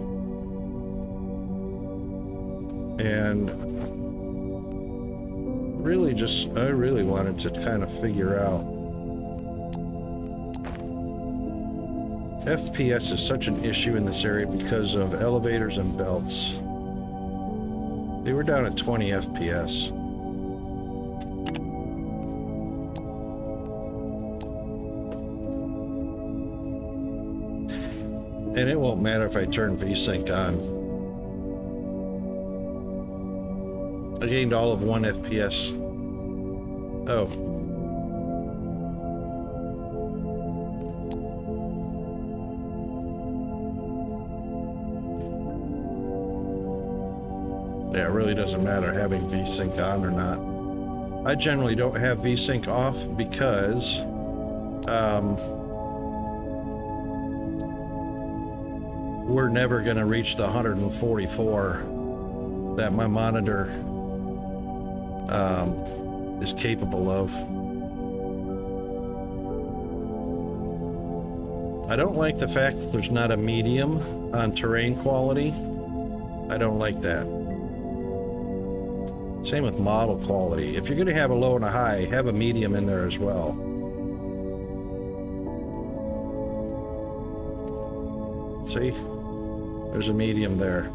And I really wanted to kind of figure out. FPS is such an issue in this area because of elevators and belts. They were down at 20 FPS. And it won't matter if I turn VSync on. I gained all of 1 FPS. Oh. Yeah, it really doesn't matter having VSync on or not. I generally don't have VSync off because we're never going to reach the 144 that my monitor is capable of. I don't like the fact that there's not a medium on terrain quality. I don't like that. Same with model quality. If you're going to have a low and a high, have a medium in there as well. See? There's a medium there.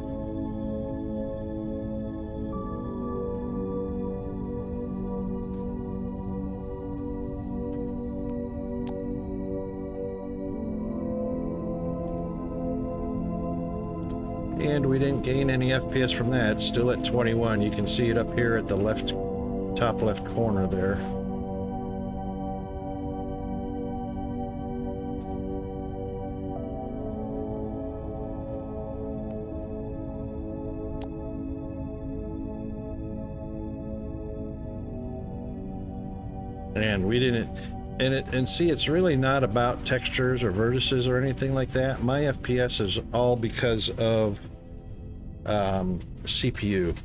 And we didn't gain any FPS from that. It's still at 21. You can see it up here at the top left corner there. And we didn't, and see, it's really not about textures or vertices or anything like that. My FPS is all because of CPU,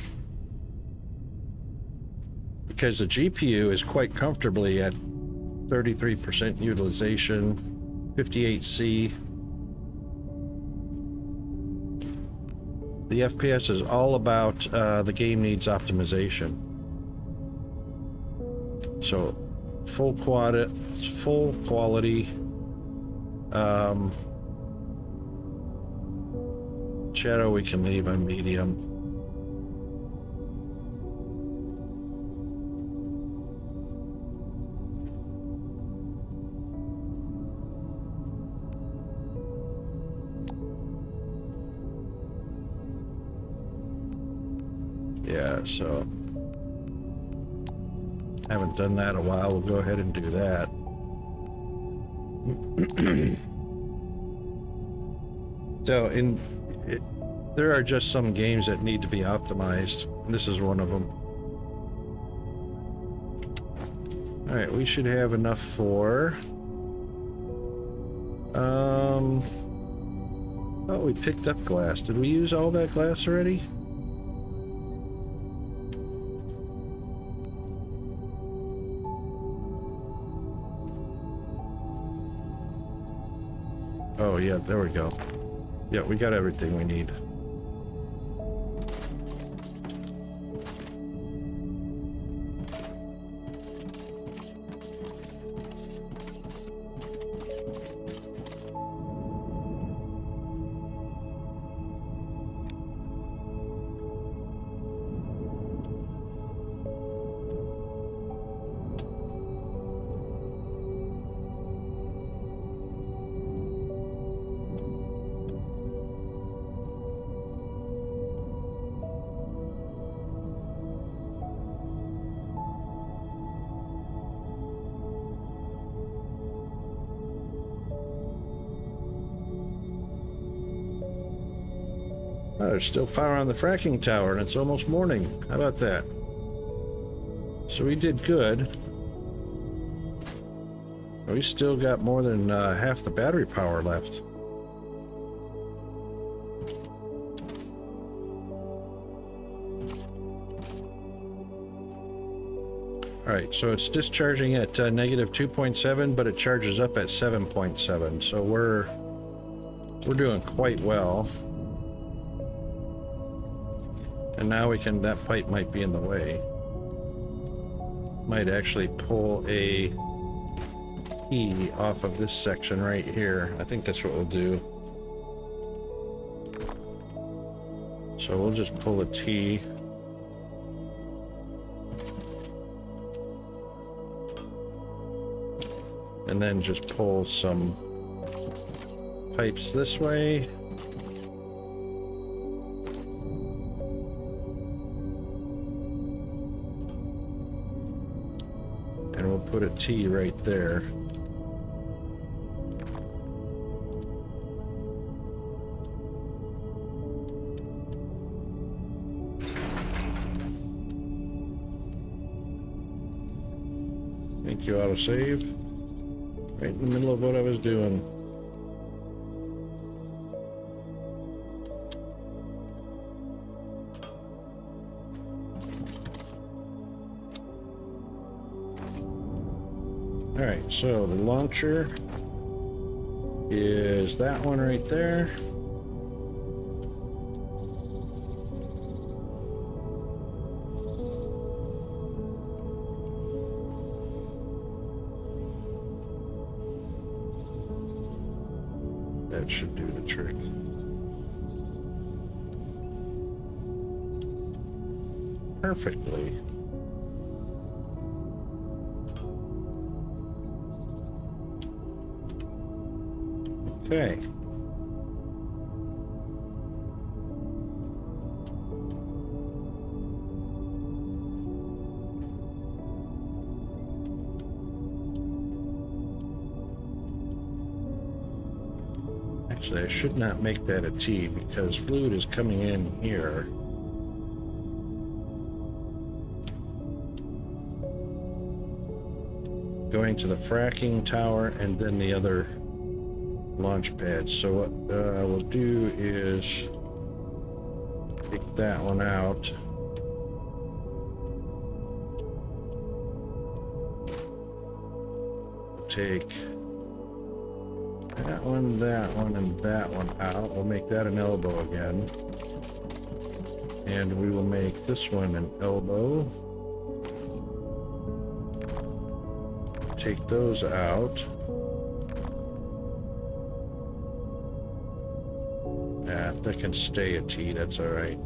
because the GPU is quite comfortably at 33% utilization, 58C. The FPS is all about the game needs optimization. So full quality. Shadow we can leave on medium. Yeah, so Haven't done that in a while. We'll go ahead and do that. So there are just some games that need to be optimized. This is one of them. All right, we should have enough for. Oh, we picked up glass. Did we use all that glass already? Oh, yeah, there we go. Yeah, we got everything we need. Oh, there's still power on the fracking tower, and it's almost morning. How about that? So we did good. We still got more than half the battery power left. Alright, so it's discharging at negative 2.7, but it charges up at 7.7, so we're doing quite well. And now we can, that pipe might be in the way. Might actually pull a key off of this section right here. I think that's what we'll do. So we'll just pull a T. And then just pull some pipes this way. And we'll put a T right there. Thank you, autosave. Right in the middle of what I was doing. Alright, so the launcher is that one right there. That should do the trick. Perfectly. Okay. Actually, I should not make that a T because fluid is coming in here. Going to the fracking tower and then the other launch pads. So what we'll do is take that one out. Take that one, and that one out. We'll make that an elbow again. And we will make this one an elbow. Take those out. Yeah, that can stay a T, that's alright.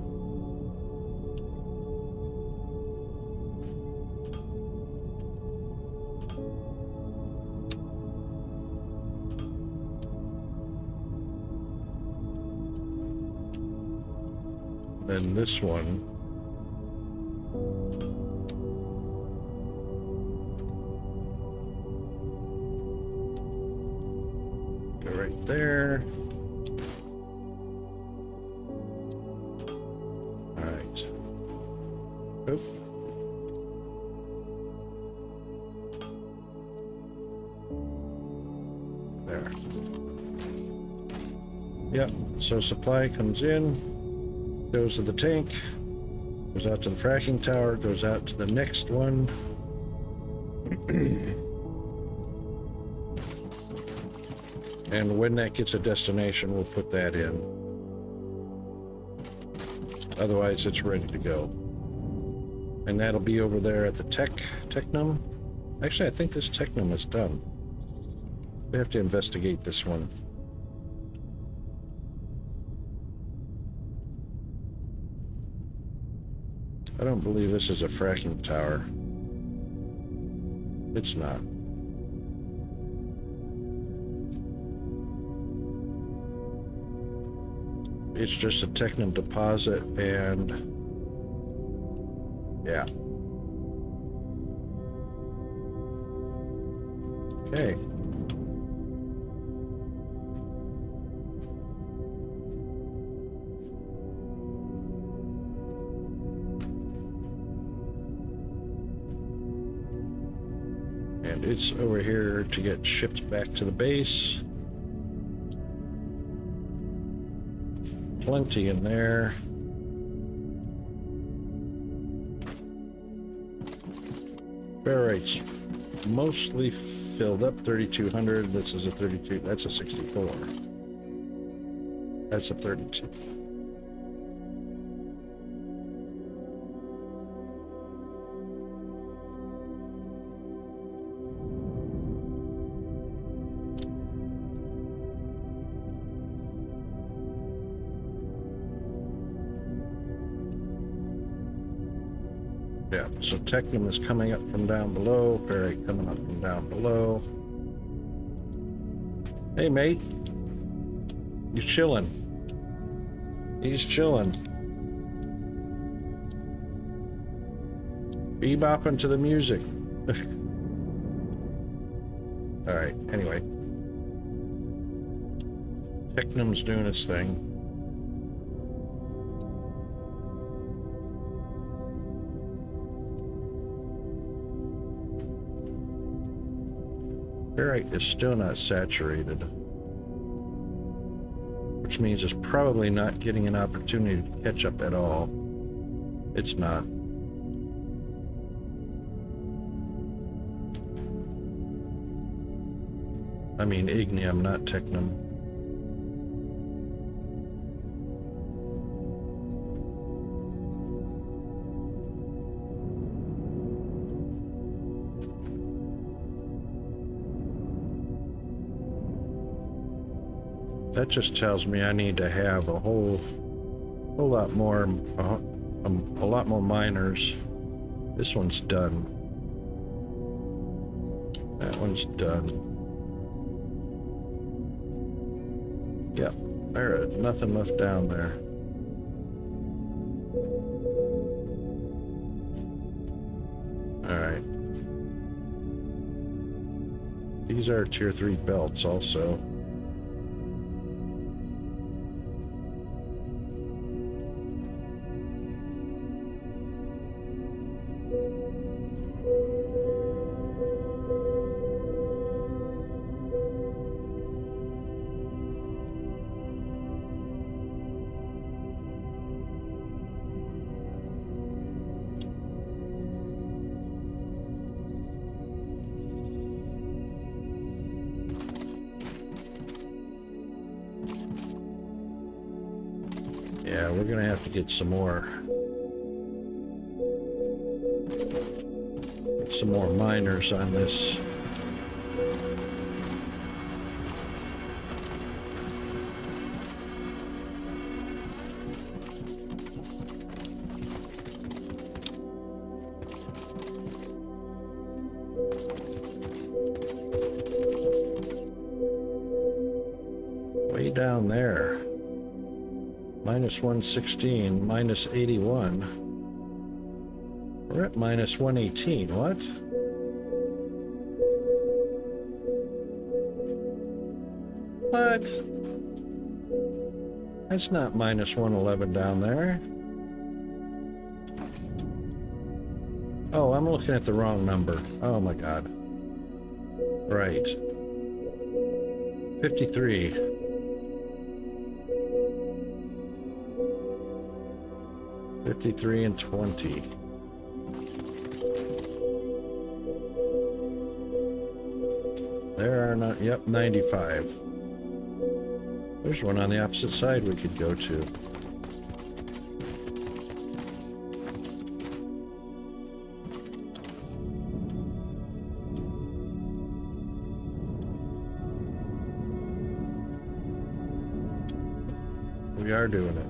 Then this one Oop. There. Yep, so supply comes in, goes to the tank, goes out to the fracking tower, goes out to the next one. And when that gets a destination, we'll put that in. Otherwise, it's ready to go. And that'll be over there at the Technum. Actually, I think this Technum is done. We have to investigate this one. I don't believe this is a fracking tower. It's not. It's just a Technum deposit and yeah. Okay. And it's over here to get shipped back to the base. Plenty in there. Ferrites mostly filled up, 3,200. This is a 32. That's a 64. That's a 32. Yeah, so Technum is coming up from down below, Ferrite coming up from down below. Hey, mate. You chilling? He's chilling. Bebopping to the music. Alright, anyway. Technum's doing its thing. Ferrite is still not saturated, which means it's probably not getting an opportunity to catch up at all. It's not. I mean ignium, not technum. That just tells me I need to have a whole lot more, a lot more miners. This one's done. That one's done. Yep, there is nothing left down there. All right. These are tier 3 belts also. Yeah, we're gonna have to get some more miners on this. Way down there. Minus 116, minus 81. We're at minus 118. What? What? That's not minus 111 down there. Oh, I'm looking at the wrong number. Oh my god. Right. 53. and 20. There are not, yep, 95. There's one on the opposite side we could go to. We are doing it.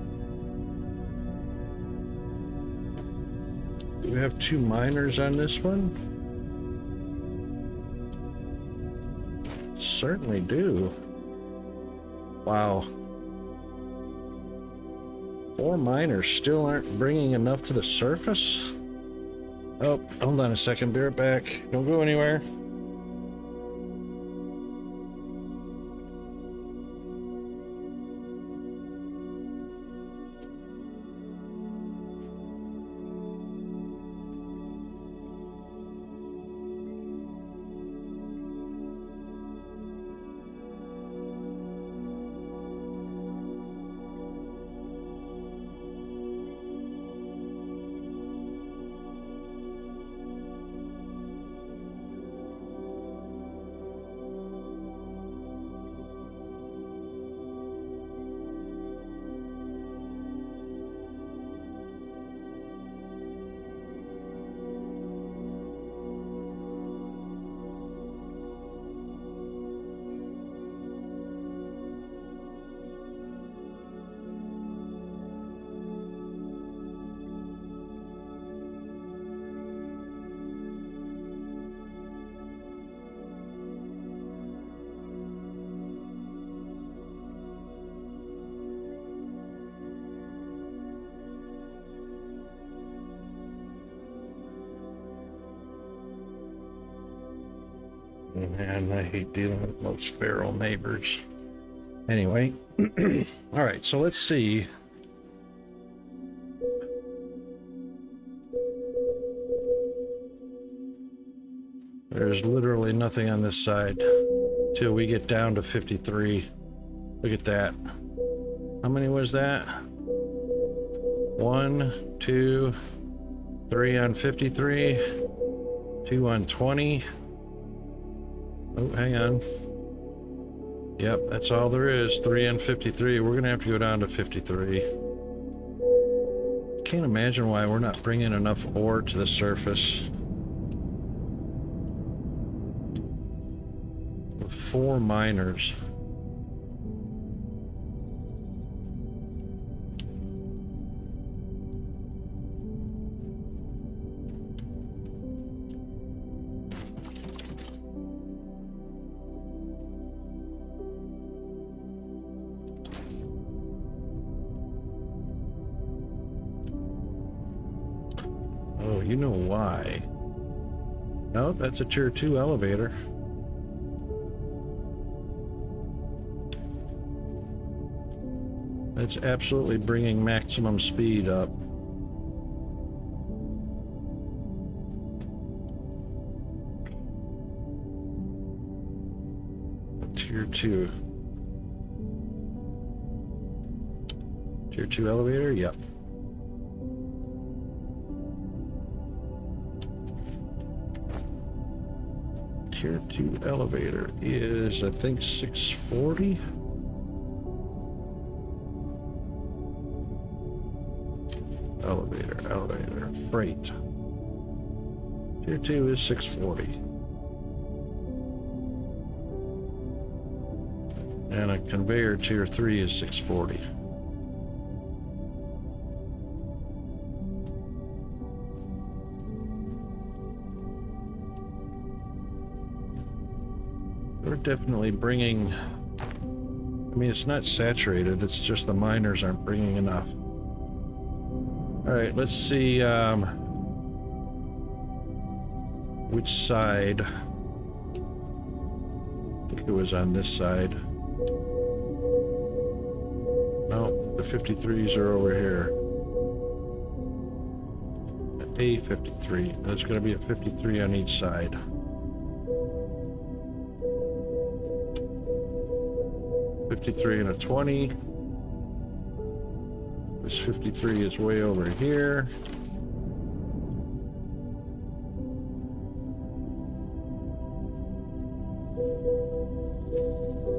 Do we have 2 miners on this one? Certainly do. Wow. 4 miners still aren't bringing enough to the surface? Oh, hold on a second. Be right back. Don't go anywhere. Man, I hate dealing with those feral neighbors. Anyway, all right, so let's see. There's literally nothing on this side till we get down to 53. Look at that. How many was that? 1, 2, 3 on 53, 2 on 20. Oh, hang on. Yep, that's all there is. 3 and 53. We're gonna have to go down to 53. Can't imagine why we're not bringing enough ore to the surface. With 4 miners. Oh, you know why. No, that's a tier 2 elevator. That's absolutely bringing maximum speed up. Tier 2. Tier 2 elevator? Yep. Tier 2 elevator is, I think, 640. Elevator, freight. Tier 2 is 640. And a conveyor tier 3 is 640. We're definitely bringing, I mean, it's not saturated, it's just the miners aren't bringing enough. All right, let's see which side. I think it was on this side. No, the 53s are over here. a 53. There's going to be a 53 on each side. '53 and a 20. This 53 is way over here.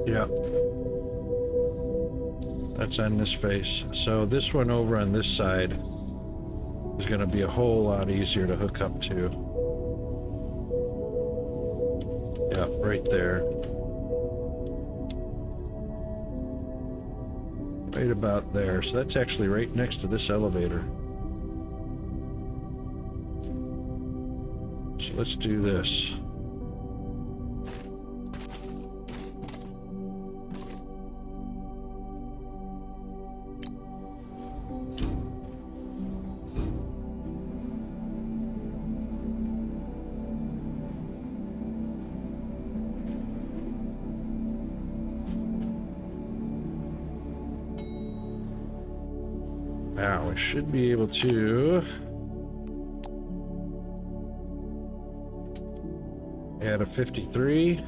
Yeah. That's on this face. So this one over on this side is going to be a whole lot easier to hook up to. Yeah, right there. Right about there. So that's actually right next to this elevator. So let's do this. Now, I should be able to add a 53.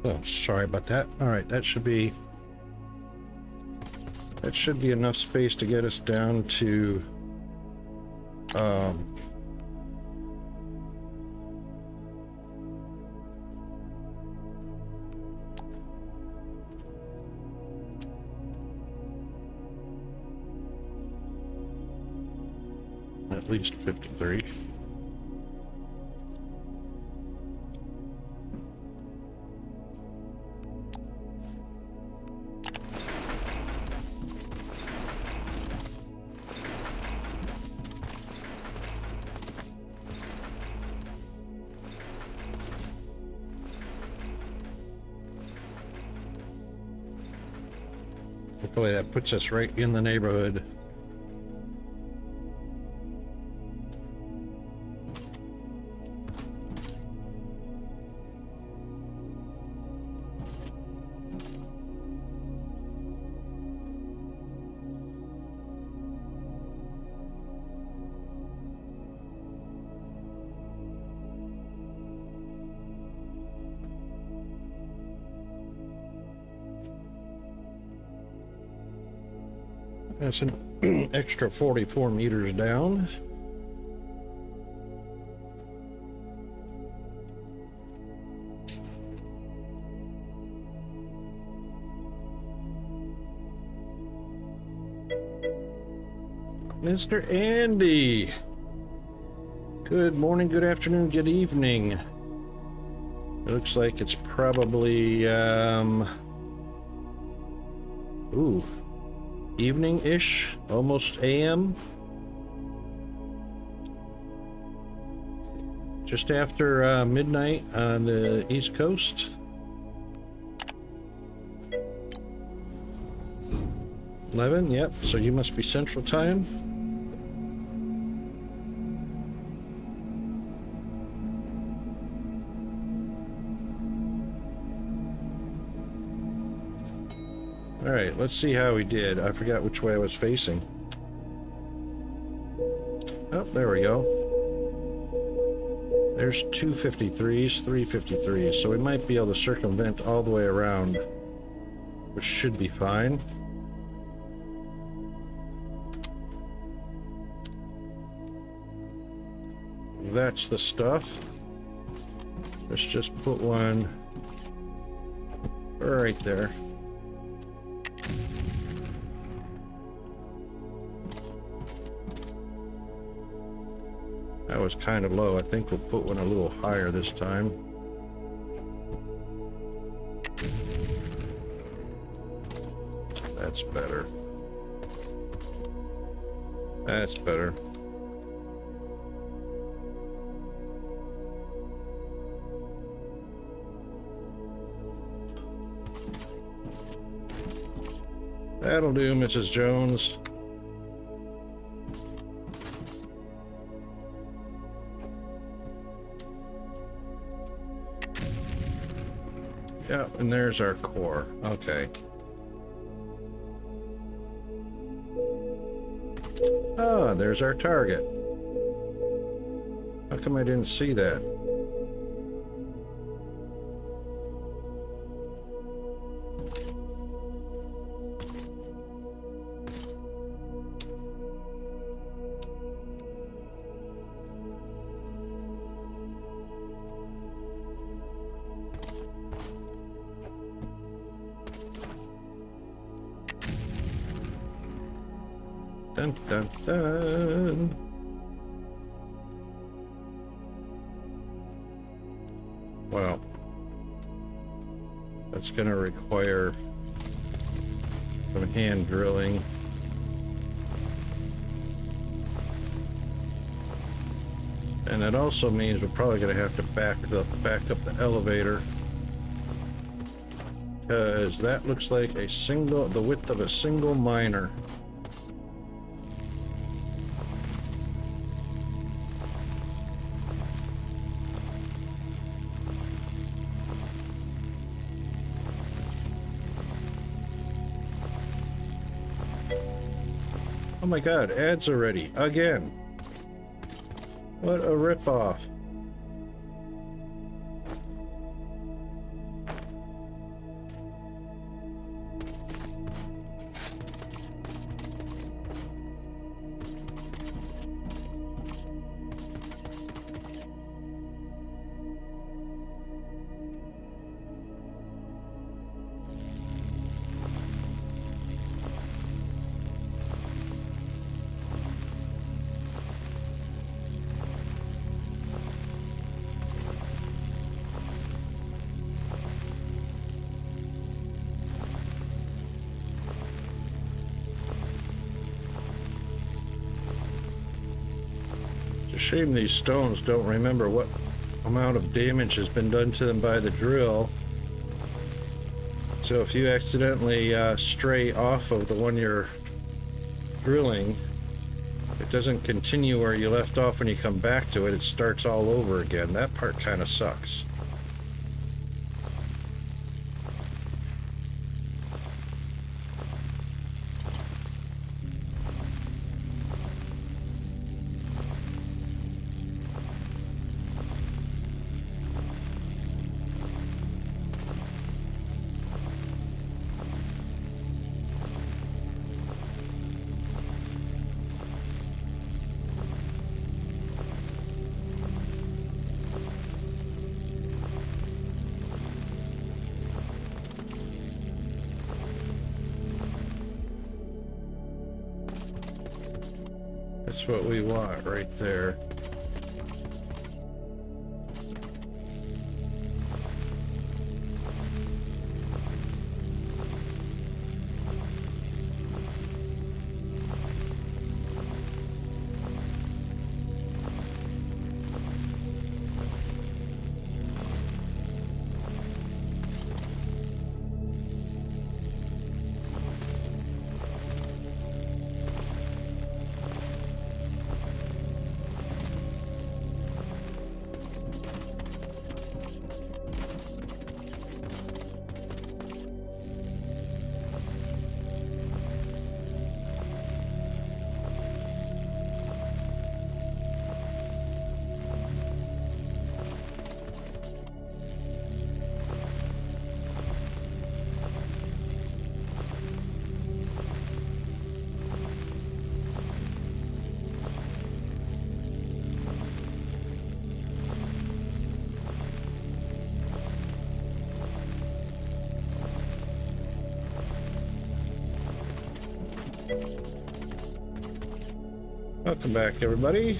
Oh, sorry about that. All right, that should be enough space to get us down to at least 53. Boy, that puts us right in the neighborhood. That's an extra 44 meters down. Mr. Andy. Good morning, good afternoon, good evening. It looks like it's probably, evening-ish, almost AM. Just after midnight on the East Coast. $11, yep, so you must be Central Time. All right, let's see how we did. I forgot which way I was facing. Oh, there we go. There's 253s, 353s, so we might be able to circumvent all the way around, which should be fine. That's the stuff. Let's just put one right there. That was kind of low. I think we'll put one a little higher this time. That's better. That's better. That'll do, Mrs. Jones. Yeah, and there's our core. Okay. Ah, there's our target. How come I didn't see that? Dun, dun, dun. Well, that's going to require some hand drilling. And it also means we're probably going to have to back up the elevator, because that looks like the width of a single miner. Oh my god, ads already. Again. What a ripoff. It's a shame these stones don't remember what amount of damage has been done to them by the drill. So if you accidentally stray off of the one you're drilling, it doesn't continue where you left off when you come back to it. It starts all over again. That part kind of sucks. That's what we want right there. Welcome back, everybody.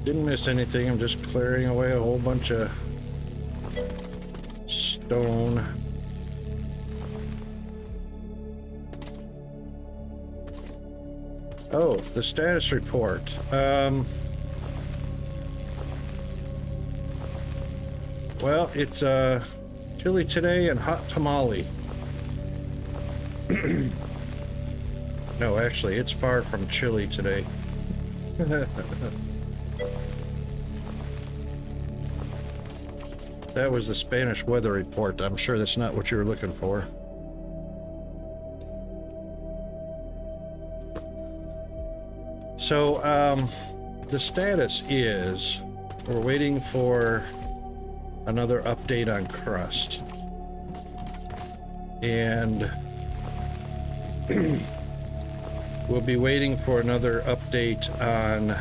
Didn't miss anything. I'm just clearing away a whole bunch of stone. Oh, the status report. Well, it's chilly today and hot tamale. No, actually, it's far from chilly today. That was the Spanish weather report. I'm sure that's not what you were looking for. So, the status is we're waiting for another update on Crust. And we'll be waiting for another update on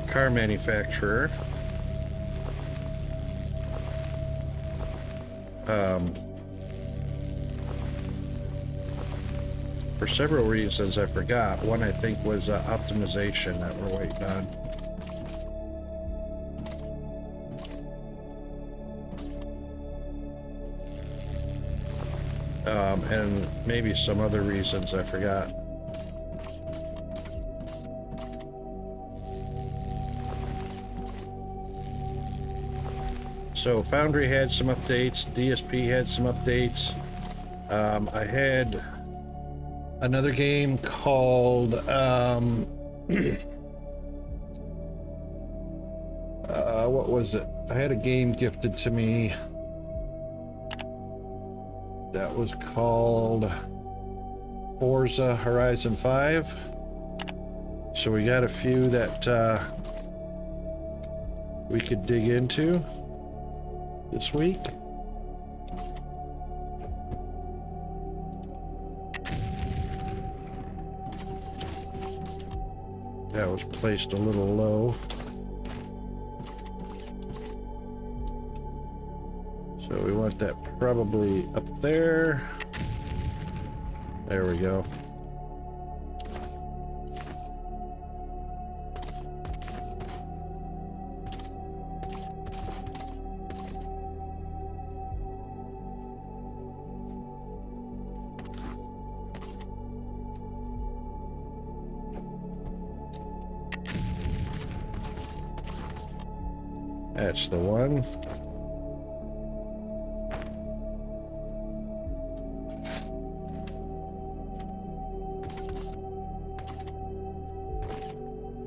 car manufacturer. For several reasons I forgot. One I think was optimization that we're waiting on. And maybe some other reasons I forgot. So Foundry had some updates, DSP had some updates. I had another game called what was it? I had a game gifted to me that was called Forza Horizon 5. So we got a few that we could dig into this week. That was placed a little low. So we want that probably up there. There we go. That's the one.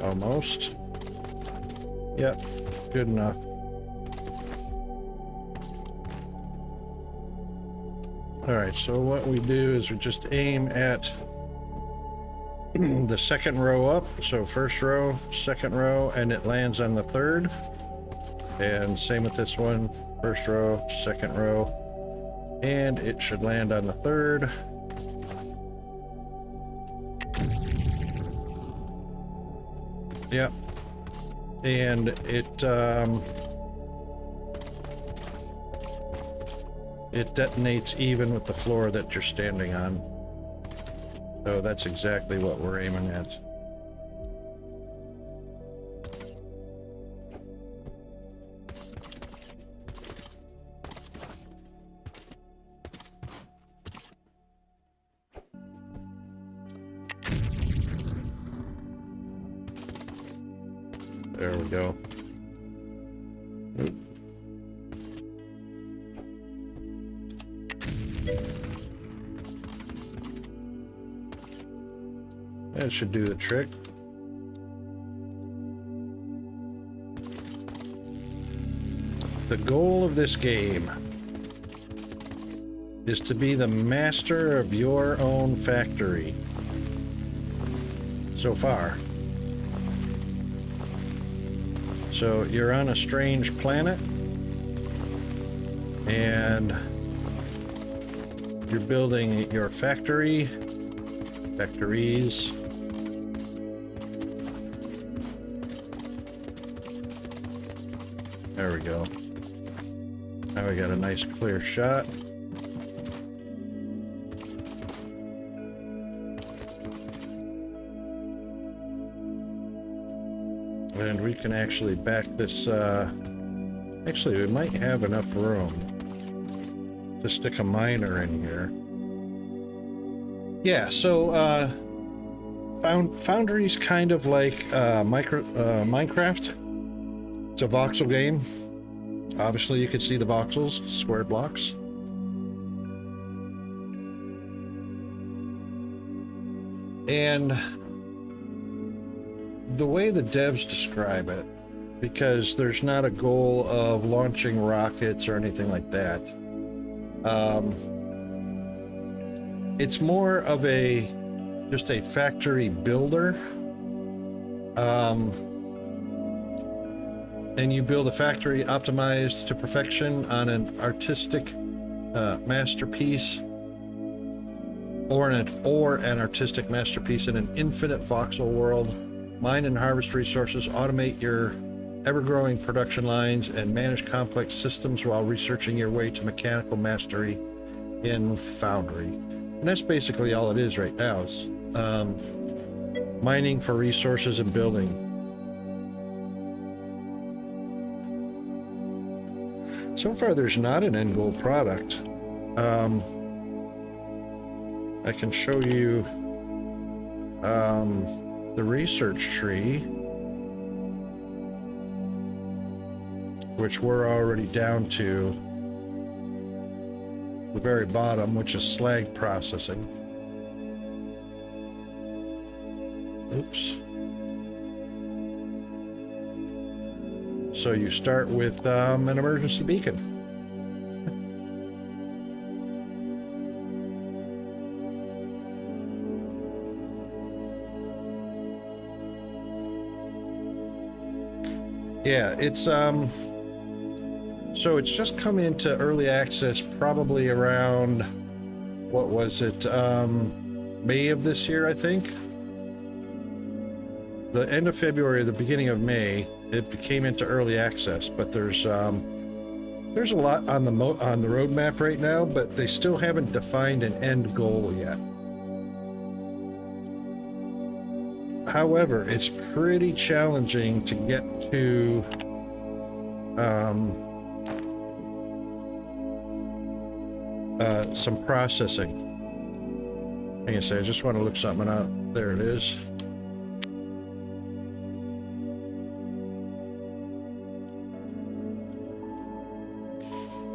Almost. Yep, good enough. Alright, so what we do is we just aim at the second row up. So first row, second row, and it lands on the third. And same with this one. First row, second row, and it should land on the third. Yep. And it detonates even with the floor that you're standing on. So that's exactly what we're aiming at. There we go. Oop. That should do the trick. The goal of this game is to be the master of your own factory. So far. So you're on a strange planet, and you're building your factories. There we go. Now we got a nice clear shot. And we can actually back this, actually we might have enough room to stick a miner in here. Yeah, so, Foundry's kind of like, Minecraft. It's a voxel game. Obviously you can see the voxels, square blocks. And the way the devs describe it, because there's not a goal of launching rockets or anything like that, it's more of just a factory builder. And you build a factory optimized to perfection on an artistic masterpiece, or an artistic masterpiece in an infinite voxel world. Mine and harvest resources, automate your ever-growing production lines, and manage complex systems while researching your way to mechanical mastery in Foundry. And that's basically all it is right now. It's mining for resources and building. So far, there's not an end goal product. I can show you the research tree, which we're already down to the very bottom, which is slag processing. Oops. So you start with an emergency beacon. Yeah, it's so it's just come into early access probably around, what was it, May of this year, I think. The end of February, the beginning of May, it came into early access, but there's a lot on the roadmap right now, but they still haven't defined an end goal yet. However, it's pretty challenging to get to some processing. Like I say, I just want to look something up. There it is.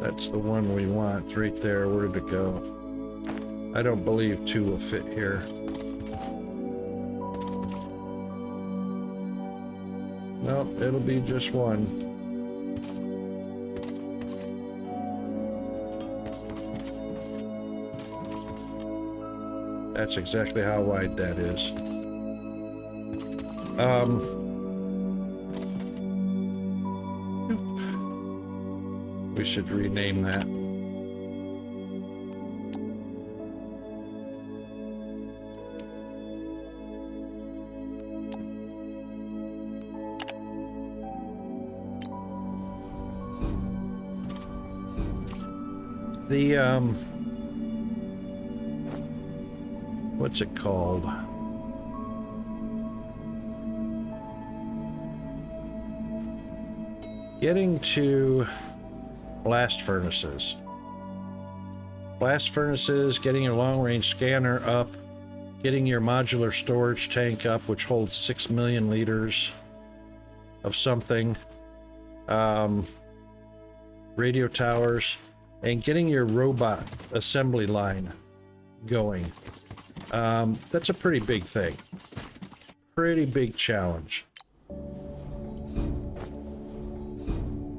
That's the one we want. It's right there. Where did it go? I don't believe 2 will fit here. Nope, it'll be just 1. That's exactly how wide that is. We should rename that. The, what's it called? Getting to blast furnaces. Blast furnaces, getting your long-range scanner up, getting your modular storage tank up, which holds 6 million liters of something, radio towers, and getting your robot assembly line going. That's a pretty big thing. Pretty big challenge.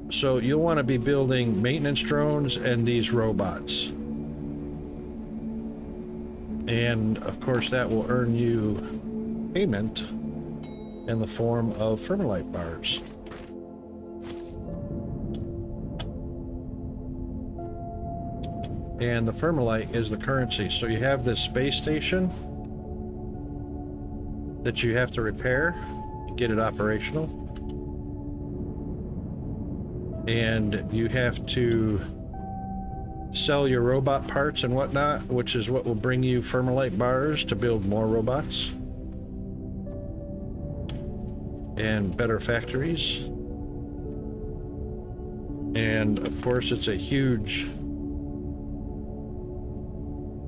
So you'll want to be building maintenance drones and these robots. And of course that will earn you payment in the form of Thermalite bars. And the Thermalite is the currency. So you have this space station that you have to repair and get it operational. And you have to sell your robot parts and whatnot, which is what will bring you Thermalite bars to build more robots and better factories. And of course it's a huge,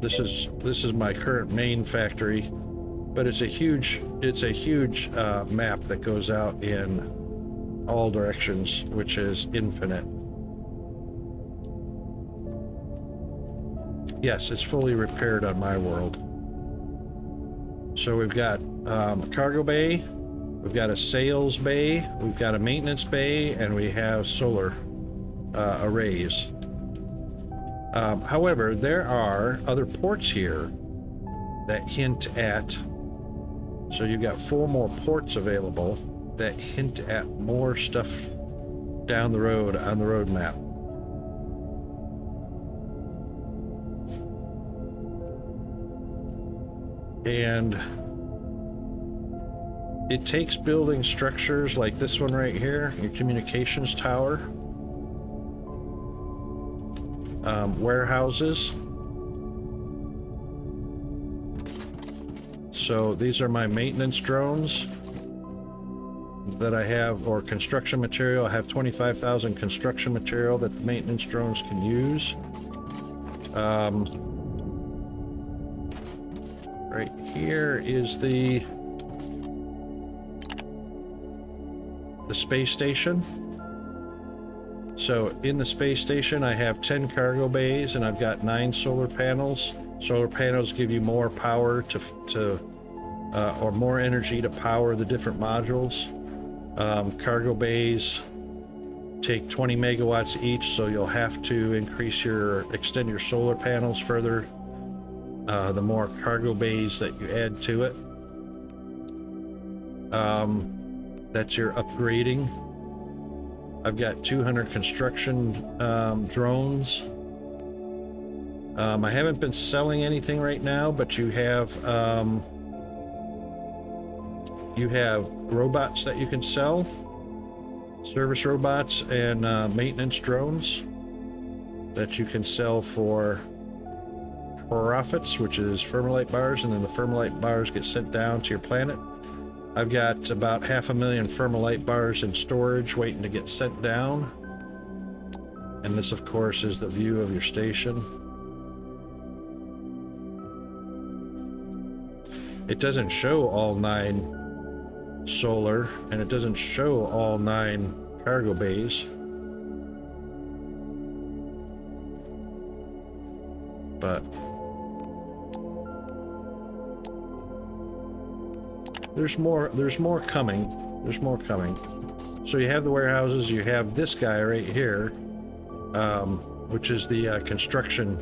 this is my current main factory, but it's a huge map that goes out in all directions, which is infinite. Yes, it's fully repaired on my world. So we've got a cargo bay, we've got a sales bay, we've got a maintenance bay, and we have solar arrays. However, there are other ports here that hint at, so you've got 4 more ports available that hint at more stuff down the road on the roadmap. And it takes building structures like this one right here, your communications tower, warehouses. So these are my maintenance drones that I have, or construction material. I have 25,000 construction material that the maintenance drones can use. Right here is the space station. So in the space station I have 10 cargo bays and I've got 9 solar panels. Solar panels give you more power or more energy to power the different modules. Cargo bays take 20 megawatts each, so you'll have to extend your solar panels further the more cargo bays that you add to it. That's your upgrading. I've got 200 construction drones. I haven't been selling anything right now, but you have robots that you can sell, service robots, and maintenance drones that you can sell for profits, which is Thermalite bars, and then the Thermalite bars get sent down to your planet. I've got about 500,000 Thermalite bars in storage waiting to get sent down. And this, of course, is the view of your station. It doesn't show all 9 solar, and it doesn't show all 9 cargo bays. but there's more coming. There's more coming. So you have the warehouses, you have this guy right here, which is the construction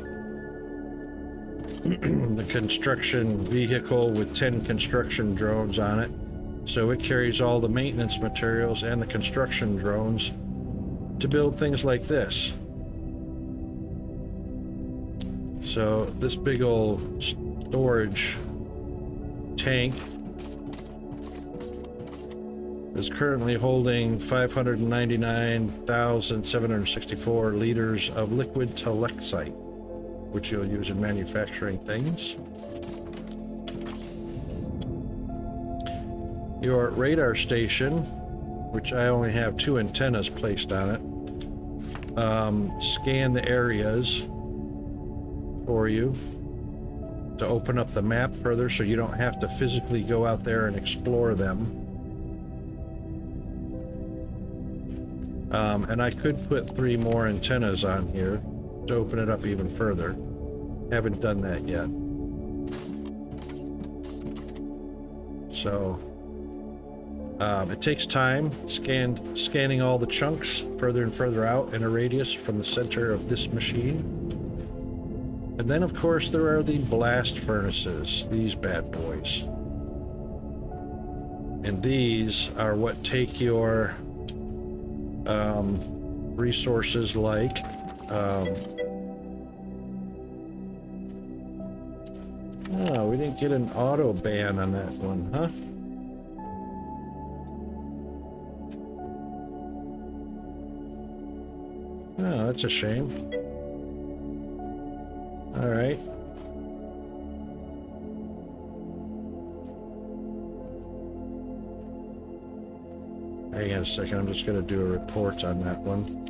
the construction vehicle with 10 construction drones on it. So it carries all the maintenance materials and the construction drones to build things like this. So this big old storage tank is currently holding 599,764 liters of liquid telexite, which you'll use in manufacturing things. Your radar station, which I only have 2 antennas placed on it, scan the areas for you to open up the map further so you don't have to physically go out there and explore them. And I could put 3 more antennas on here to open it up even further. Haven't done that yet. So it takes time scanning all the chunks further and further out in a radius from the center of this machine. And then of course there are the blast furnaces, these bad boys. And these are what take your resources like oh, we didn't get an auto ban on that one, huh? Oh, that's a shame. All right. Hang on a second, I'm just going to do a report on that one.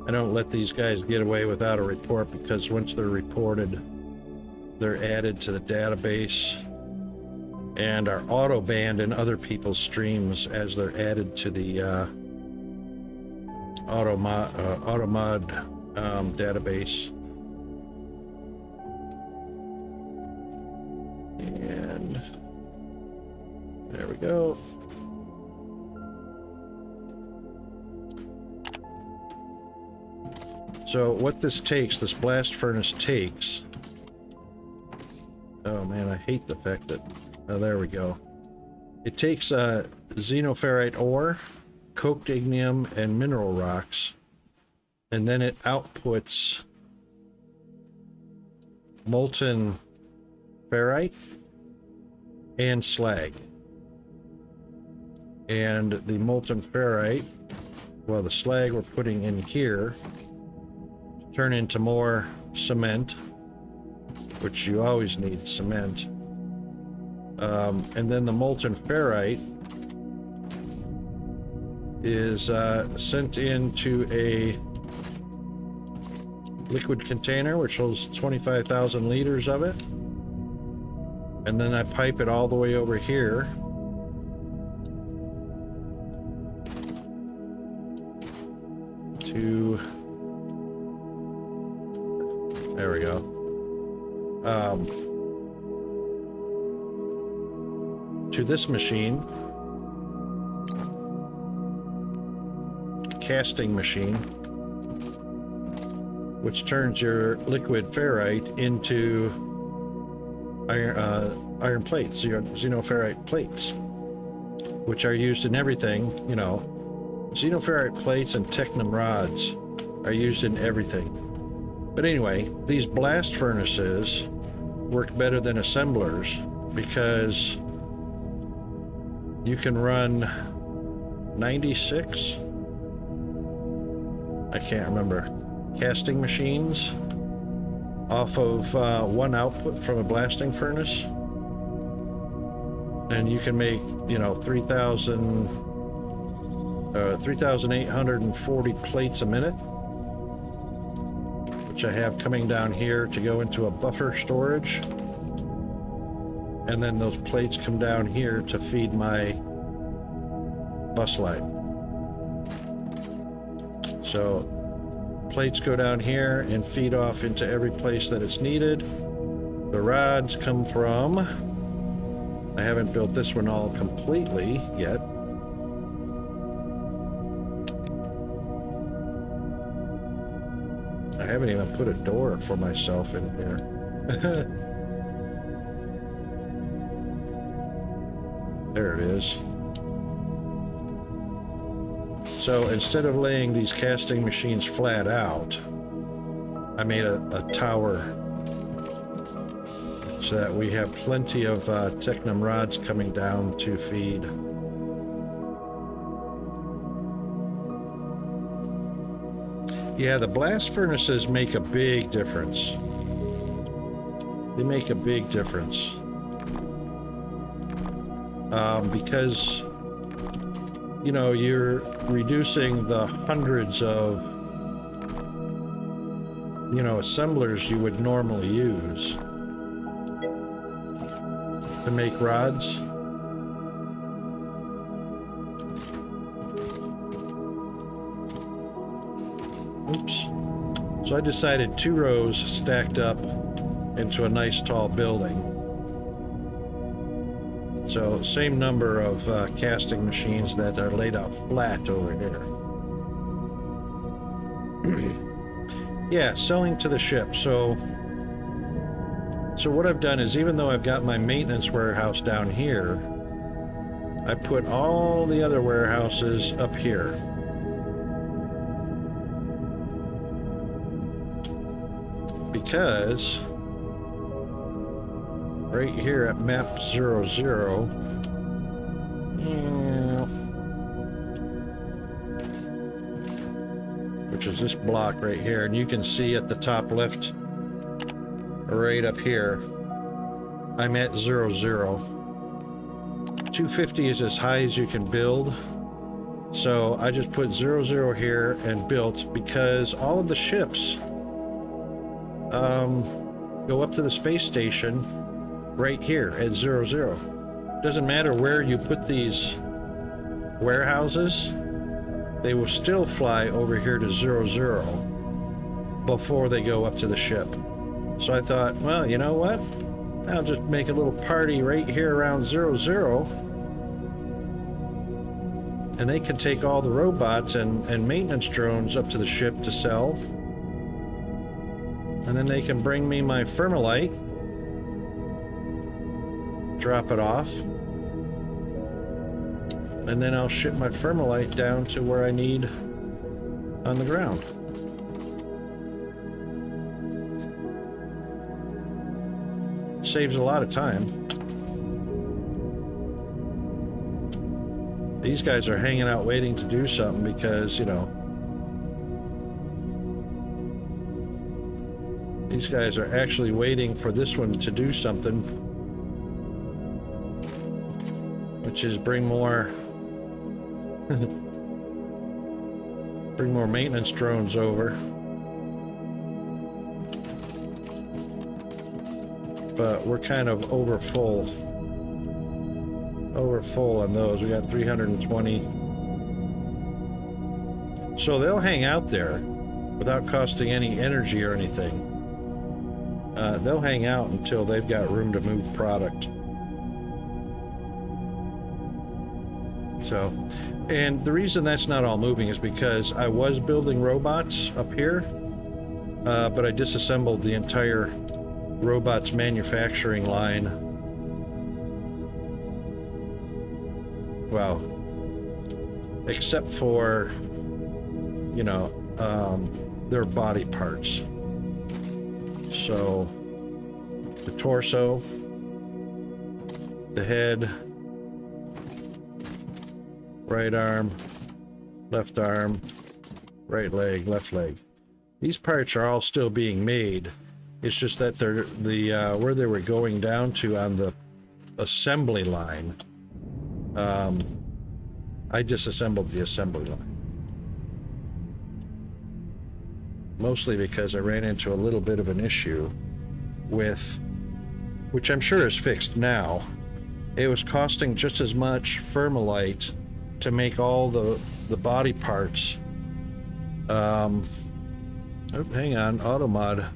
I don't let these guys get away without a report, because once they're reported, they're added to the database and are auto-banned in other people's streams as they're added to the AutoMod database. And there we go. So what this takes, this blast furnace takes... Oh man, I hate the fact that... Oh, there we go. It takes xenoferrite ore, coked ignium, and mineral rocks, and then it outputs molten ferrite and slag. And the molten ferrite, well, the slag we're putting in here, turn into more cement, which you always need cement. And then the molten ferrite is sent into a liquid container which holds 25,000 liters of it, and then I pipe it all the way over here to, there we go, to this machine, casting machine, which turns your liquid ferrite into iron plates, xenoferrite plates, which are used in everything. You know, xenoferrite plates and technum rods are used in everything. But anyway, these blast furnaces work better than assemblers because you can run 96, I can't remember, casting machines off of one output from a blasting furnace, and you can make, you know, 3,840 plates a minute, which I have coming down here to go into a buffer storage, and then those plates come down here to feed my bus line. So plates go down here and feed off into every place that it's needed. The rods come from, I haven't built this one all completely yet. I haven't even put a door for myself in here. There it is. So instead of laying these casting machines flat out, I made a tower so that we have plenty of Technum rods coming down to feed. Yeah, the blast furnaces make a big difference. They make a big difference. Because, you know, you're reducing the hundreds of, you know, assemblers you would normally use to make rods. Oops. So I decided 2 rows stacked up into a nice tall building. So same number of casting machines that are laid out flat over here. Yeah, selling to the ship. So what I've done is, even though I've got my maintenance warehouse down here, I put all the other warehouses up here. Because right here at map 00, which is this block right here, and you can see at the top left, right up here, I'm at 00. 250 is as high as you can build, so I just put 00 here and built, because all of the ships go up to the space station right here at 00. Doesn't matter where you put these warehouses, they will still fly over here to 00 before they go up to the ship. So I thought, well, you know what? I'll just make a little party right here around 00, and they can take all the robots and maintenance drones up to the ship to sell. And then they can bring me my Thermalite, drop it off, and then I'll ship my Thermalite down to where I need on the ground. Saves a lot of time. These guys are hanging out waiting to do something because, you know, these guys are actually waiting for this one to do something, which is bring more maintenance drones over. But we're kind of over full on those. We got 320. So they'll hang out there without costing any energy or anything. They'll hang out until they've got room to move product. So, and the reason that's not all moving is because I was building robots up here, but I disassembled the entire robots manufacturing line. Well, except for, you know, their body parts. So the torso, the head, right arm, right leg, left leg. These parts are all still being made. It's just that they're where they were going down to on the assembly line. I disassembled the assembly line. Mostly because I ran into a little bit of an issue with, which I'm sure is fixed now. It was costing just as much Thermalite to make all the body parts. Oh, hang on, Automod.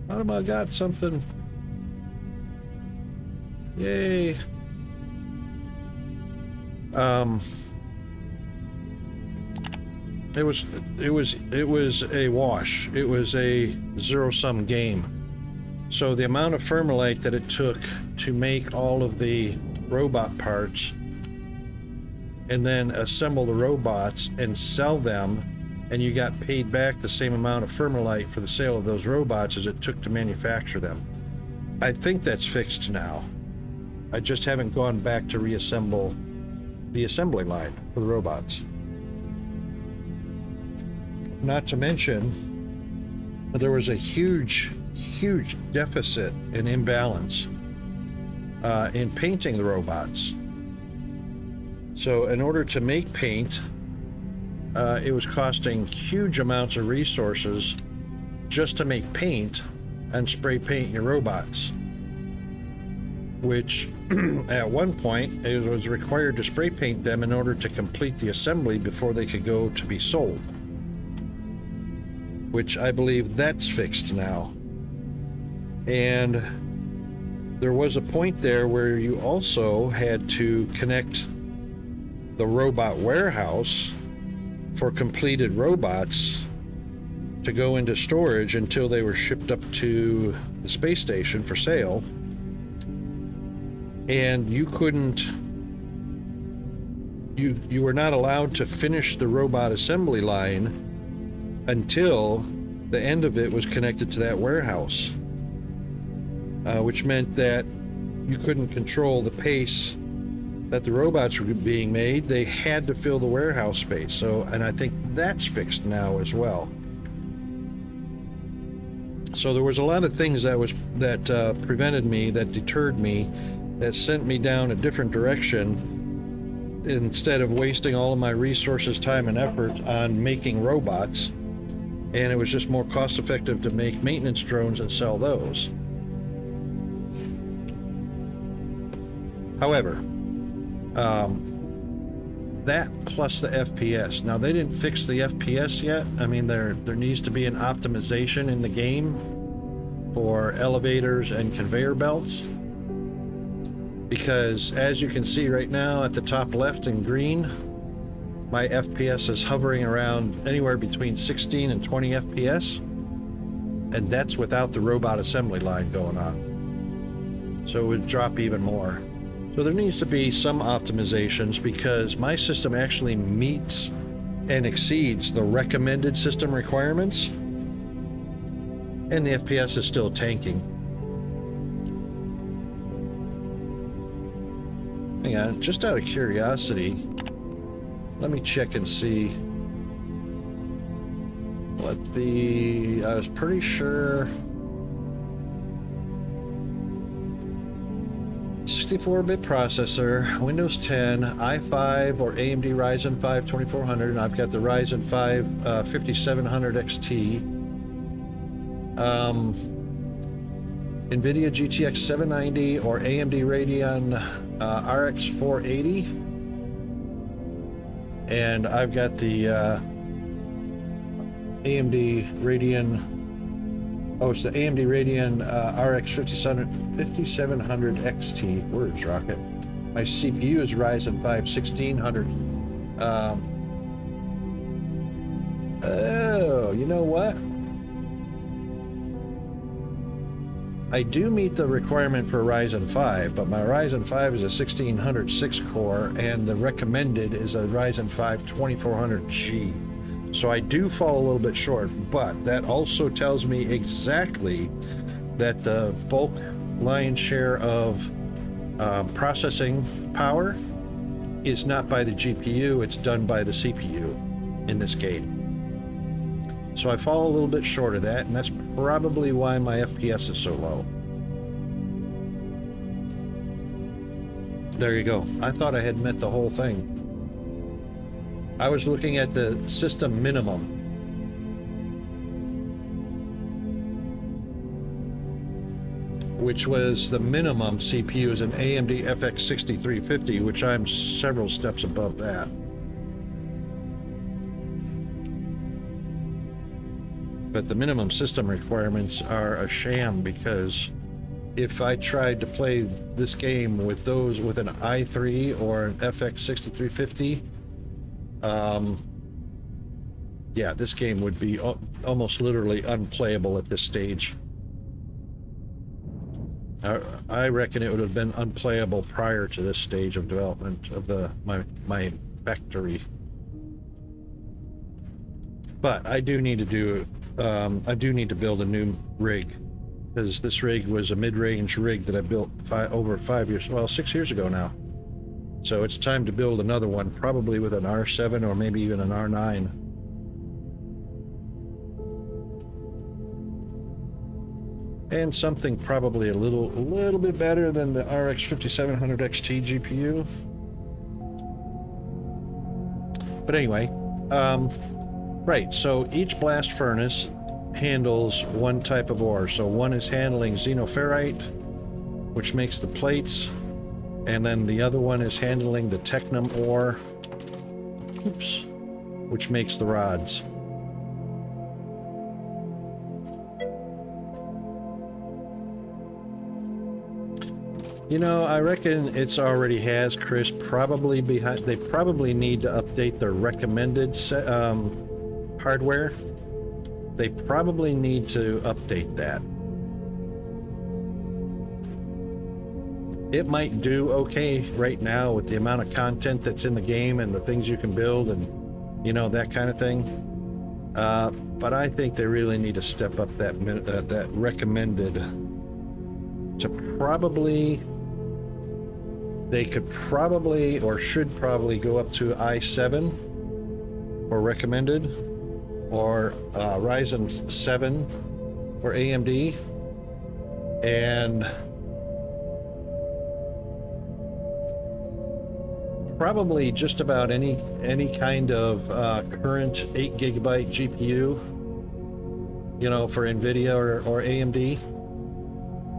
Automod got something. Yay. It was a wash. It was a zero-sum game. So the amount of Thermalite that it took to make all of the robot parts and then assemble the robots and sell them, and you got paid back the same amount of Thermalite for the sale of those robots as it took to manufacture them. I think that's fixed now. I just haven't gone back to reassemble the assembly line for the robots. Not to mention, there was a huge deficit and imbalance in painting the robots. So in order to make paint, it was costing huge amounts of resources just to make paint and spray paint your robots, which at one point it was required to spray paint them in order to complete the assembly before they could go to be sold, which I believe that's fixed now. And there was a point there where you also had to connect the robot warehouse for completed robots to go into storage until they were shipped up to the space station for sale. And you couldn't, you were not allowed to finish the robot assembly line until the end of it was connected to that warehouse, which meant that you couldn't control the pace that the robots were being made. They had to fill the warehouse space. So, and I think that's fixed now as well. So there was a lot of things that prevented me, that deterred me, that sent me down a different direction instead of wasting all of my resources, time, and effort on making robots. And it was just more cost effective to make maintenance drones and sell those. However, that plus the FPS. Now, they didn't fix the FPS yet. I mean, there needs to be an optimization in the game for elevators and conveyor belts, because as you can see right now at the top left in green, my FPS is hovering around anywhere between 16 and 20 FPS, and that's without the robot assembly line going on. So it would drop even more. So there needs to be some optimizations, because my system actually meets and exceeds the recommended system requirements, and the FPS is still tanking. Hang on, just out of curiosity, let me check and see what I was pretty sure 64-bit processor, Windows 10, i5 or AMD Ryzen 5 2400, and I've got the Ryzen 5 5700 XT. NVIDIA GTX 790 or AMD Radeon RX 480. And I've got the AMD Radeon, it's the AMD Radeon RX 5700 XT. Words rocket. My CPU is Ryzen 5 1600. Oh, you know what? I do meet the requirement for Ryzen 5, but my Ryzen 5 is a 1600 6-core, and the recommended is a Ryzen 5 2400G. So I do fall a little bit short, but that also tells me exactly that the bulk lion's share of processing power is not by the GPU, it's done by the CPU in this game. So I fall a little bit short of that, and that's probably why my FPS is so low. There you go. I thought I had met the whole thing. I was looking at the system minimum. Which was the minimum CPU is an AMD FX 6350, which I'm several steps above that. But the minimum system requirements are a sham, because if I tried to play this game with those with an i3 or an FX 6350, yeah, this game would be almost literally unplayable at this stage. I reckon it would have been unplayable prior to this stage of development of my factory. But I do need to build a new rig, because this rig was a mid-range rig that I built over 5 years, well, 6 years ago now. So it's time to build another one, probably with an R7 or maybe even an R9. And something probably a little bit better than the RX 5700 XT GPU. But anyway, right, so each blast furnace handles one type of ore. So one is handling xenoferrite, which makes the plates, and then the other one is handling the technum ore, which makes the rods. You know, I reckon it's already has, Chris, probably behind. They probably need to update their recommended hardware. They probably need to update that. It might do okay right now with the amount of content that's in the game and the things you can build and, you know, that kind of thing. But I think they really need to step up that recommended to probably. They could probably or should probably go up to i7 or recommended, or Ryzen 7 for AMD, and probably just about any kind of current 8GB GPU, you know, for NVIDIA or AMD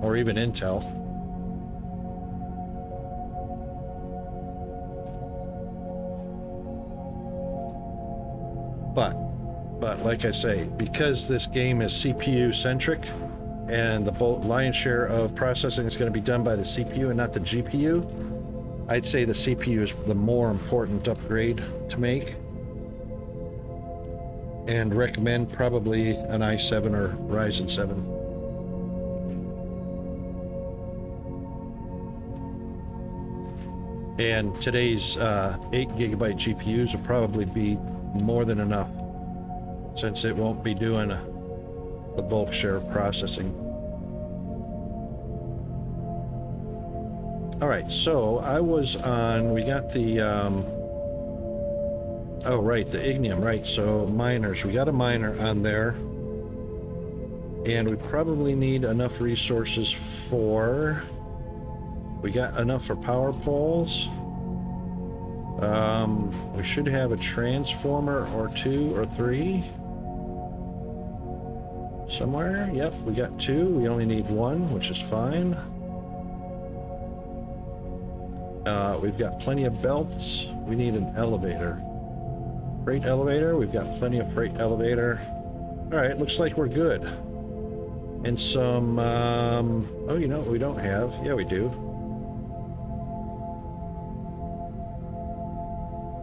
or even Intel. But like I say, because this game is CPU centric and the lion's share of processing is going to be done by the CPU and not the GPU, I'd say the CPU is the more important upgrade to make, and recommend probably an i7 or Ryzen 7. And today's 8GB GPUs will probably be more than enough, since it won't be doing the bulk share of processing. All right, so I was on, we got the, oh right, the ignium, right, so miners, we got a miner on there, and we probably need enough resources for, we got enough for power poles. We should have a transformer or 2 or 3 somewhere. Yep, we got 2. We only need 1, which is fine. We've got plenty of belts. We need an elevator. Freight elevator. We've got plenty of freight elevator. All right, looks like we're good. And some, oh, you know what we don't have? Yeah, we do.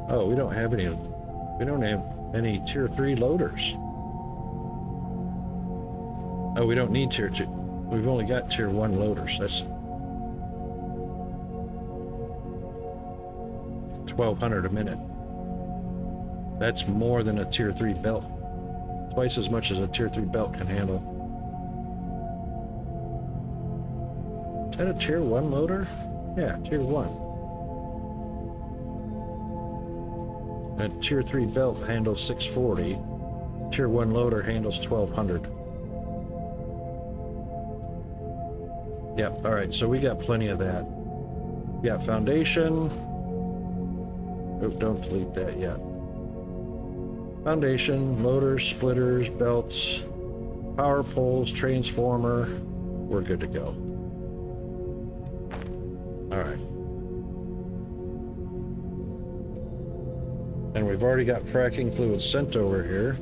Oh, we don't have any tier 3 loaders. Oh, we don't need tier 2. We've only got tier 1 loaders. That's 1,200 a minute. That's more than a tier 3 belt. Twice as much as a tier 3 belt can handle. Is that a tier 1 loader? Yeah, tier 1. A tier 3 belt handles 640. Tier 1 loader handles 1,200. Yep, alright, so we got plenty of that. We got foundation. Oh, don't delete that yet. Foundation, loaders, splitters, belts, power poles, transformer. We're good to go. Alright. And we've already got fracking fluid sent over here.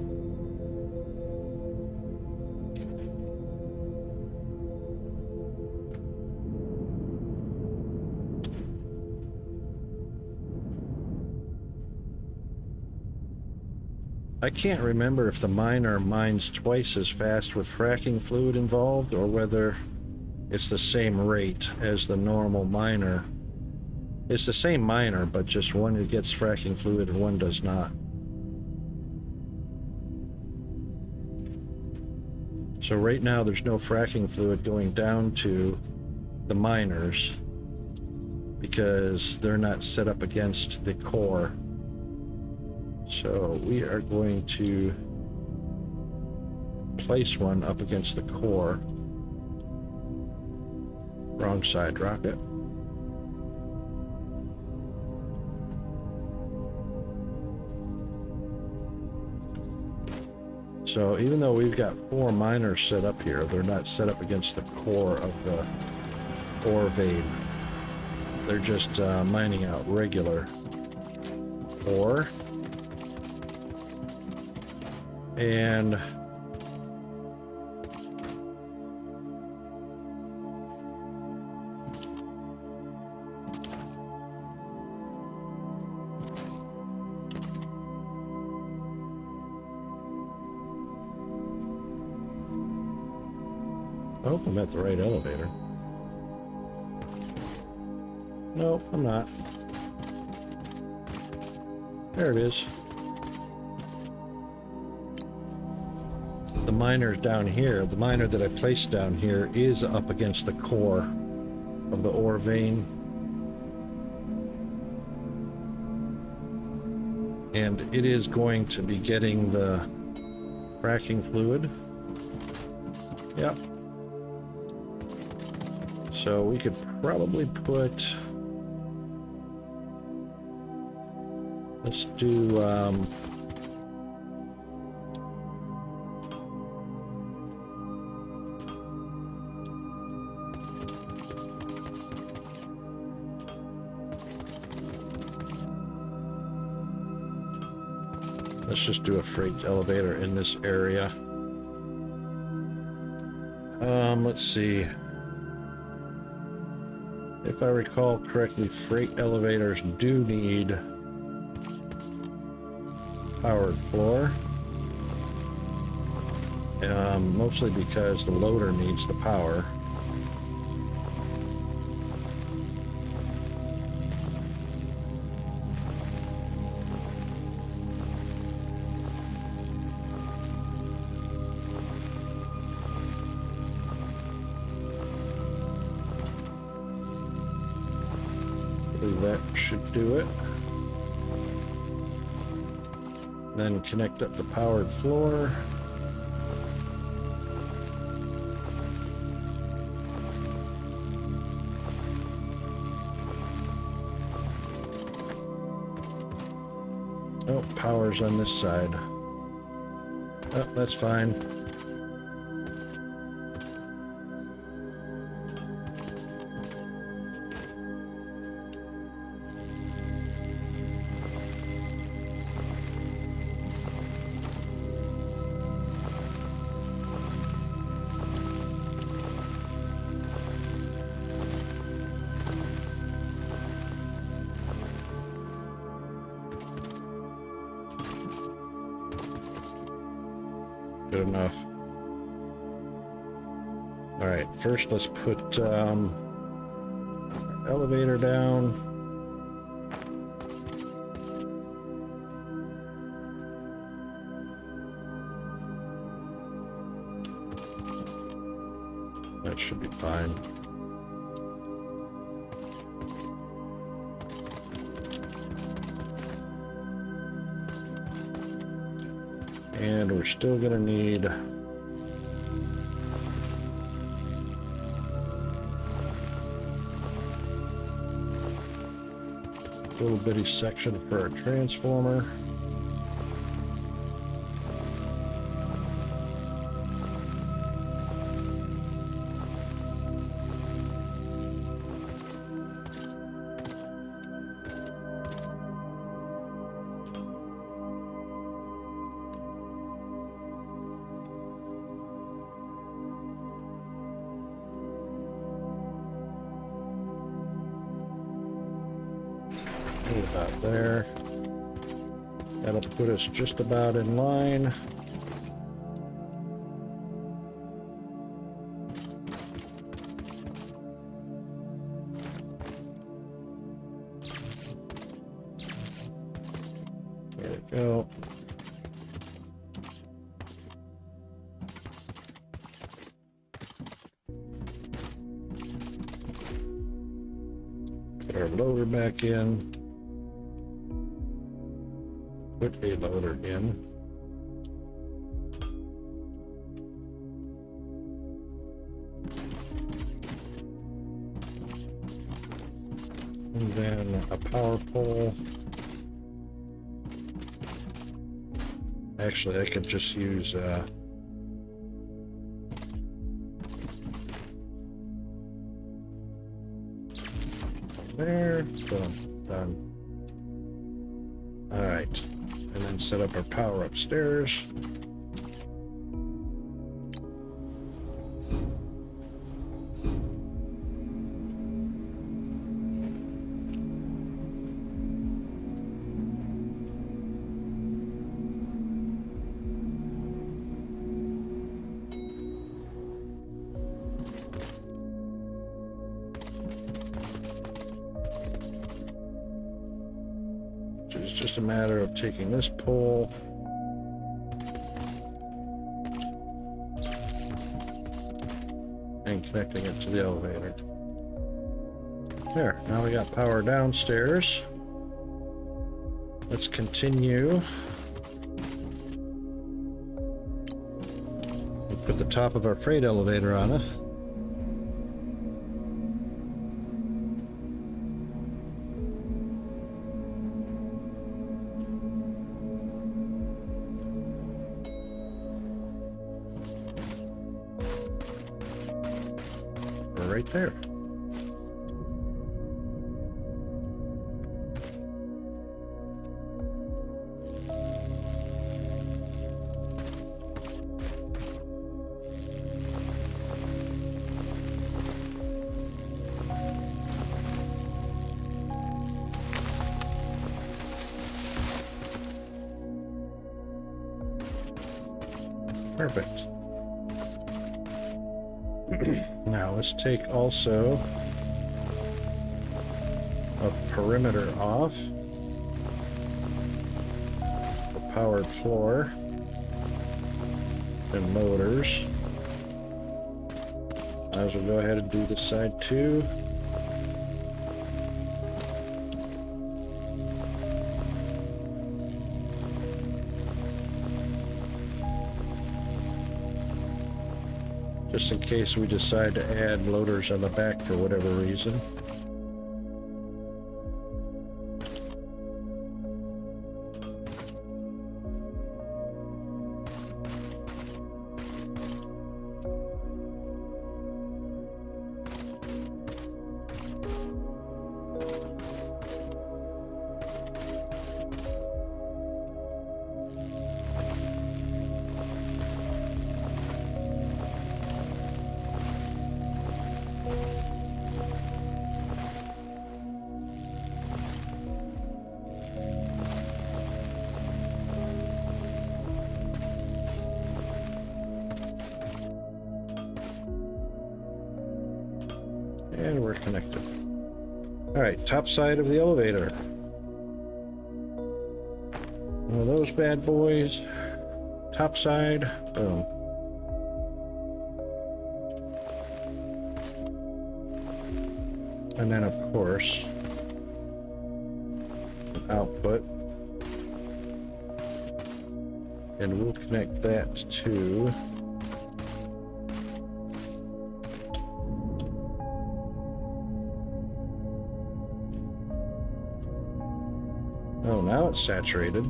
I can't remember if the miner mines twice as fast with fracking fluid involved or whether it's the same rate as the normal miner. It's the same miner, but just one gets fracking fluid and one does not. So right now there's no fracking fluid going down to the miners because they're not set up against the core. So we are going to place one up against the core. Wrong side rocket. So even though we've got 4 miners set up here, they're not set up against the core of the ore vein. They're just mining out regular ore. And I hope I'm at the right elevator. Nope, I'm not. There it is. The miner's down here. The miner that I placed down here is up against the core of the ore vein. And it is going to be getting the fracking fluid. Yep. So we could probably put... Let's do... let's just do a freight elevator in this area. Let's see. If I recall correctly, freight elevators do need powered floor. Mostly because the loader needs the power. That should do it. Then connect up the powered floor. Oh, power's on this side. Oh, that's fine. Good enough. All right, first let's put elevator down. That should be fine. And we're still gonna need a little bitty section for our transformer. About there. That'll put us just about in line. There we go. Put our loader back in. Put a loader in. And then a power pole. Actually, I could just use there. Boom. Done. All right. And then set up our power upstairs. It's just a matter of taking this pole and connecting it to the elevator. There, now we got power downstairs. Let's continue. We'll put the top of our freight elevator on it. Right there. Perfect. Now let's take also a perimeter off the powered floor and motors. Might as well go ahead and do this side too. Just in case we decide to add loaders on the back for whatever reason. And we're connected. All right, top side of the elevator. One of those bad boys. Top side, boom. And then, of course, an output. And we'll connect that to oh, now it's saturated.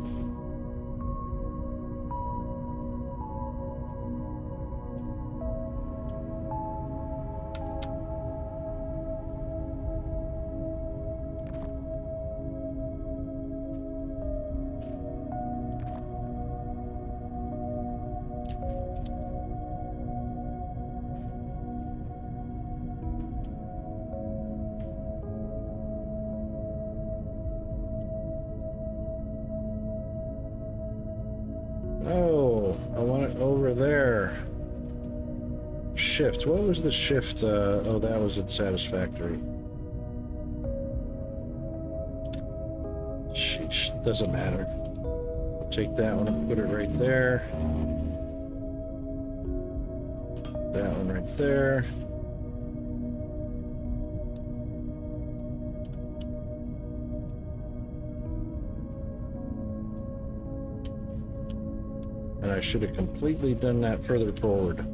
Oh, I want it over there. Shift. What was the shift? Oh, that was unsatisfactory. Sheesh. Doesn't matter. I'll take that one and put it right there. That one right there. And I should have completely done that further forward.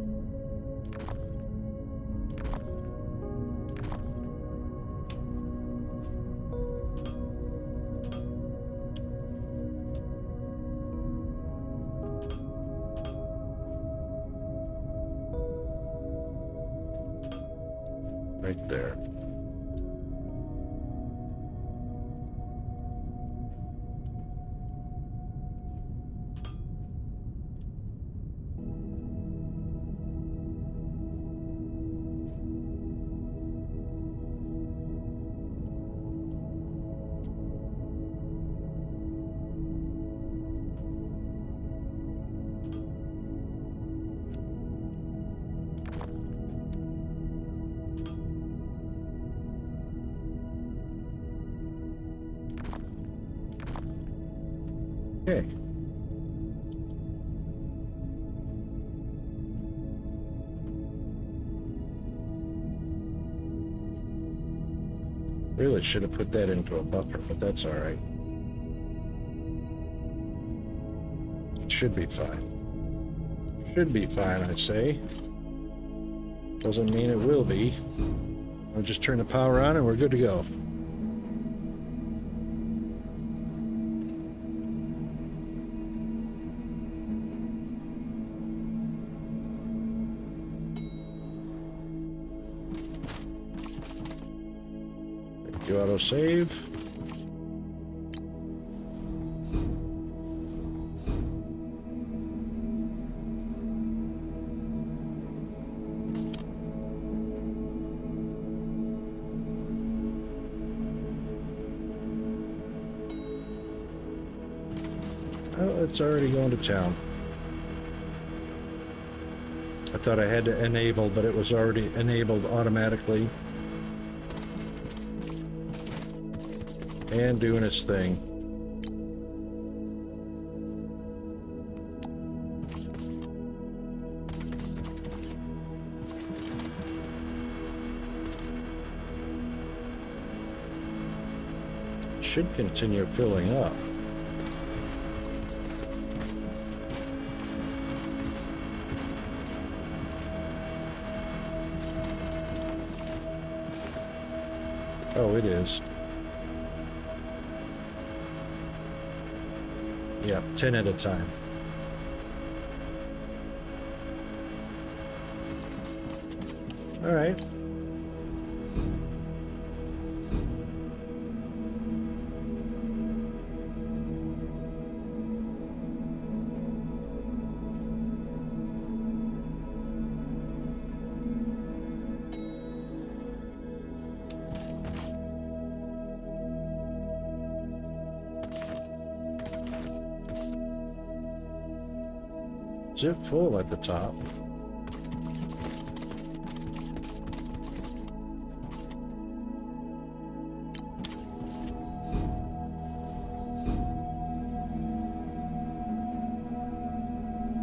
Right there. Okay. Really should have put that into a buffer, but that's all right. It should be fine. Should be fine, I say. Doesn't mean it will be. I'll just turn the power on and we're good to go. You autosave. Oh, it's already going to town. I thought I had to enable, but it was already enabled automatically. And doing its thing. Should continue filling up. Oh, it is. Yeah, 10 at a time. All right. Zip full at the top.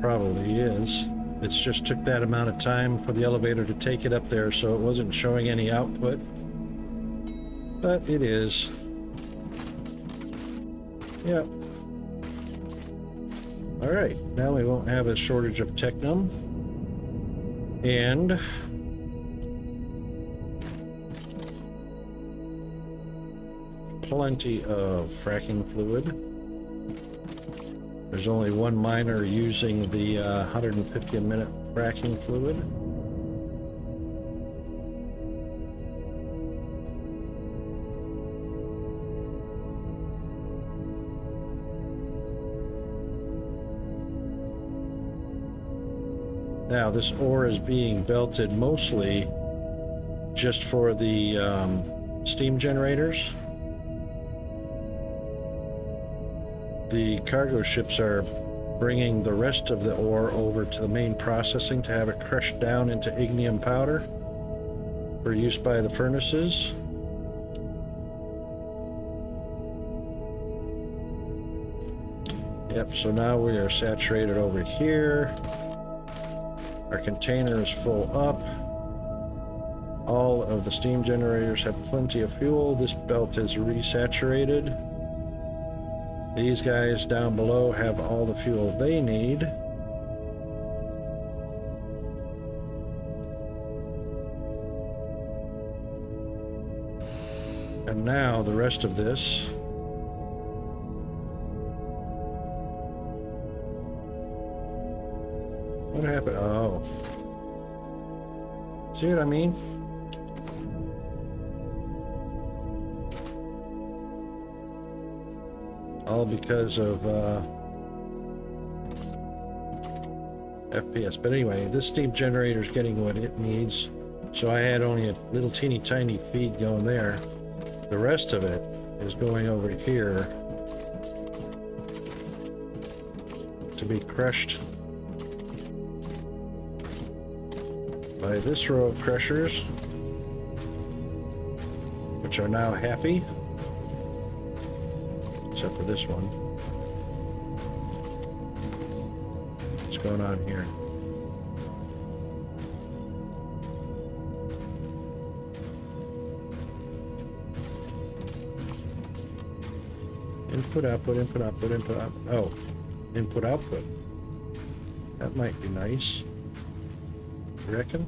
Probably is. It's just took that amount of time for the elevator to take it up there, so it wasn't showing any output. But it is. Yep. All right, now we won't have a shortage of technum. And plenty of fracking fluid. There's only one miner using the 150 a minute fracking fluid. Now, this ore is being belted mostly just for the steam generators. The cargo ships are bringing the rest of the ore over to the main processing to have it crushed down into ignium powder for use by the furnaces. Yep, so now we are saturated over here. Our container is full up. All of the steam generators have plenty of fuel. This belt is resaturated. These guys down below have all the fuel they need. And now the rest of this what happened? Oh. See what I mean? All because of FPS. But anyway, this steam generator is getting what it needs. So I had only a little teeny tiny feed going there. The rest of it is going over here to be crushed by this row of crushers, which are now happy. Except for this one. What's going on here? Input, output, input, output, input, output. Oh, input, output. That might be nice. You reckon?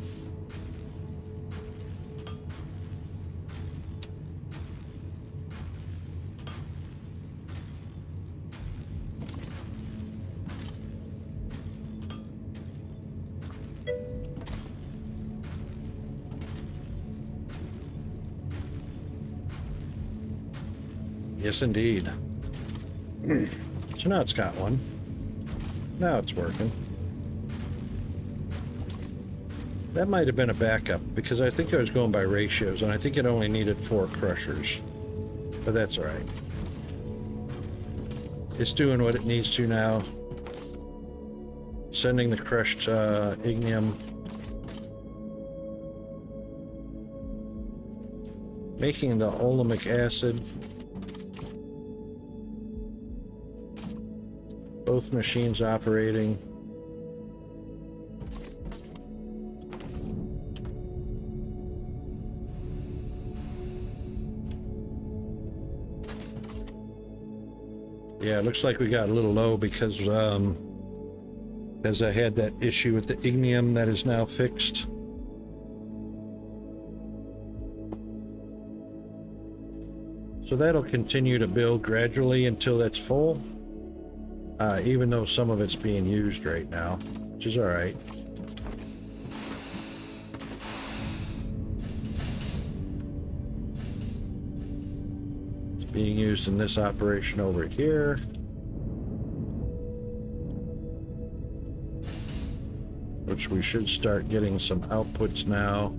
Yes, indeed. So now it's got one. Now it's working. That might have been a backup, because I think I was going by ratios, and I think it only needed 4 crushers. But that's alright. It's doing what it needs to now. Sending the crushed ignium. Making the olemic acid. Both machines operating. Yeah, it looks like we got a little low because I had that issue with the ignium that is now fixed. So that'll continue to build gradually until that's full. Even though some of it's being used right now, which is alright. It's being used in this operation over here. Which we should start getting some outputs now.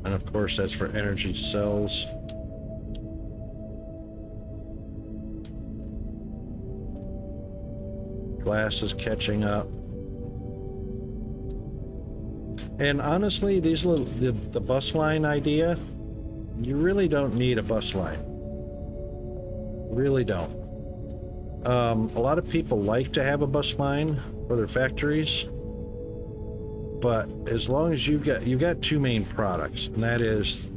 And of course that's for energy cells. Glass is catching up. And honestly, these little the bus line idea, you really don't need a bus line. Really don't. A lot of people like to have a bus line for their factories, but as long as you've got 2 main products, and that is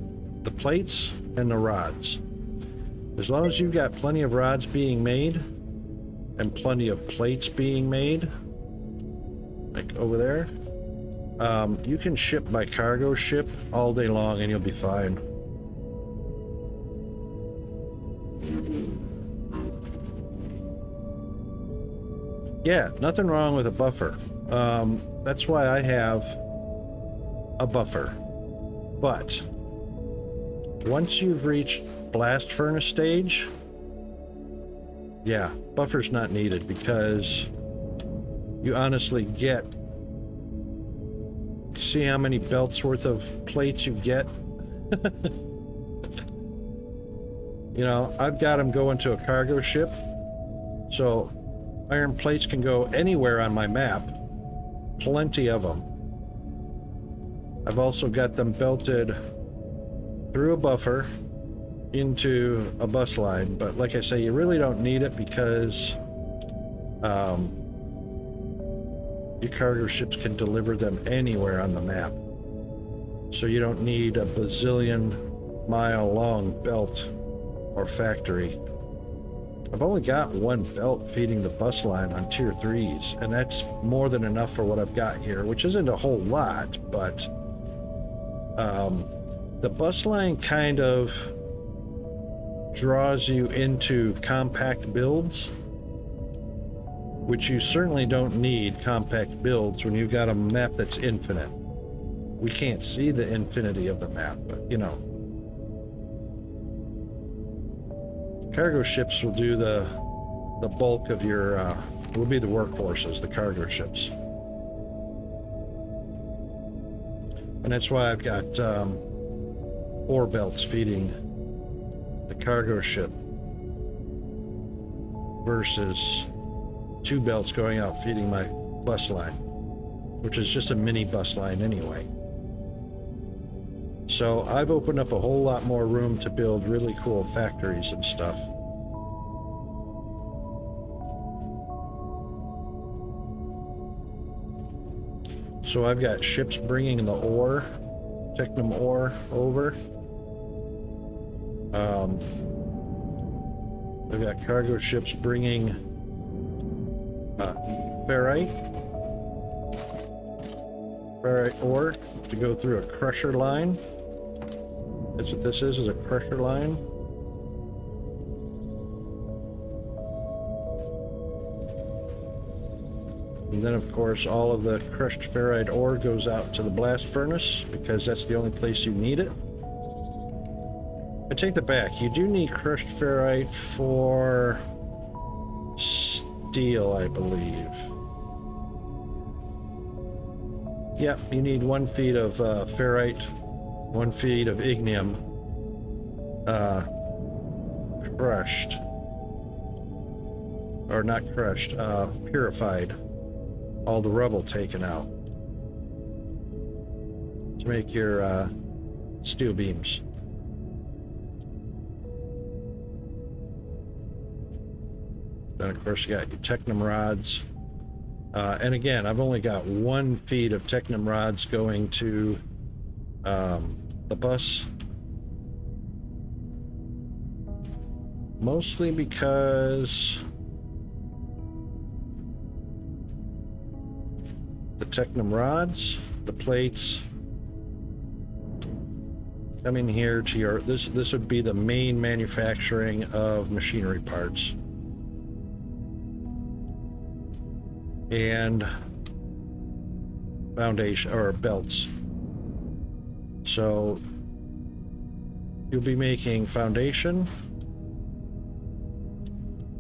the plates and the rods. As long as you've got plenty of rods being made and plenty of plates being made, like over there, you can ship by cargo ship all day long and you'll be fine. Yeah, nothing wrong with a buffer. That's why I have a buffer. But once you've reached blast furnace stage, yeah, buffer's not needed, because you honestly get, see how many belts worth of plates you get? You know, I've got them going to a cargo ship, so Iron plates can go anywhere on my map. Plenty of them. I've also got them belted through a buffer into a bus line, but like I say, you really don't need it because your cargo ships can deliver them anywhere on the map. So you don't need a bazillion mile long belt or factory. I've only got one belt feeding the bus line on tier 3s, and that's more than enough for what I've got here, which isn't a whole lot, but the bus line kind of draws you into compact builds, which you certainly don't need compact builds when you've got a map that's infinite. We can't see the infinity of the map, but you know. Cargo ships will do the bulk of your, will be the workhorses, the cargo ships. And that's why I've got 4 belts feeding the cargo ship versus 2 belts going out feeding my bus line, which is just a mini bus line anyway. So I've opened up a whole lot more room to build really cool factories and stuff. So I've got ships bringing the ore, Technum ore, over. I've got cargo ships bringing ferrite ore to go through a crusher line. That's what this is a crusher line. And then, of course, all of the crushed ferrite ore goes out to the blast furnace because that's the only place you need it. I take that back. You do need crushed ferrite for steel, I believe. Yep, you need 1 feet of ferrite, 1 feet of ignium crushed. Or not crushed, purified. All the rubble taken out to make your steel beams. Then of course you got your Technum rods. And again, I've only got 1 feet of Technum rods going to the bus. Mostly because the Technum rods, the plates, come in here to your, this would be the main manufacturing of machinery parts. And foundation, or belts. So you'll be making foundation,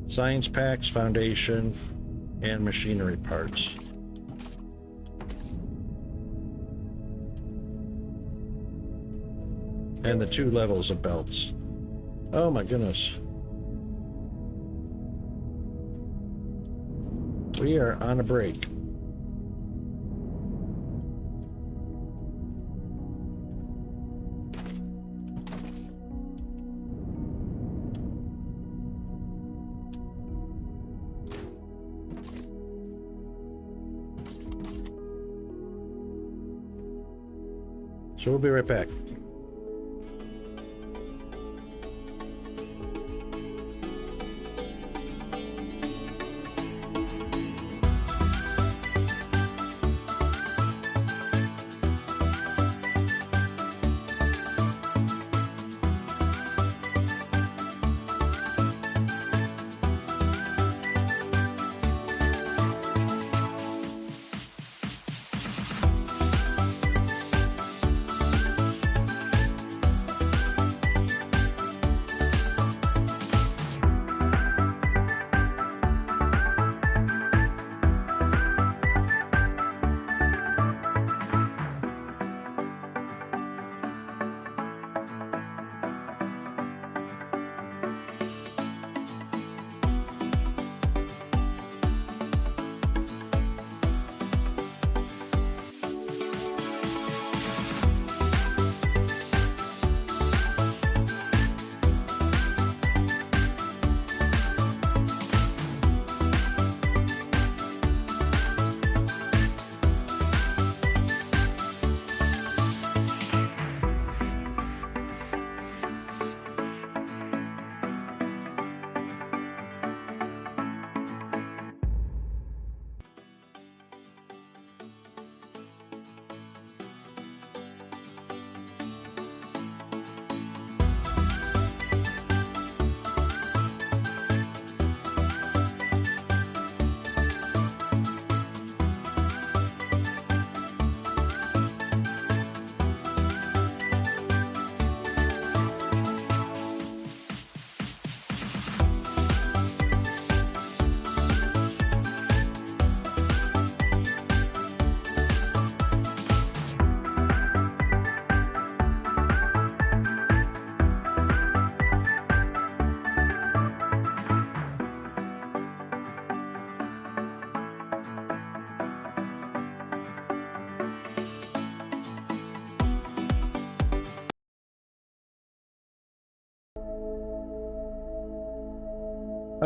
science packs, foundation, and machinery parts. And the 2 levels of belts. Oh my goodness. We are on a break. So we'll be right back.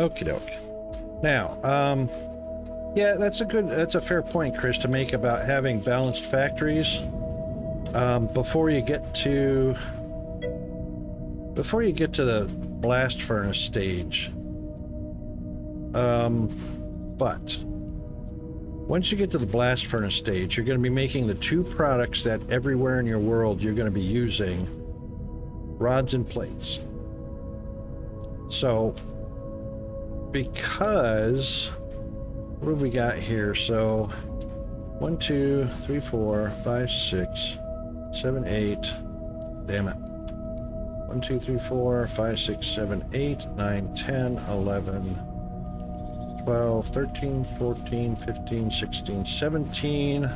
Okie doke. Now, yeah, that's a fair point, Chris, to make about having balanced factories. Before you get to the blast furnace stage. But once you get to the blast furnace stage, you're going to be making the two products that everywhere in your world you're going to be using: rods and plates. So, because what have we got here? So 1, 2, 3, 4, 5, 6, 7, 8. Damn it. 1, 2, 3, 4, 5, 6, 7, 8, 9, 10, 11, 12, 13, 14, 15, 16, 17.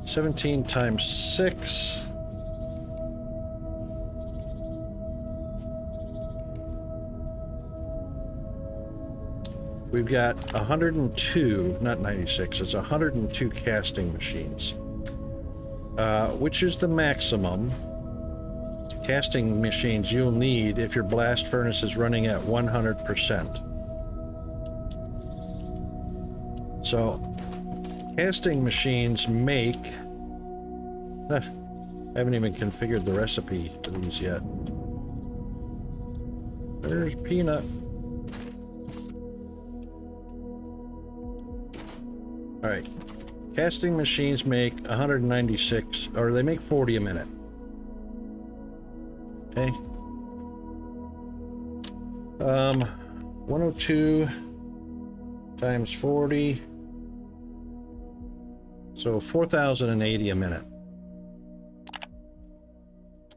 17 times 6. We've got 102, not 96, it's 102 casting machines, which is the maximum casting machines you'll need if your blast furnace is running at 100%. So, casting machines make... I haven't even configured the recipe for these yet. There's Peanut. Alright, casting machines make 196, or they make 40 a minute. Okay. 102 times 40, so 4,080 a minute.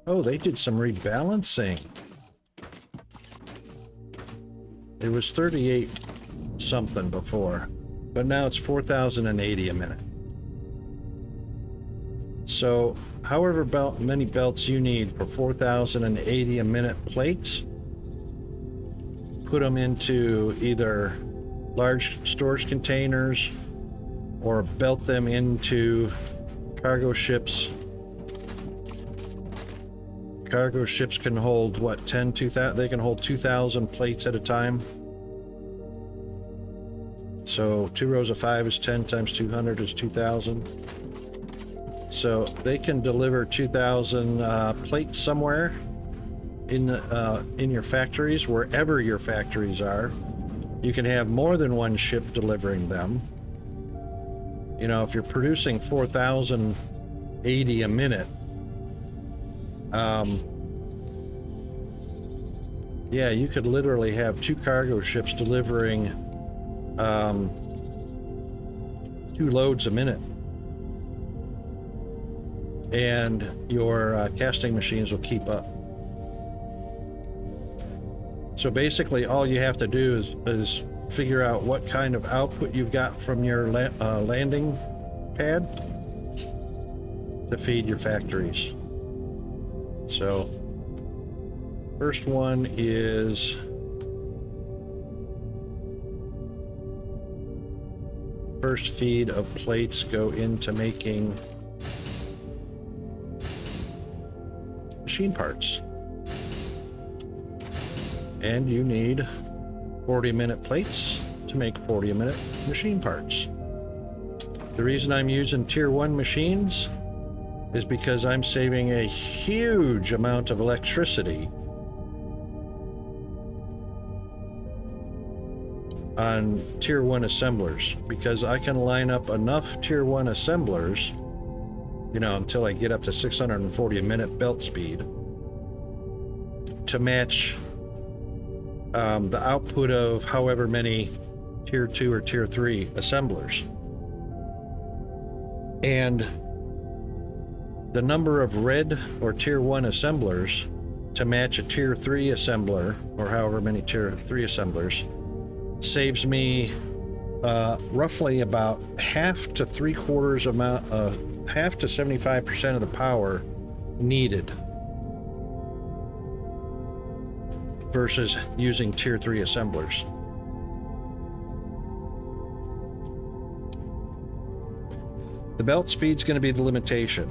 Oh, they did some rebalancing. It was 38 something before. But now it's 4,080 a minute. So, however many belts you need for 4,080 a minute plates, put them into either large storage containers or belt them into cargo ships. Cargo ships can hold, what, 2,000? They can hold 2,000 plates at a time. So 2 rows of 5 is 10 times 200 is 2,000. So they can deliver 2,000 plates somewhere in your factories, wherever your factories are. You can have more than one ship delivering them. You know, if you're producing 4,080 a minute, yeah, you could literally have 2 cargo ships delivering 2 loads a minute, and your casting machines will keep up. So basically all you have to do is figure out what kind of output you've got from your landing pad to feed your factories. So first one is first feed of plates go into making machine parts. And you need 40-minute plates to make 40-minute machine parts. The reason I'm using tier 1 machines is because I'm saving a huge amount of electricity on tier 1 assemblers, because I can line up enough tier 1 assemblers, you know, until I get up to 640 a minute belt speed to match the output of however many tier 2 or tier 3 assemblers. And the number of red or tier 1 assemblers to match a tier 3 assembler, or however many tier 3 assemblers, saves me roughly about half to 3/4 amount, half to 75% of the power needed versus using tier 3 assemblers. The belt speed's going to be the limitation.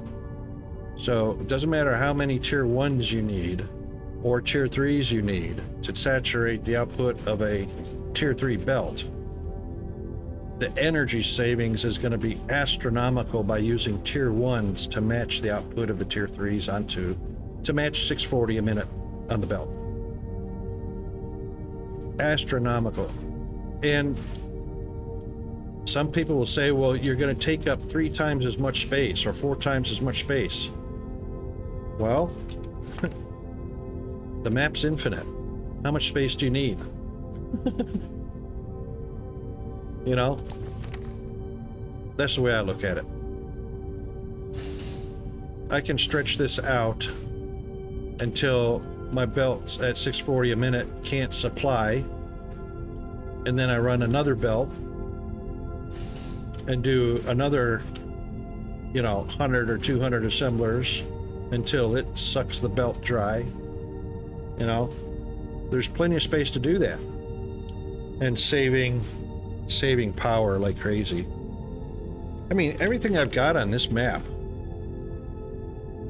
So it doesn't matter how many tier 1s you need or tier 3s you need to saturate the output of a tier 3 belt. The energy savings is going to be astronomical by using tier 1s to match the output of the tier 3s to match 640 a minute on the belt. Astronomical. And some people will say, well, you're going to take up 3 times as much space or 4 times as much space. Well, the map's infinite. How much space do you need? You know, that's the way I look at it. I can stretch this out until my belts at 640 a minute can't supply, and then I run another belt and do another, 100 or 200 assemblers until it sucks the belt dry. There's plenty of space to do that, and saving power like crazy. I mean, everything I've got on this map,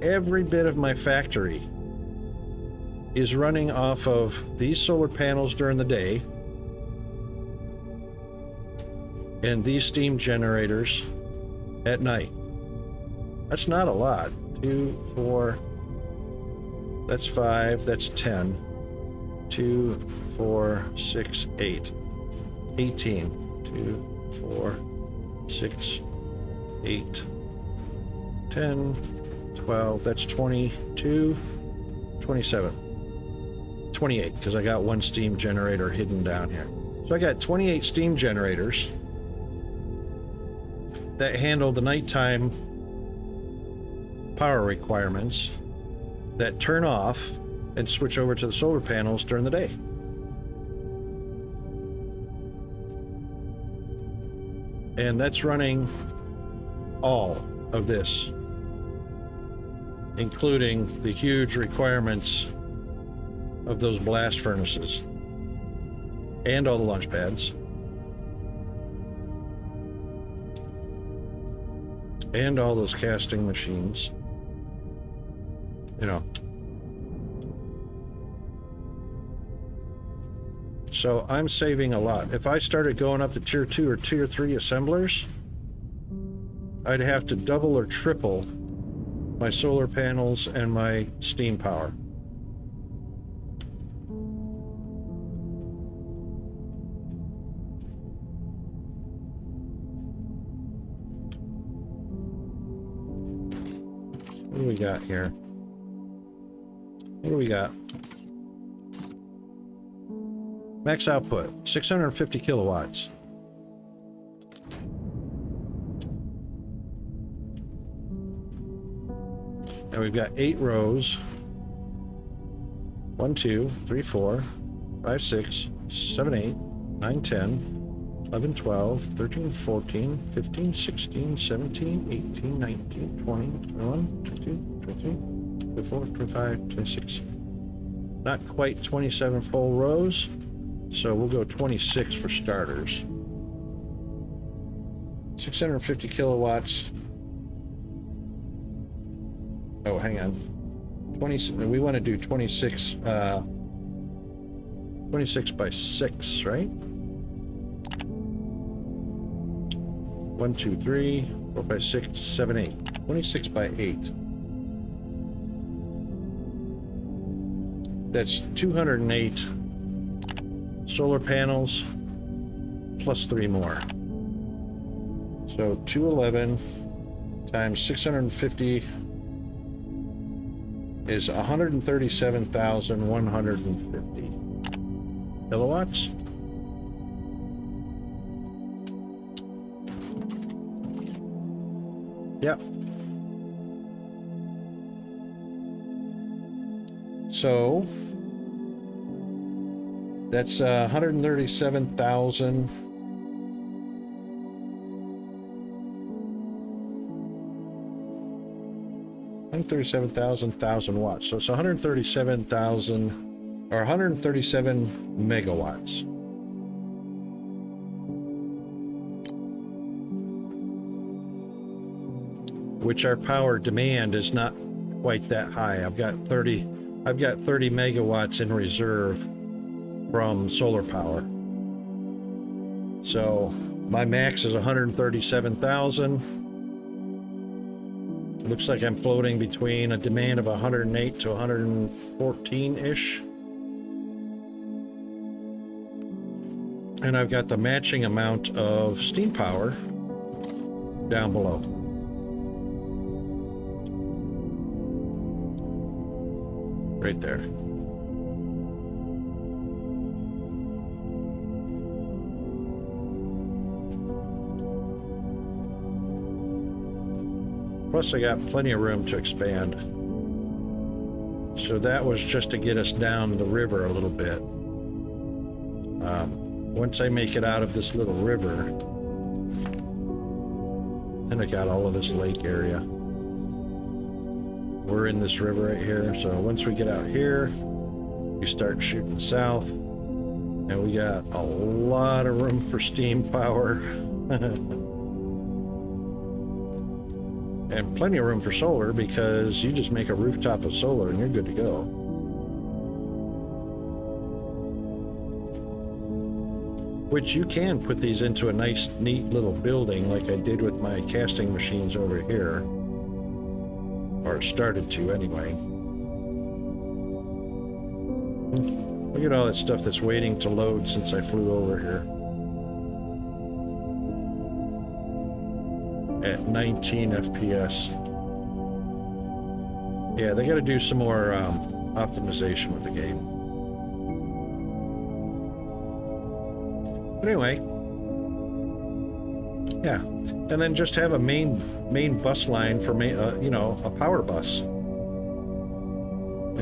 every bit of my factory is running off of these solar panels during the day and these steam generators at night. That's not a lot. 2, 4, that's 5, that's 10. 2, 4, 6, 8. 18. 2, 4, 6, 8, 10, 12, that's 22, 27, 28, because I got 1 steam generator hidden down here. So I got 28 steam generators that handle the nighttime power requirements that turn off and switch over to the solar panels during the day. And that's running all of this, including the huge requirements of those blast furnaces and all the launch pads and all those casting machines. So I'm saving a lot. If I started going up to tier 2 or tier 3 assemblers, I'd have to double or triple my solar panels and my steam power. What do we got here? What do we got? Max output, 650 kilowatts. And we've got 8 rows. 1, 2, 3, 4, 5, 6, 7, 8, 9, 10, 11, 12, 13, 14, 15, 16, 17, 18, 19, 20, 21, 22, 23, 24, 25, 26. Not quite 27 full rows. So we'll go 26 for starters. 650 kilowatts. Oh, hang on. 20. We want to do 26. 26 by 6, right? 1, 2, 3, 4, 5, 6, 7, 8. 26 by 8. That's 208 solar panels plus 3 more. So 211 times 650 is 137,150 kilowatts. Yep. So that's 137,000. Thousand watts. So it's 137,000 or 137 megawatts. Which our power demand is not quite that high. I've got 30 I've got 30 megawatts in reserve from solar power. So my max is 137,000. Looks like I'm floating between a demand of 108 to 114-ish. And I've got the matching amount of steam power down below. Right there. Plus I got plenty of room to expand. So that was just to get us down the river a little bit. Once I make it out of this little river, then I got all of this lake area. We're in this river right here, so once we get out here, we start shooting south, and we got a lot of room for steam power. And plenty of room for solar, because you just make a rooftop of solar and you're good to go. Which you can put these into a nice, neat little building like I did with my casting machines over here. Or started to, anyway. Look at all that stuff that's waiting to load since I flew over here. At 19 FPS. Yeah, they gotta do some more optimization with the game. But anyway, yeah, and then just have a main bus line for you know, a power bus. You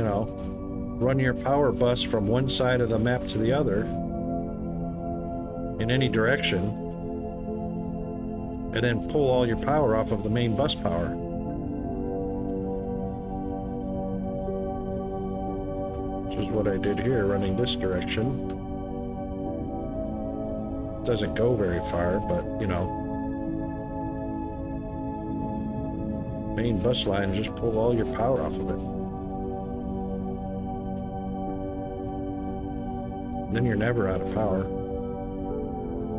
know, run your power bus from one side of the map to the other in any direction, and then pull all your power off of the main bus power. Which is what I did here, running this direction. Doesn't go very far, but you know, main bus line, just pull all your power off of it. Then you're never out of power.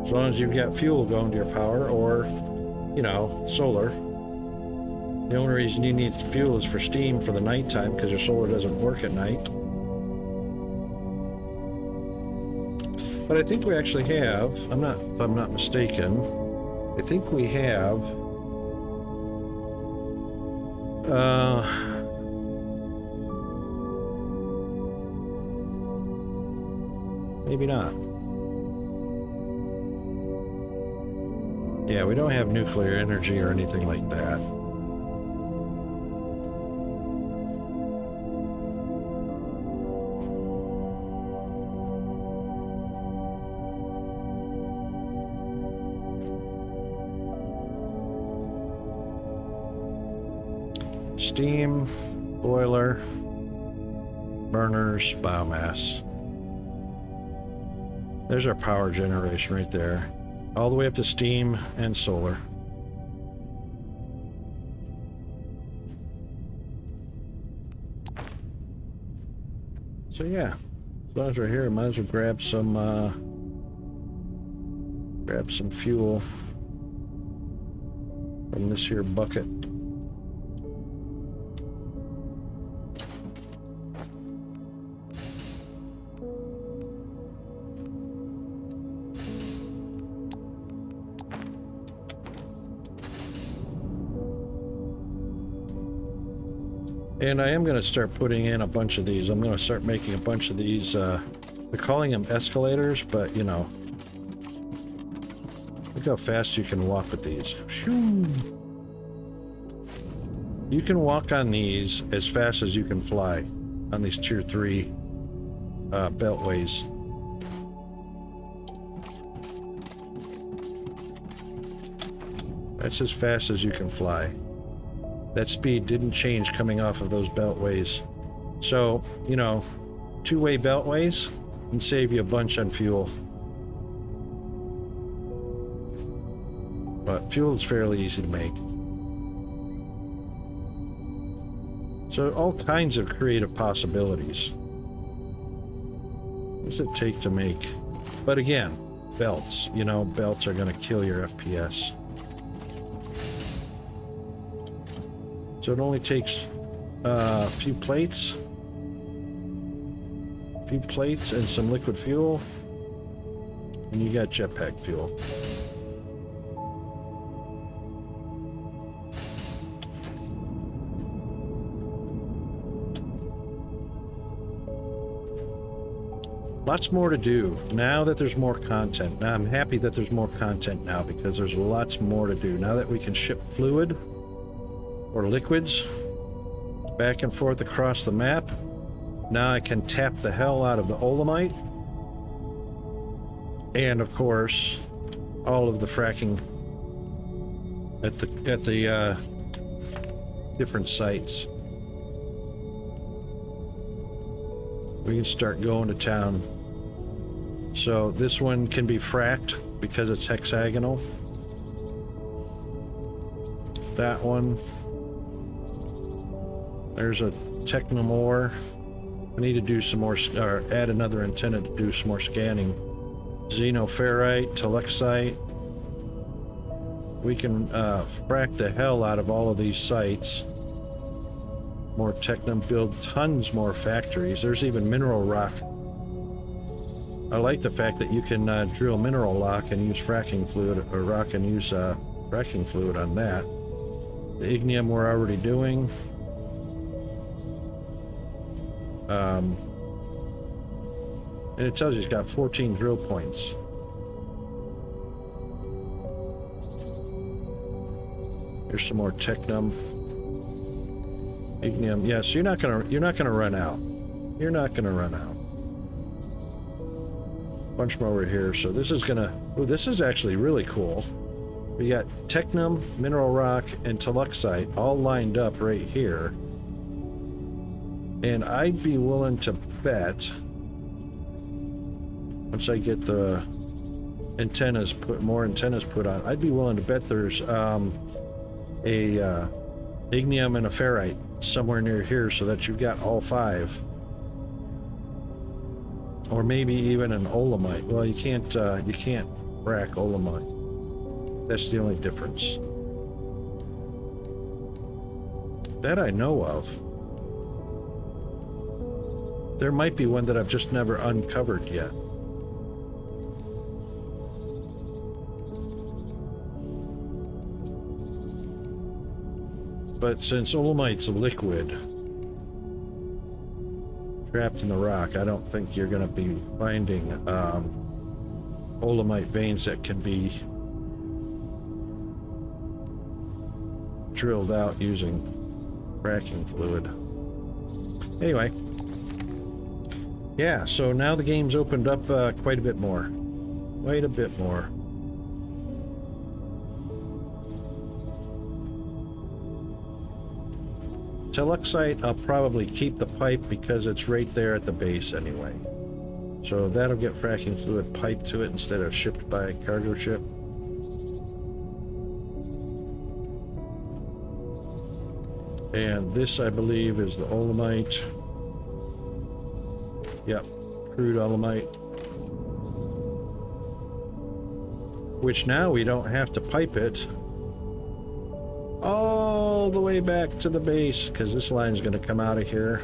As long as you've got fuel going to your power, or, you know, solar. The only reason you need fuel is for steam for the nighttime, because your solar doesn't work at night. But I think we actually have, if I'm not mistaken, I think we have maybe not. Yeah, we don't have nuclear energy or anything like that. Steam, boiler, burners, biomass. There's our power generation right there. All the way up to steam and solar. So yeah, as long as we're here, might as well grab some fuel from this here bucket. And I am going to start putting in a bunch of these. I'm going to start making a bunch of these, they're calling them escalators, but, you know, look how fast you can walk with these. Shoo! You can walk on these as fast as you can fly on these tier 3 beltways. That's as fast as you can fly. That speed didn't change coming off of those beltways. So, you know, two-way beltways can save you a bunch on fuel. But fuel is fairly easy to make. So all kinds of creative possibilities. What does it take to make? But again, belts. You know, belts are going to kill your FPS. So it only takes a few plates. A few plates and some liquid fuel. And you got jetpack fuel. Lots more to do now that there's more content. Now I'm happy that there's more content now because there's lots more to do. Now that we can ship fluid or liquids back and forth across the map, now I can tap the hell out of the olamite. And of course, all of the fracking at the different sites. We can start going to town. So this one can be fracked because it's hexagonal. That one. There's a Technomore. I need to do some more, or add another antenna to do some more scanning. Xenoferrite, Telexite. We can frack the hell out of all of these sites. More Technum, build tons more factories. There's even mineral rock. I like the fact that you can drill mineral rock and use fracking fluid, or rock and use fracking fluid on that. The ignium we're already doing. And it tells you it's got 14 drill points. Here's some more Technum. Ignium. Yes, you're not gonna run out. You're not gonna run out. Bunch more over here. So this is gonna. Oh, this is actually really cool. We got Technum, mineral rock, and Telexite all lined up right here. And I'd be willing to bet, once I get the antennas more antennas put on, I'd be willing to bet there's a ignium and a ferrite somewhere near here, so that you've got all 5, or maybe even an olamite. Well, you can't frack olamite. That's the only difference that I know of. There might be one that I've just never uncovered yet. But since olamite's a liquid trapped in the rock, I don't think you're going to be finding olamite veins that can be drilled out using fracking fluid. Anyway, yeah, so now the game's opened up quite a bit more. Quite a bit more. Telexite, I'll probably keep the pipe because it's right there at the base anyway. So that'll get fracking fluid piped to it instead of shipped by cargo ship. And this, I believe, is the olamite. Yep, crude olamite. Which now we don't have to pipe it all the way back to the base, because this line's going to come out of here.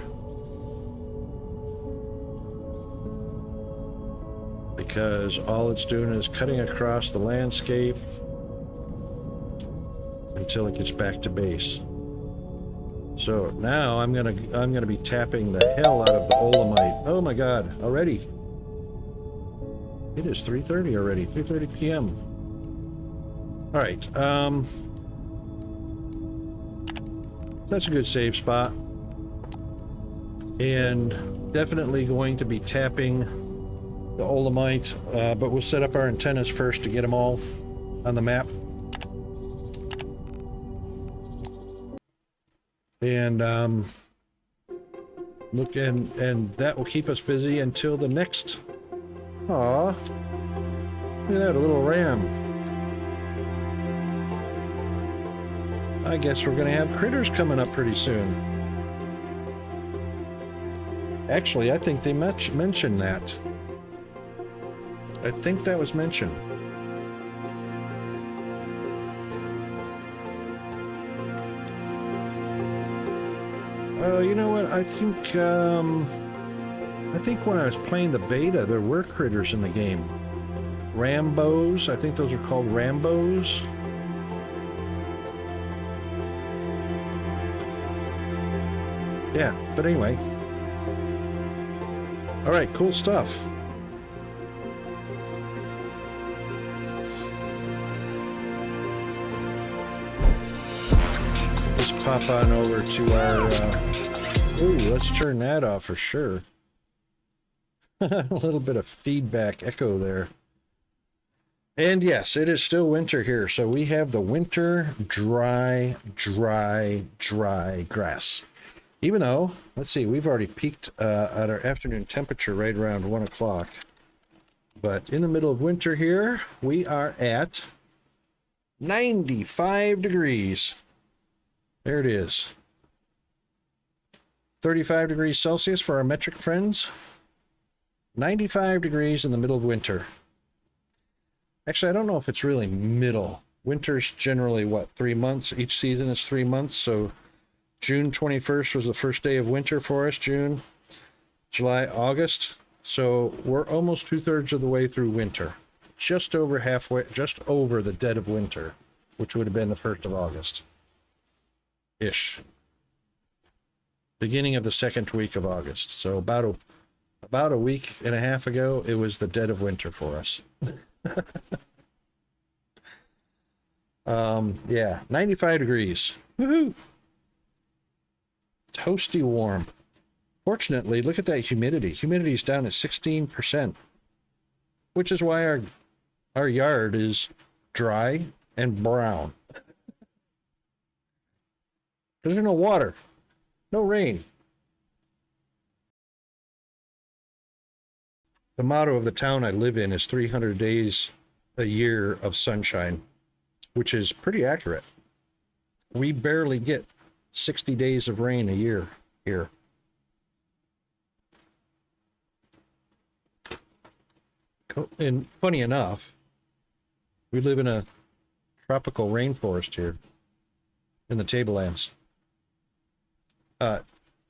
Because all it's doing is cutting across the landscape until it gets back to base. So now I'm gonna be tapping the hell out of the olamite. Oh my god, already. It is 3:30 already, 3:30 p.m. Alright, that's a good save spot. And definitely going to be tapping the olamite, but we'll set up our antennas first to get them all on the map. And look, and that will keep us busy until the next. Aw, look at that, a little ram. I guess we're gonna have critters coming up pretty soon. Actually, I think they mentioned that. I think that was mentioned. You know what? I think when I was playing the beta, there were critters in the game. Rambos, I think those are called Rambos. Yeah, but anyway. All right, cool stuff. Let's pop on over to our... ooh, let's turn that off for sure. A little bit of feedback echo there. And yes, it is still winter here, so we have the winter dry grass. Even though, let's see, we've already peaked at our afternoon temperature right around 1 o'clock. But in the middle of winter here, we are at 95 degrees. There it is. 35 degrees Celsius for our metric friends. 95 degrees in the middle of winter. Actually, I don't know if it's really middle. Winter's generally, what, 3 months? Each season is 3 months, so June 21st was the first day of winter for us. June, July, August. So we're almost 2/3 of the way through winter. Just over halfway, just over the dead of winter, which would have been the 1st of August. Ish. Beginning of the second week of August. So about a week and a half ago, it was the dead of winter for us. Yeah, 95 degrees. Woohoo! Toasty warm. Fortunately, look at that humidity. Humidity is down at 16%, which is why our yard is dry and brown. There's no water, no rain. The motto of the town I live in is 300 days a year of sunshine, which is pretty accurate. We barely get 60 days of rain a year here. And funny enough, we live in a tropical rainforest here in the tablelands.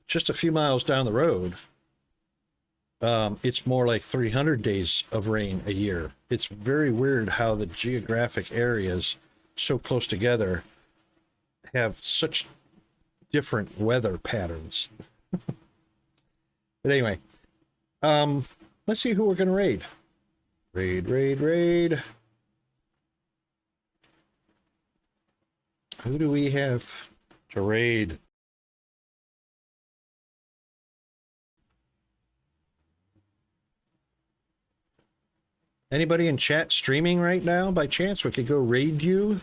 Just a few miles down the road, it's more like 300 days of rain a year. It's very weird how the geographic areas so close together have such different weather patterns. But anyway, let's see who we're going to raid. Raid. Who do we have to raid? Anybody in chat streaming right now by chance? We could go raid you.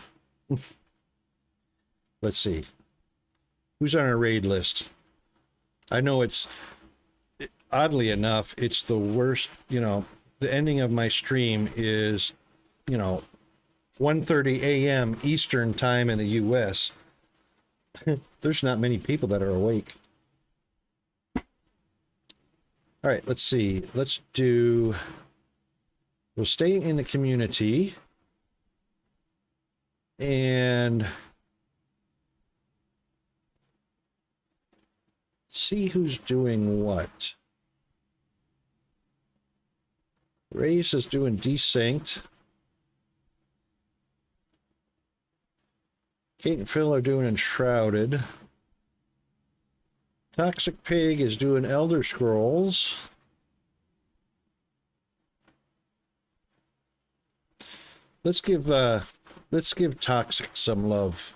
Let's see. Who's on our raid list? I know it's, oddly enough, it's the worst, the ending of my stream is, 1:30 a.m. Eastern time in the U.S. There's not many people that are awake. All right, let's see. We'll stay in the community and see who's doing what. Race is doing Desynced. Kate and Phil are doing Enshrouded. Toxic Pig is doing Elder Scrolls. Let's give Toxic some love.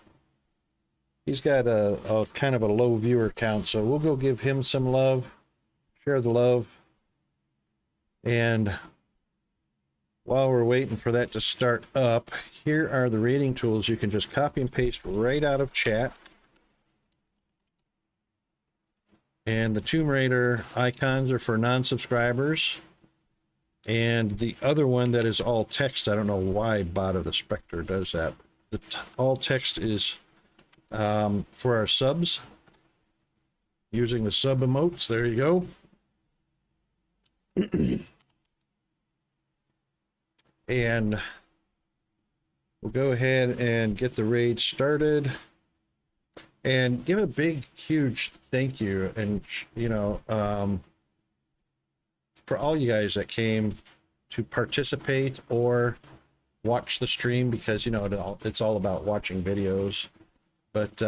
He's got a kind of a low viewer count, so we'll go give him some love. Share the love. And while we're waiting for that to start up, here are the rating tools. You can just copy and paste right out of chat. And the Tomb Raider icons are for non-subscribers. And the other one that is all text, I don't know why Bot of the Spectre does that. All text is for our subs. Using the sub emotes, there you go. And we'll go ahead and get the raid started. And give a big, huge thank you, and for all you guys that came to participate or watch the stream, because it's all about watching videos. But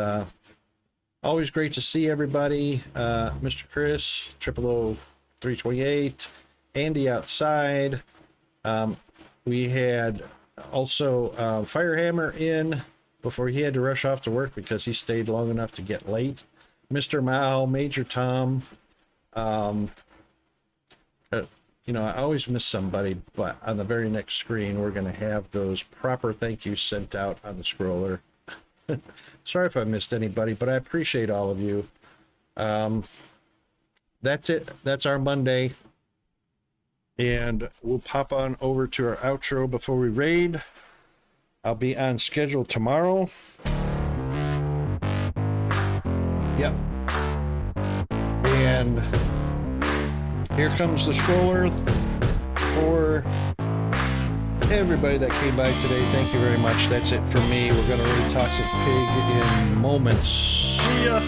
always great to see everybody. Mr. Chris, 000328, Andy outside. We had also Firehammer in before he had to rush off to work because he stayed long enough to get late. Mr. Mao, Major Tom. I always miss somebody, but on the very next screen, we're going to have those proper thank yous sent out on the scroller. Sorry if I missed anybody, but I appreciate all of you. That's it. That's our Monday. And we'll pop on over to our outro before we raid. I'll be on schedule tomorrow. Yep. And here comes the scroller for everybody that came by today. Thank you very much. That's it for me. We're going to raid Toxic Pig in moments. See ya.